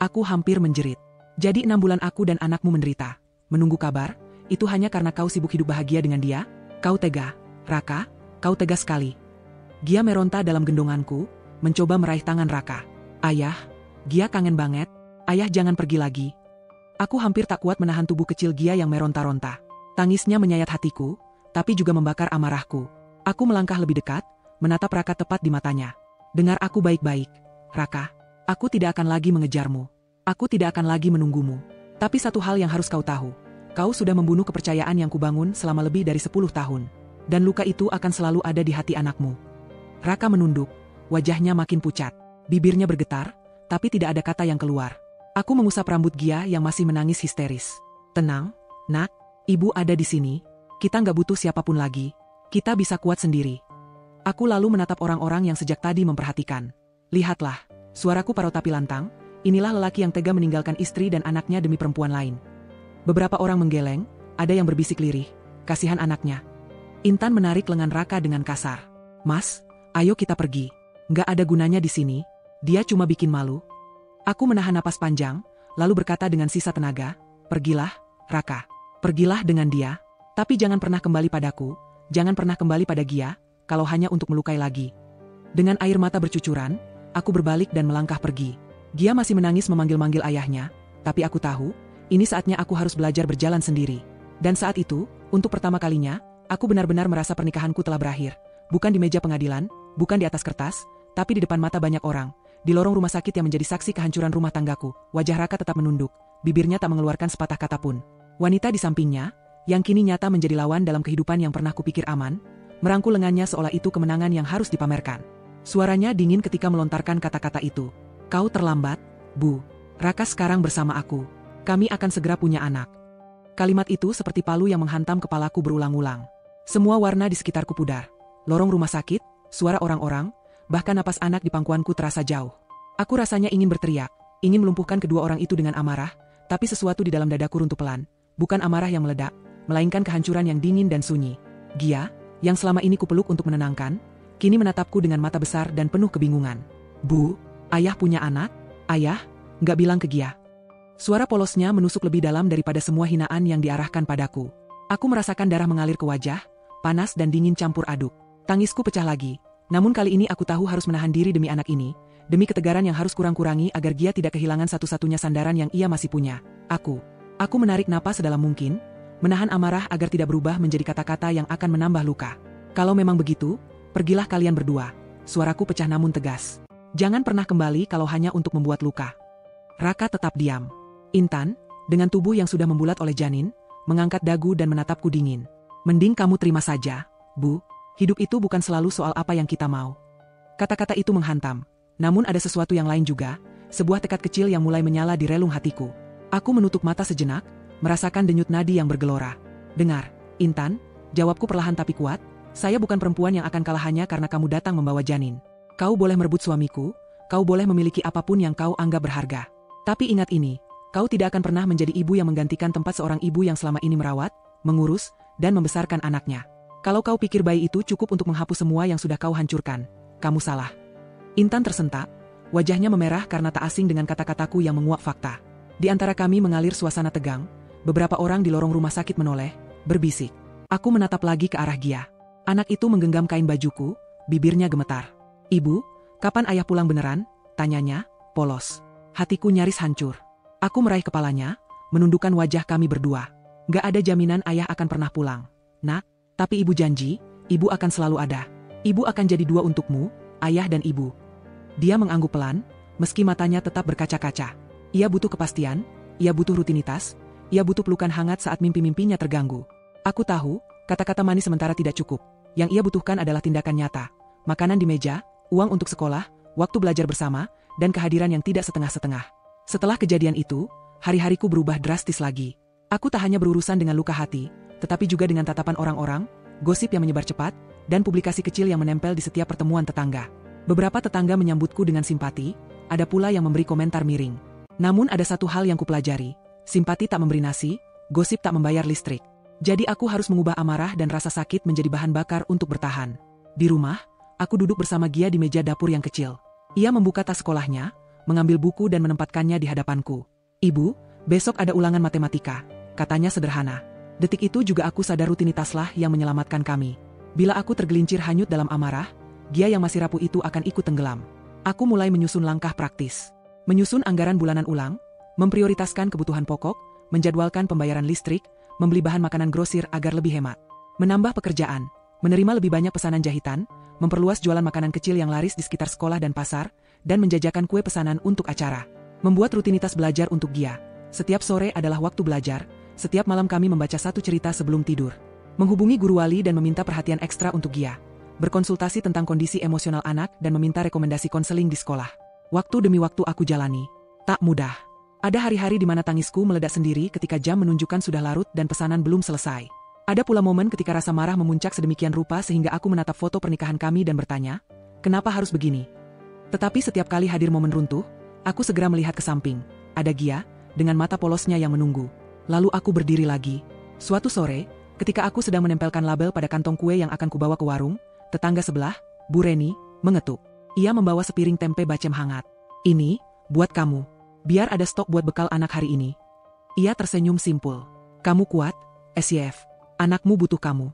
Aku hampir menjerit. "Jadi 6 bulan aku dan anakmu menderita, menunggu kabar, itu hanya karena kau sibuk hidup bahagia dengan dia? Kau tega, Raka, kau tega sekali." Gia meronta dalam gendonganku, mencoba meraih tangan Raka. "Ayah, Gia kangen banget. Ayah jangan pergi lagi." Aku hampir tak kuat menahan tubuh kecil Gia yang meronta-ronta. Tangisnya menyayat hatiku, tapi juga membakar amarahku. Aku melangkah lebih dekat, menatap Raka tepat di matanya. "Dengar aku baik-baik, Raka. Aku tidak akan lagi mengejarmu. Aku tidak akan lagi menunggumu. Tapi satu hal yang harus kau tahu. Kau sudah membunuh kepercayaan yang kubangun selama lebih dari 10 tahun. Dan luka itu akan selalu ada di hati anakmu." Raka menunduk, wajahnya makin pucat. Bibirnya bergetar, tapi tidak ada kata yang keluar. Aku mengusap rambut Gia yang masih menangis histeris. "Tenang, Nak. Ibu ada di sini. Kita nggak butuh siapapun lagi. Kita bisa kuat sendiri." Aku lalu menatap orang-orang yang sejak tadi memperhatikan. "Lihatlah," suaraku parau tapi lantang, "inilah lelaki yang tega meninggalkan istri dan anaknya demi perempuan lain." Beberapa orang menggeleng, ada yang berbisik lirih, "Kasihan anaknya." Intan menarik lengan Raka dengan kasar. "Mas, ayo kita pergi. Nggak ada gunanya di sini. Dia cuma bikin malu." Aku menahan napas panjang, lalu berkata dengan sisa tenaga, "Pergilah, Raka. Pergilah dengan dia. Tapi jangan pernah kembali padaku, jangan pernah kembali pada Gia, kalau hanya untuk melukai lagi." Dengan air mata bercucuran, aku berbalik dan melangkah pergi. Gia masih menangis memanggil-manggil ayahnya, tapi aku tahu, ini saatnya aku harus belajar berjalan sendiri. Dan saat itu, untuk pertama kalinya, aku benar-benar merasa pernikahanku telah berakhir. Bukan di meja pengadilan, bukan di atas kertas, tapi di depan mata banyak orang. Di lorong rumah sakit yang menjadi saksi kehancuran rumah tanggaku, wajah Raka tetap menunduk, bibirnya tak mengeluarkan sepatah kata pun. Wanita di sampingnya, yang kini nyata menjadi lawan dalam kehidupan yang pernah kupikir aman, merangkul lengannya seolah itu kemenangan yang harus dipamerkan. Suaranya dingin ketika melontarkan kata-kata itu. "Kau terlambat, Bu. Raka sekarang bersama aku. Kami akan segera punya anak." Kalimat itu seperti palu yang menghantam kepalaku berulang-ulang. Semua warna di sekitarku pudar. Lorong rumah sakit, suara orang-orang, bahkan napas anak di pangkuanku terasa jauh. Aku rasanya ingin berteriak, ingin melumpuhkan kedua orang itu dengan amarah, tapi sesuatu di dalam dadaku runtuh pelan. Bukan amarah yang meledak, melainkan kehancuran yang dingin dan sunyi. Gia, yang selama ini kupeluk untuk menenangkan, kini menatapku dengan mata besar dan penuh kebingungan. Bu, ayah punya anak? Ayah, nggak bilang ke Gia. Suara polosnya menusuk lebih dalam daripada semua hinaan yang diarahkan padaku. Aku merasakan darah mengalir ke wajah, panas dan dingin campur aduk. Tangisku pecah lagi, namun kali ini aku tahu harus menahan diri demi anak ini, demi ketegaran yang harus kurang-kurangi agar Gia tidak kehilangan satu-satunya sandaran yang ia masih punya. Aku menarik napas sedalam mungkin, menahan amarah agar tidak berubah menjadi kata-kata yang akan menambah luka. Kalau memang begitu, pergilah kalian berdua. Suaraku pecah namun tegas. Jangan pernah kembali kalau hanya untuk membuat luka. Raka tetap diam. Intan, dengan tubuh yang sudah membulat oleh janin, mengangkat dagu dan menatapku dingin. Mending kamu terima saja, Bu. Hidup itu bukan selalu soal apa yang kita mau. Kata-kata itu menghantam. Namun ada sesuatu yang lain juga, sebuah tekad kecil yang mulai menyala di relung hatiku. Aku menutup mata sejenak, merasakan denyut nadi yang bergelora. Dengar, Intan, jawabku perlahan tapi kuat, saya bukan perempuan yang akan kalah hanya karena kamu datang membawa janin. Kau boleh merebut suamiku, kau boleh memiliki apapun yang kau anggap berharga. Tapi ingat ini, kau tidak akan pernah menjadi ibu yang menggantikan tempat seorang ibu yang selama ini merawat, mengurus, dan membesarkan anaknya. Kalau kau pikir bayi itu cukup untuk menghapus semua yang sudah kau hancurkan, kamu salah. Intan tersentak, wajahnya memerah karena tak asing dengan kata-kataku yang menguap fakta. Di antara kami mengalir suasana tegang, beberapa orang di lorong rumah sakit menoleh, berbisik. Aku menatap lagi ke arah Gia. Anak itu menggenggam kain bajuku, bibirnya gemetar. Ibu, kapan ayah pulang beneran? Tanyanya, polos. Hatiku nyaris hancur. Aku meraih kepalanya, menundukkan wajah kami berdua. Gak ada jaminan ayah akan pernah pulang. Nak, tapi ibu janji, ibu akan selalu ada. Ibu akan jadi dua untukmu, ayah dan ibu. Dia mengangguk pelan, meski matanya tetap berkaca-kaca. Ia butuh kepastian, ia butuh rutinitas, ia butuh pelukan hangat saat mimpi-mimpinya terganggu. Aku tahu, kata-kata manis sementara tidak cukup. Yang ia butuhkan adalah tindakan nyata. Makanan di meja, uang untuk sekolah, waktu belajar bersama, dan kehadiran yang tidak setengah-setengah. Setelah kejadian itu, hari-hariku berubah drastis lagi. Aku tak hanya berurusan dengan luka hati, tetapi juga dengan tatapan orang-orang, gosip yang menyebar cepat, dan publikasi kecil yang menempel di setiap pertemuan tetangga. Beberapa tetangga menyambutku dengan simpati, ada pula yang memberi komentar miring. Namun ada satu hal yang kupelajari, simpati tak memberi nasi, gosip tak membayar listrik. Jadi aku harus mengubah amarah dan rasa sakit menjadi bahan bakar untuk bertahan. Di rumah, aku duduk bersama Gia di meja dapur yang kecil. Ia membuka tas sekolahnya, mengambil buku dan menempatkannya di hadapanku. Ibu, besok ada ulangan matematika, katanya sederhana. Detik itu juga aku sadar rutinitaslah yang menyelamatkan kami. Bila aku tergelincir hanyut dalam amarah, Gia yang masih rapuh itu akan ikut tenggelam. Aku mulai menyusun langkah praktis. Menyusun anggaran bulanan ulang, memprioritaskan kebutuhan pokok, menjadwalkan pembayaran listrik, membeli bahan makanan grosir agar lebih hemat. Menambah pekerjaan, menerima lebih banyak pesanan jahitan, memperluas jualan makanan kecil yang laris di sekitar sekolah dan pasar, dan menjajakan kue pesanan untuk acara. Membuat rutinitas belajar untuk Gia. Setiap sore adalah waktu belajar, setiap malam kami membaca satu cerita sebelum tidur. Menghubungi guru wali dan meminta perhatian ekstra untuk Gia. Berkonsultasi tentang kondisi emosional anak dan meminta rekomendasi konseling di sekolah. Waktu demi waktu aku jalani. Tak mudah. Ada hari-hari di mana tangisku meledak sendiri ketika jam menunjukkan sudah larut dan pesanan belum selesai. Ada pula momen ketika rasa marah memuncak sedemikian rupa sehingga aku menatap foto pernikahan kami dan bertanya, kenapa harus begini? Tetapi setiap kali hadir momen runtuh, aku segera melihat ke samping. Ada Gia, dengan mata polosnya yang menunggu. Lalu aku berdiri lagi. Suatu sore, ketika aku sedang menempelkan label pada kantong kue yang akan kubawa ke warung, tetangga sebelah, Bu Reni, mengetuk. Ia membawa sepiring tempe bacem hangat. Ini, buat kamu. Biar ada stok buat bekal anak hari ini. Ia tersenyum simpul. Kamu kuat, SYF. Anakmu butuh kamu.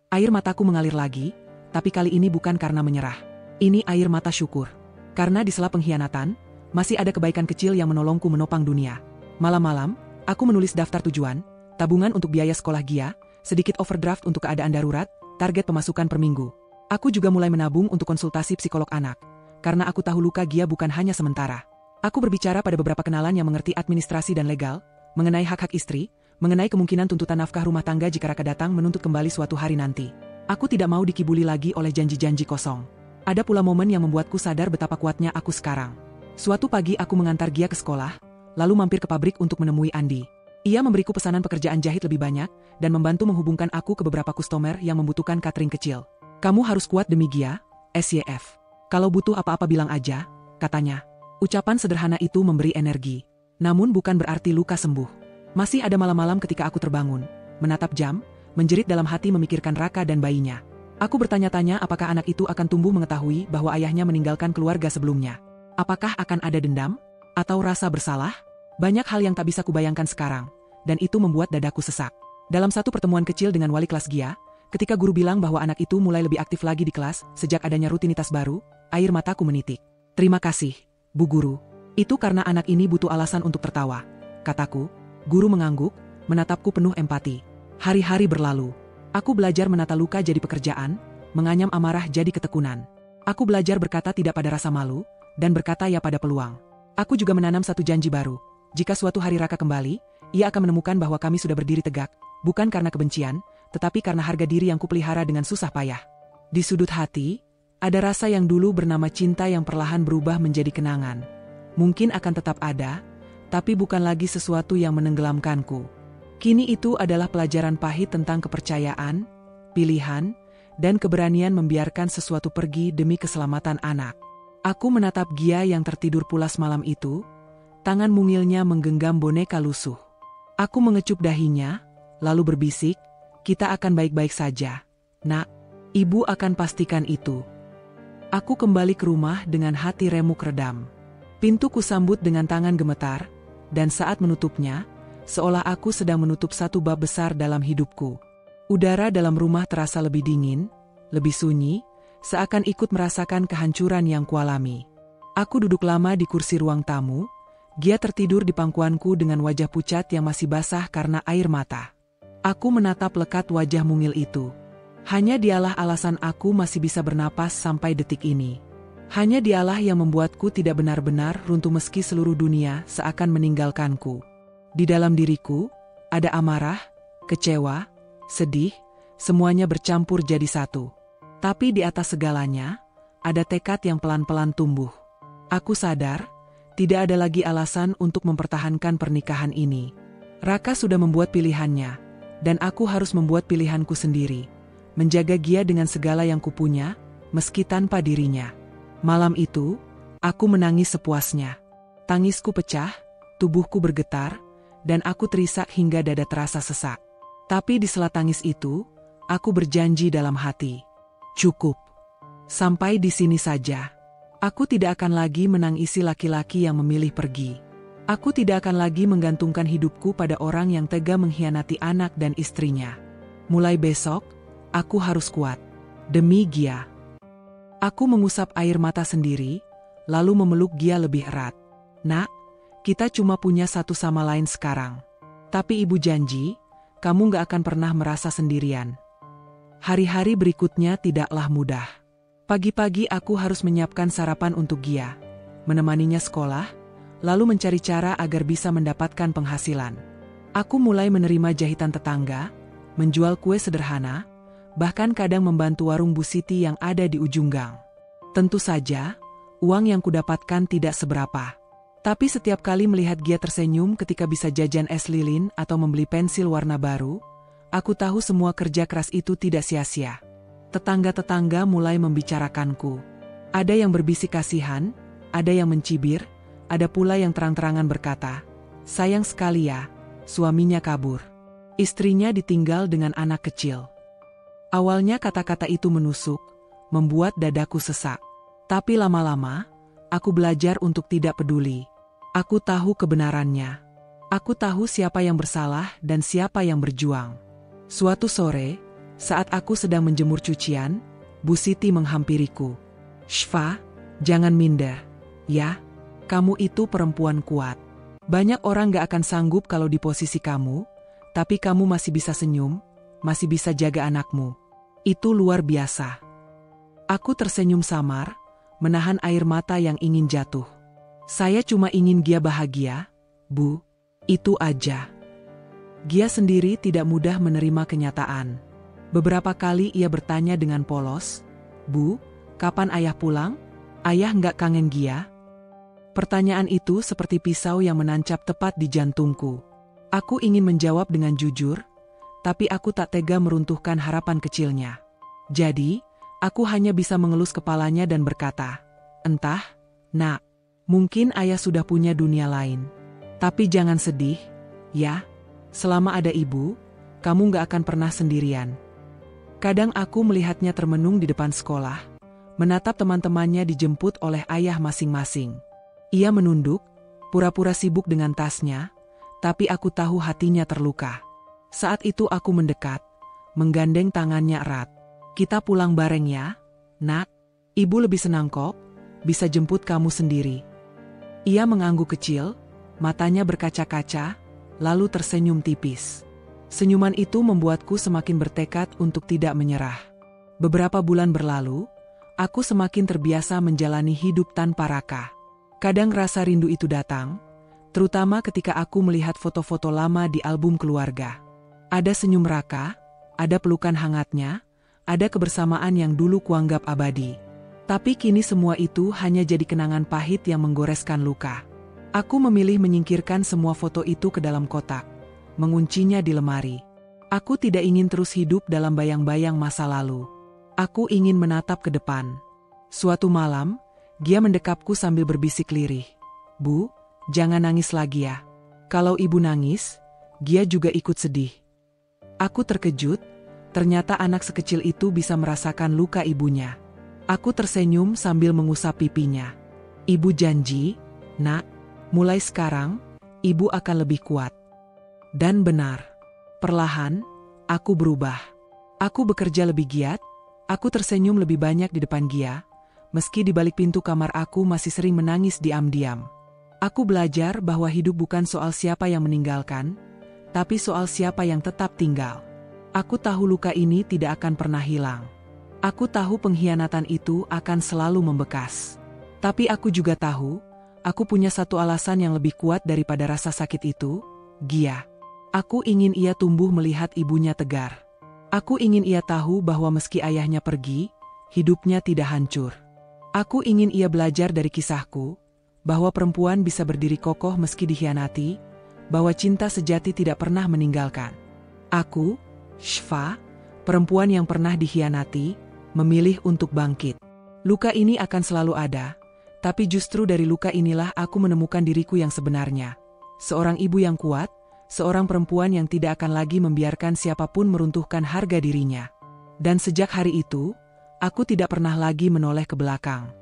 Air mataku mengalir lagi, tapi kali ini bukan karena menyerah. Ini air mata syukur. Karena di sela pengkhianatan, masih ada kebaikan kecil yang menolongku menopang dunia. Malam-malam, aku menulis daftar tujuan, tabungan untuk biaya sekolah Gia, sedikit overdraft untuk keadaan darurat, target pemasukan per minggu. Aku juga mulai menabung untuk konsultasi psikolog anak, karena aku tahu luka Gia bukan hanya sementara. Aku berbicara pada beberapa kenalan yang mengerti administrasi dan legal, mengenai hak-hak istri, mengenai kemungkinan tuntutan nafkah rumah tangga jika Raka datang menuntut kembali suatu hari nanti. Aku tidak mau dikibuli lagi oleh janji-janji kosong. Ada pula momen yang membuatku sadar betapa kuatnya aku sekarang. Suatu pagi aku mengantar Gia ke sekolah, lalu mampir ke pabrik untuk menemui Andi. Ia memberiku pesanan pekerjaan jahit lebih banyak, dan membantu menghubungkan aku ke beberapa kustomer yang membutuhkan catering kecil. Kamu harus kuat demi Gia, SYF. Kalau butuh apa-apa bilang aja, katanya. Ucapan sederhana itu memberi energi. Namun bukan berarti luka sembuh. Masih ada malam-malam ketika aku terbangun, menatap jam, menjerit dalam hati memikirkan Raka dan bayinya. Aku bertanya-tanya apakah anak itu akan tumbuh mengetahui bahwa ayahnya meninggalkan keluarga sebelumnya. Apakah akan ada dendam? Atau rasa bersalah? Banyak hal yang tak bisa kubayangkan sekarang, dan itu membuat dadaku sesak. Dalam satu pertemuan kecil dengan wali kelas Gia, ketika guru bilang bahwa anak itu mulai lebih aktif lagi di kelas sejak adanya rutinitas baru, air mataku menitik. "Terima kasih, Bu Guru. Itu karena anak ini butuh alasan untuk tertawa," kataku. Guru mengangguk, menatapku penuh empati. Hari-hari berlalu. Aku belajar menata luka jadi pekerjaan, menganyam amarah jadi ketekunan. Aku belajar berkata tidak pada rasa malu, dan berkata ya pada peluang. Aku juga menanam satu janji baru. Jika suatu hari Raka kembali, ia akan menemukan bahwa kami sudah berdiri tegak, bukan karena kebencian, tetapi karena harga diri yang kupelihara dengan susah payah. Di sudut hati, ada rasa yang dulu bernama cinta yang perlahan berubah menjadi kenangan. Mungkin akan tetap ada, tapi bukan lagi sesuatu yang menenggelamkanku. Kini itu adalah pelajaran pahit tentang kepercayaan, pilihan, dan keberanian membiarkan sesuatu pergi demi keselamatan anak. Aku menatap Gia yang tertidur pulas malam itu, tangan mungilnya menggenggam boneka lusuh. Aku mengecup dahinya, lalu berbisik, "Kita akan baik-baik saja, Nak. Ibu akan pastikan itu." Aku kembali ke rumah dengan hati remuk redam. Pintu kusambut dengan tangan gemetar, dan saat menutupnya, seolah aku sedang menutup satu bab besar dalam hidupku. Udara dalam rumah terasa lebih dingin, lebih sunyi, seakan ikut merasakan kehancuran yang kualami. Aku duduk lama di kursi ruang tamu, Gia tertidur di pangkuanku dengan wajah pucat yang masih basah karena air mata. Aku menatap lekat wajah mungil itu. Hanya dialah alasan aku masih bisa bernapas sampai detik ini. Hanya dialah yang membuatku tidak benar-benar runtuh meski seluruh dunia seakan meninggalkanku. Di dalam diriku, ada amarah, kecewa, sedih, semuanya bercampur jadi satu. Tapi di atas segalanya, ada tekad yang pelan-pelan tumbuh. Aku sadar, tidak ada lagi alasan untuk mempertahankan pernikahan ini. Raka sudah membuat pilihannya, dan aku harus membuat pilihanku sendiri. Menjaga Gia dengan segala yang kupunya, meski tanpa dirinya. Malam itu, aku menangis sepuasnya. Tangisku pecah, tubuhku bergetar, dan aku terisak hingga dada terasa sesak. Tapi di sela tangis itu, aku berjanji dalam hati. Cukup. Sampai di sini saja. Aku tidak akan lagi menangisi laki-laki yang memilih pergi. Aku tidak akan lagi menggantungkan hidupku pada orang yang tega mengkhianati anak dan istrinya. Mulai besok, aku harus kuat. Demi Gia. Aku mengusap air mata sendiri, lalu memeluk Gia lebih erat. "Nak, kita cuma punya satu sama lain sekarang. Tapi ibu janji, kamu gak akan pernah merasa sendirian." Hari-hari berikutnya tidaklah mudah. Pagi-pagi aku harus menyiapkan sarapan untuk Gia, menemaninya sekolah, lalu mencari cara agar bisa mendapatkan penghasilan. Aku mulai menerima jahitan tetangga, menjual kue sederhana, bahkan kadang membantu warung Bu Siti yang ada di ujung gang. Tentu saja, uang yang kudapatkan tidak seberapa. Tapi setiap kali melihat Gia tersenyum ketika bisa jajan es lilin atau membeli pensil warna baru, aku tahu semua kerja keras itu tidak sia-sia. Tetangga-tetangga mulai membicarakanku. Ada yang berbisik kasihan, ada yang mencibir, ada pula yang terang-terangan berkata, "Sayang sekali ya, suaminya kabur. Istrinya ditinggal dengan anak kecil." Awalnya kata-kata itu menusuk, membuat dadaku sesak. Tapi lama-lama, aku belajar untuk tidak peduli. Aku tahu kebenarannya. Aku tahu siapa yang bersalah dan siapa yang berjuang. Suatu sore, saat aku sedang menjemur cucian, Bu Siti menghampiriku. "Shfa, jangan minder. Ya, kamu itu perempuan kuat. Banyak orang gak akan sanggup kalau di posisi kamu, tapi kamu masih bisa senyum, masih bisa jaga anakmu. Itu luar biasa." Aku tersenyum samar, menahan air mata yang ingin jatuh. "Saya cuma ingin Gia bahagia, Bu. Itu aja." Gia sendiri tidak mudah menerima kenyataan. Beberapa kali ia bertanya dengan polos, "Bu, kapan ayah pulang? Ayah nggak kangen Gia?" Pertanyaan itu seperti pisau yang menancap tepat di jantungku. Aku ingin menjawab dengan jujur, tapi aku tak tega meruntuhkan harapan kecilnya. Jadi, aku hanya bisa mengelus kepalanya dan berkata, "Entah, Nak. Mungkin ayah sudah punya dunia lain. Tapi jangan sedih, ya. Selama ada ibu, kamu gak akan pernah sendirian." Kadang aku melihatnya termenung di depan sekolah, menatap teman-temannya dijemput oleh ayah masing-masing. Ia menunduk, pura-pura sibuk dengan tasnya, tapi aku tahu hatinya terluka. Saat itu aku mendekat, menggandeng tangannya erat. "Kita pulang bareng ya, Nak. Ibu lebih senang kok, bisa jemput kamu sendiri." Ia mengangguk kecil, matanya berkaca-kaca, lalu tersenyum tipis. Senyuman itu membuatku semakin bertekad untuk tidak menyerah. Beberapa bulan berlalu, aku semakin terbiasa menjalani hidup tanpa Raka. Kadang rasa rindu itu datang, terutama ketika aku melihat foto-foto lama di album keluarga. Ada senyum Raka, ada pelukan hangatnya, ada kebersamaan yang dulu kuanggap abadi. Tapi kini semua itu hanya jadi kenangan pahit yang menggoreskan luka. Aku memilih menyingkirkan semua foto itu ke dalam kotak, menguncinya di lemari. Aku tidak ingin terus hidup dalam bayang-bayang masa lalu. Aku ingin menatap ke depan. Suatu malam, Gia mendekapku sambil berbisik lirih. "Bu, jangan nangis lagi ya. Kalau ibu nangis, Gia juga ikut sedih." Aku terkejut, ternyata anak sekecil itu bisa merasakan luka ibunya. Aku tersenyum sambil mengusap pipinya. "Ibu janji, Nak, mulai sekarang, ibu akan lebih kuat." Dan benar, perlahan, aku berubah. Aku bekerja lebih giat, aku tersenyum lebih banyak di depan Gia, meski di balik pintu kamar aku masih sering menangis diam-diam. Aku belajar bahwa hidup bukan soal siapa yang meninggalkan, tapi soal siapa yang tetap tinggal. Aku tahu luka ini tidak akan pernah hilang. Aku tahu pengkhianatan itu akan selalu membekas. Tapi aku juga tahu, aku punya satu alasan yang lebih kuat daripada rasa sakit itu, Gia. Aku ingin ia tumbuh melihat ibunya tegar. Aku ingin ia tahu bahwa meski ayahnya pergi, hidupnya tidak hancur. Aku ingin ia belajar dari kisahku, bahwa perempuan bisa berdiri kokoh meski dikhianati, bahwa cinta sejati tidak pernah meninggalkan. Aku, Shfa, perempuan yang pernah dikhianati, memilih untuk bangkit. Luka ini akan selalu ada, tapi justru dari luka inilah aku menemukan diriku yang sebenarnya. Seorang ibu yang kuat, seorang perempuan yang tidak akan lagi membiarkan siapapun meruntuhkan harga dirinya. Dan sejak hari itu, aku tidak pernah lagi menoleh ke belakang.